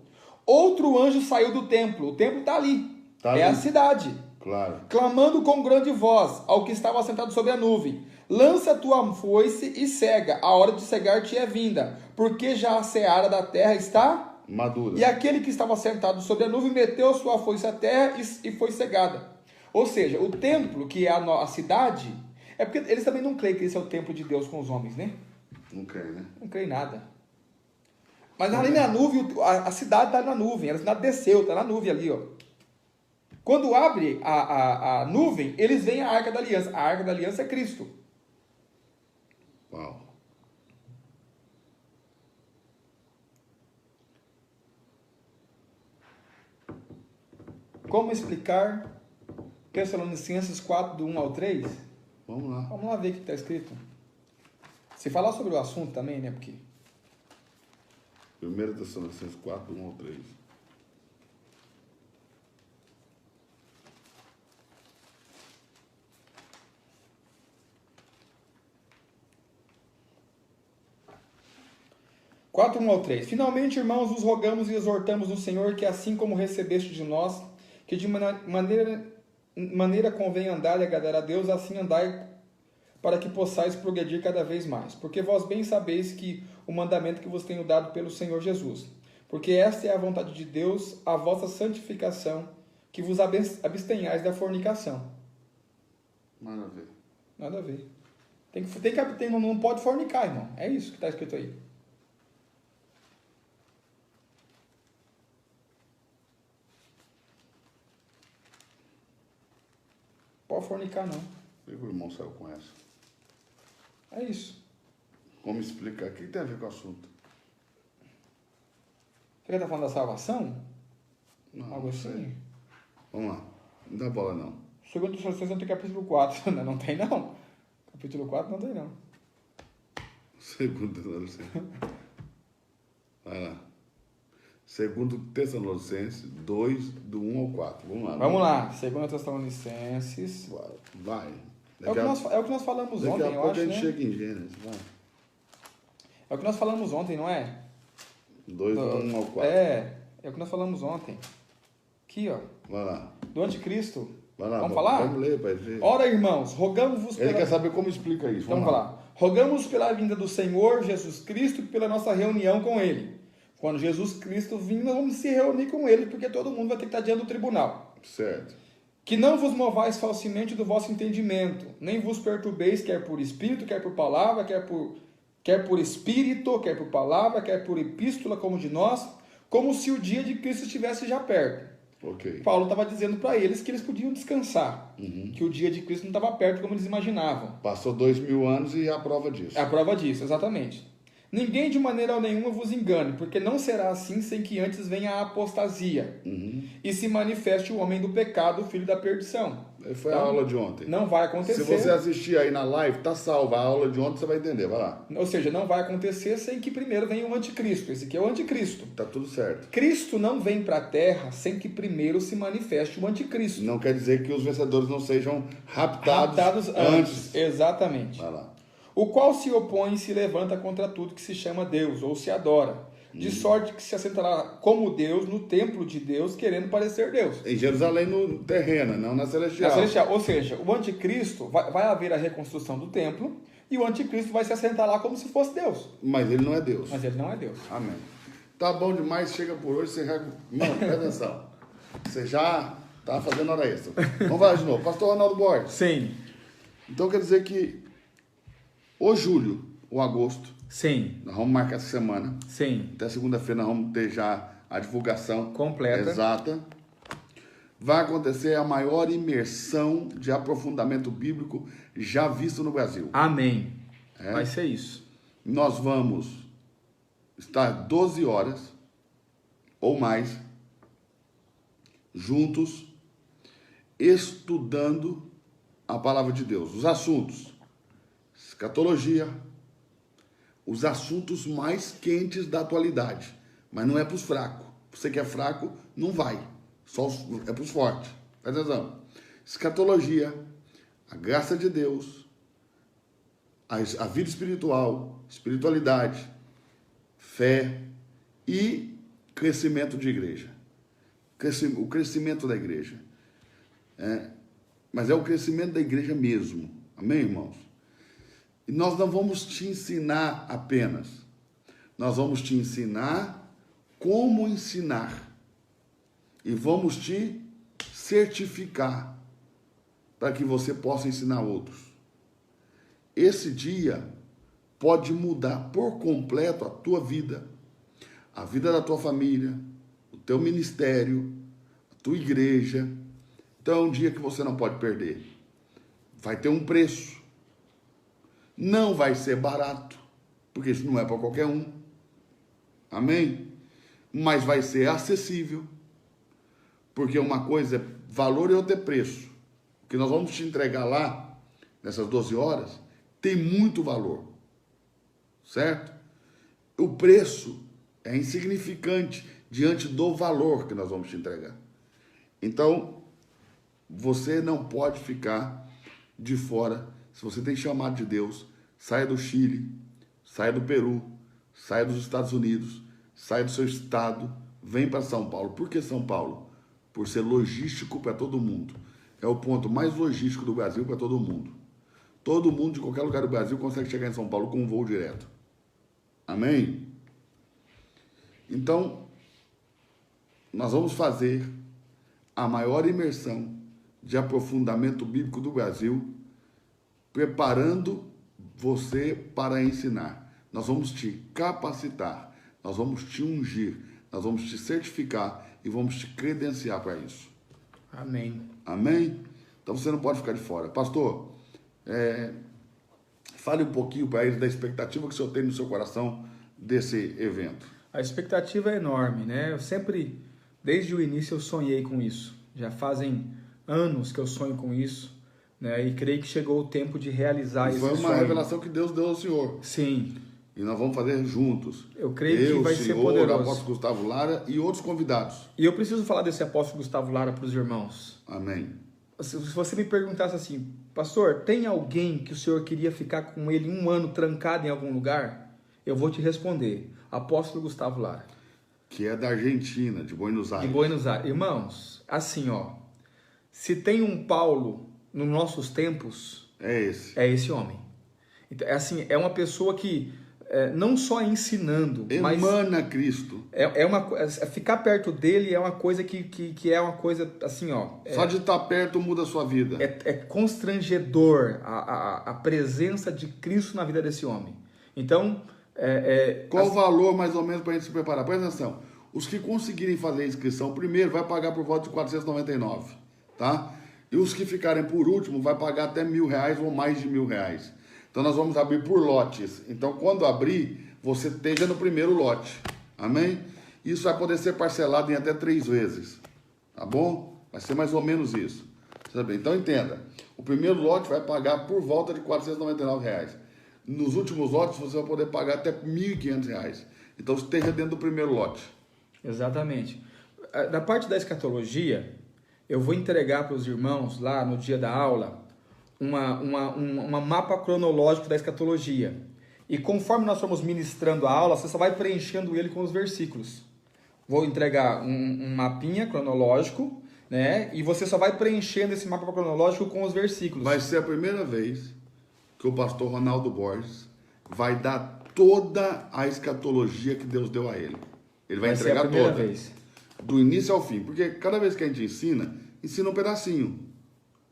Outro anjo saiu do templo. O templo está ali. Tá ali. A cidade. Claro. Clamando com grande voz ao que estava assentado sobre a nuvem: lança a tua foice e cega, a hora de cegar-te é vinda, porque já a seara da terra está Madura. E aquele que estava sentado sobre a nuvem meteu sua foice à terra e foi cegada. Ou seja, o templo, que é a cidade, é porque eles também não creem que esse é o templo de Deus com os homens, né? Não creio, né? Não creem nada. Mas ali na nuvem, a cidade está na nuvem, a cidade desceu, está na nuvem ali, ó. Quando abre a nuvem, eles veem a Arca da Aliança. A Arca da Aliança é Cristo. Uau. Como explicar Tessalonicenses 4, do 1 ao 3? Vamos lá. Vamos lá ver o que está escrito. Se falar sobre o assunto também, né? Porque 1 Tessalonicenses 4, 1 ao 3. quatro 1 ao 3. Finalmente, irmãos, vos rogamos e exortamos no Senhor que, assim como recebeste de nós, que de maneira convém andar e agradar a Deus, assim andai, para que possais progredir cada vez mais. Porque vós bem sabeis que o mandamento que vos tenho dado pelo Senhor Jesus. Porque esta é a vontade de Deus, a vossa santificação, que vos abstenhais da fornicação. Nada a ver. Nada a ver. Não pode fornicar, irmão. É isso que está escrito aí. Pode fornicar, não. Por que o irmão saiu com essa? É isso. Como explicar? O que tem a ver com o assunto? Você está falando da salvação? Não, Algo não sei. assim? Vamos lá. Não dá bola, não. Segundo Tessalonicenses não tem capítulo 4. Não tem, não. Capítulo 4 não tem, não. Segundo Tessalonicenses. Vai lá. Segundo Tessalonicenses 2, do 1 ao 4. Vamos lá. Vamos lá. Segundo Tessalonicenses. Vai. É o que nós falamos ontem, eu acho, Daqui a pouco a gente né? chega em Gênesis. Vai. É o que nós falamos ontem, não é? 2, do 1 ao 4. É o que nós falamos ontem. Aqui, ó. Vai lá. Do anticristo. Vai lá. Vamos falar? Vamos ler, vai ver. Ora, irmãos, rogamos-vos Ele quer saber como explica isso. Então vamos lá. Rogamos pela vinda do Senhor Jesus Cristo e pela nossa reunião com Ele. Quando Jesus Cristo vir, nós vamos se reunir com Ele, porque todo mundo vai ter que estar diante do tribunal. Certo. Que não vos movais falsamente do vosso entendimento, nem vos perturbeis, quer por espírito, quer por palavra, quer por espírito, quer por palavra, quer por epístola, como de nós, como se o dia de Cristo estivesse já perto. Ok. Paulo estava dizendo para eles que eles podiam descansar, Uhum. que o dia de Cristo não estava perto como eles imaginavam. Passou 2000 anos e é a prova disso. É a prova disso, exatamente. Ninguém de maneira nenhuma vos engane, porque não será assim sem que antes venha a apostasia e se manifeste o homem do pecado, o filho da perdição. Foi Então, a aula de ontem. Não vai acontecer. Se você assistir aí na live, tá salva a aula de ontem, você vai entender. Vai lá. Ou seja, não vai acontecer sem que primeiro venha o anticristo. Esse aqui é o anticristo. Tá tudo certo. Cristo não vem para a terra sem que primeiro se manifeste o anticristo. Não quer dizer que os vencedores não sejam raptados antes. Exatamente. Vai lá. O qual se opõe e se levanta contra tudo que se chama Deus, ou se adora, de sorte que se assentará como Deus no templo de Deus, querendo parecer Deus. Em Jerusalém, no terreno, não na celestial. Na celestial. Ou seja, o anticristo, vai haver a reconstrução do templo, e o anticristo vai se assentar lá como se fosse Deus. Mas ele não é Deus. Mas ele não é Deus. Amém. Tá bom demais, chega por hoje, você já... Mano, presta atenção. Você já tá fazendo hora extra. Vamos lá de novo. Pastor Ronaldo Borges. Sim. Então quer dizer que o julho, ou agosto, Sim. nós vamos marcar essa semana. Sim. Até segunda-feira nós vamos ter já a divulgação Completa. exata. Vai acontecer a maior imersão de aprofundamento bíblico já visto no Brasil. Amém. Vai ser isso. Nós vamos estar 12 horas ou mais juntos estudando a palavra de Deus. Os assuntos: escatologia, os assuntos mais quentes da atualidade. Mas não é para os fracos. Você que é fraco, não vai. É para os fortes. Presta atenção. Escatologia, a graça de Deus, a vida espiritual, espiritualidade, fé e crescimento de igreja. O crescimento da igreja. Mas é o crescimento da igreja mesmo. Amém, irmãos? E nós não vamos te ensinar apenas. Nós vamos te ensinar como ensinar. E vamos te certificar para que você possa ensinar outros. Esse dia pode mudar por completo a tua vida, a vida da tua família, o teu ministério, a tua igreja. Então é um dia que você não pode perder. Vai ter um preço. Não vai ser barato, porque isso não é para qualquer um. Amém? Mas vai ser acessível. Porque uma coisa é valor e outra é preço. O que nós vamos te entregar lá, nessas 12 horas, tem muito valor. Certo? O preço é insignificante diante do valor que nós vamos te entregar. Então, você não pode ficar de fora. Se você tem chamado de Deus, saia do Chile, saia do Peru, saia dos Estados Unidos, saia do seu estado, vem para São Paulo. Por que São Paulo? Por ser logístico para todo mundo. É o ponto mais logístico do Brasil para todo mundo. Todo mundo de qualquer lugar do Brasil consegue chegar em São Paulo com um voo direto. Amém? Então, nós vamos fazer a maior imersão de aprofundamento bíblico do Brasil, preparando você para ensinar. Nós vamos te capacitar, nós vamos te ungir, nós vamos te certificar e vamos te credenciar para isso. Amém. Amém? Então você não pode ficar de fora. Pastor, fale um pouquinho para eles da expectativa que o senhor tem no seu coração desse evento. A expectativa é enorme, né? Eu sempre, desde o início, eu sonhei com isso. Já fazem anos que eu sonho com isso, né? E creio que chegou o tempo de realizar esse sonho. Foi uma revelação que Deus deu ao senhor. Sim. E nós vamos fazer juntos. Eu creio que vai ser poderoso. O apóstolo Gustavo Lara e outros convidados. E eu preciso falar desse apóstolo Gustavo Lara para os irmãos. Amém. Se você me perguntasse assim, pastor, tem alguém que o senhor queria ficar com ele 1 ano trancado em algum lugar? Eu vou te responder. Apóstolo Gustavo Lara. Que é da Argentina, de Buenos Aires. De Buenos Aires. Irmãos, assim, ó. Se tem um Paulo nos nossos tempos... É esse. É esse homem. Então, assim, é uma pessoa que... não só ensinando, emana Cristo. Ficar perto dele é uma coisa que é uma coisa assim, ó. Só de estar perto muda a sua vida. É constrangedor a presença de Cristo na vida desse homem. Então, qual o valor mais ou menos para a gente se preparar? Presta atenção. Os que conseguirem fazer a inscrição primeiro vai pagar por volta de 499, tá? E os que ficarem por último vai pagar até R$1.000 ou mais de R$1.000. Então nós vamos abrir por lotes. Então quando abrir, você esteja no primeiro lote. Amém? Isso vai poder ser parcelado em até 3 vezes. Tá bom? Vai ser mais ou menos isso. Então entenda. O primeiro lote vai pagar por volta de R$499. Nos últimos lotes você vai poder pagar até R$1.500. Então esteja dentro do primeiro lote. Exatamente. Da parte da escatologia, eu vou entregar para os irmãos lá no dia da aula uma mapa cronológico da escatologia. E conforme nós formos ministrando a aula, você só vai preenchendo ele com os versículos. Vou entregar um mapinha cronológico, né? E você só vai preenchendo esse mapa cronológico com os versículos. Vai ser a primeira vez que o pastor Ronaldo Borges vai dar toda a escatologia que Deus deu a ele. Ele vai entregar ser a primeira toda. Vez. Do início ao fim. Porque cada vez que a gente ensina um pedacinho.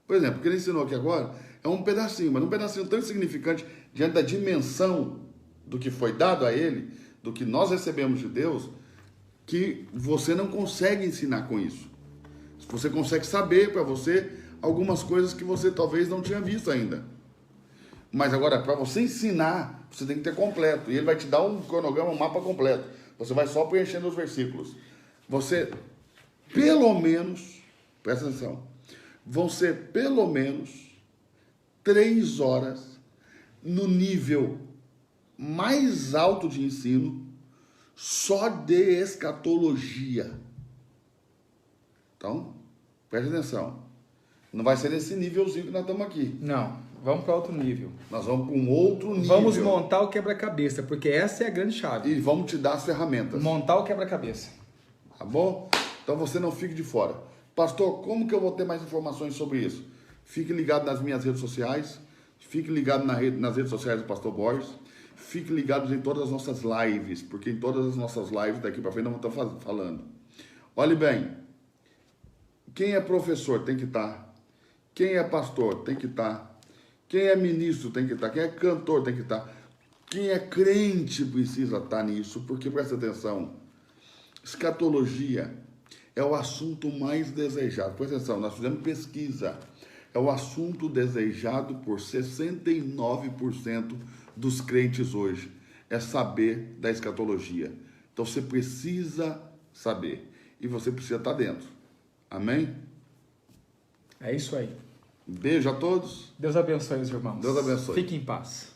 Por exemplo, o que ele ensinou aqui agora é um pedacinho, mas um pedacinho tão insignificante diante da dimensão do que foi dado a ele, do que nós recebemos de Deus, que você não consegue ensinar com isso. Você consegue saber para você algumas coisas que você talvez não tinha visto ainda. Mas agora, para você ensinar, você tem que ter completo. E ele vai te dar um cronograma, um mapa completo. Você vai só preenchendo os versículos. Você, pelo menos, presta atenção, vão ser pelo menos 3 horas no nível mais alto de ensino, só de escatologia. Então, preste atenção. Não vai ser nesse nívelzinho que nós estamos aqui. Não, vamos para outro nível. Nós vamos para um outro nível. Vamos montar o quebra-cabeça, porque essa é a grande chave. E vamos te dar as ferramentas. Montar o quebra-cabeça. Tá bom? Então você não fique de fora. Pastor, como que eu vou ter mais informações sobre isso? Fique ligado nas minhas redes sociais. Fique ligado nas redes sociais do Pastor Borges. Fique ligado em todas as nossas lives, porque em todas as nossas lives daqui para frente nós vamos estar falando. Olhe bem, quem é professor tem que estar, quem é pastor tem que estar, quem é ministro tem que estar, quem é cantor tem que estar, quem é crente precisa estar nisso, porque presta atenção, escatologia é o assunto mais desejado. Presta atenção, nós fizemos pesquisa, é o assunto desejado por 69% dos crentes hoje, é saber da escatologia. Então você precisa saber, e você precisa estar dentro. Amém? É isso aí. Beijo a todos. Deus abençoe os irmãos. Deus abençoe. Fique em paz.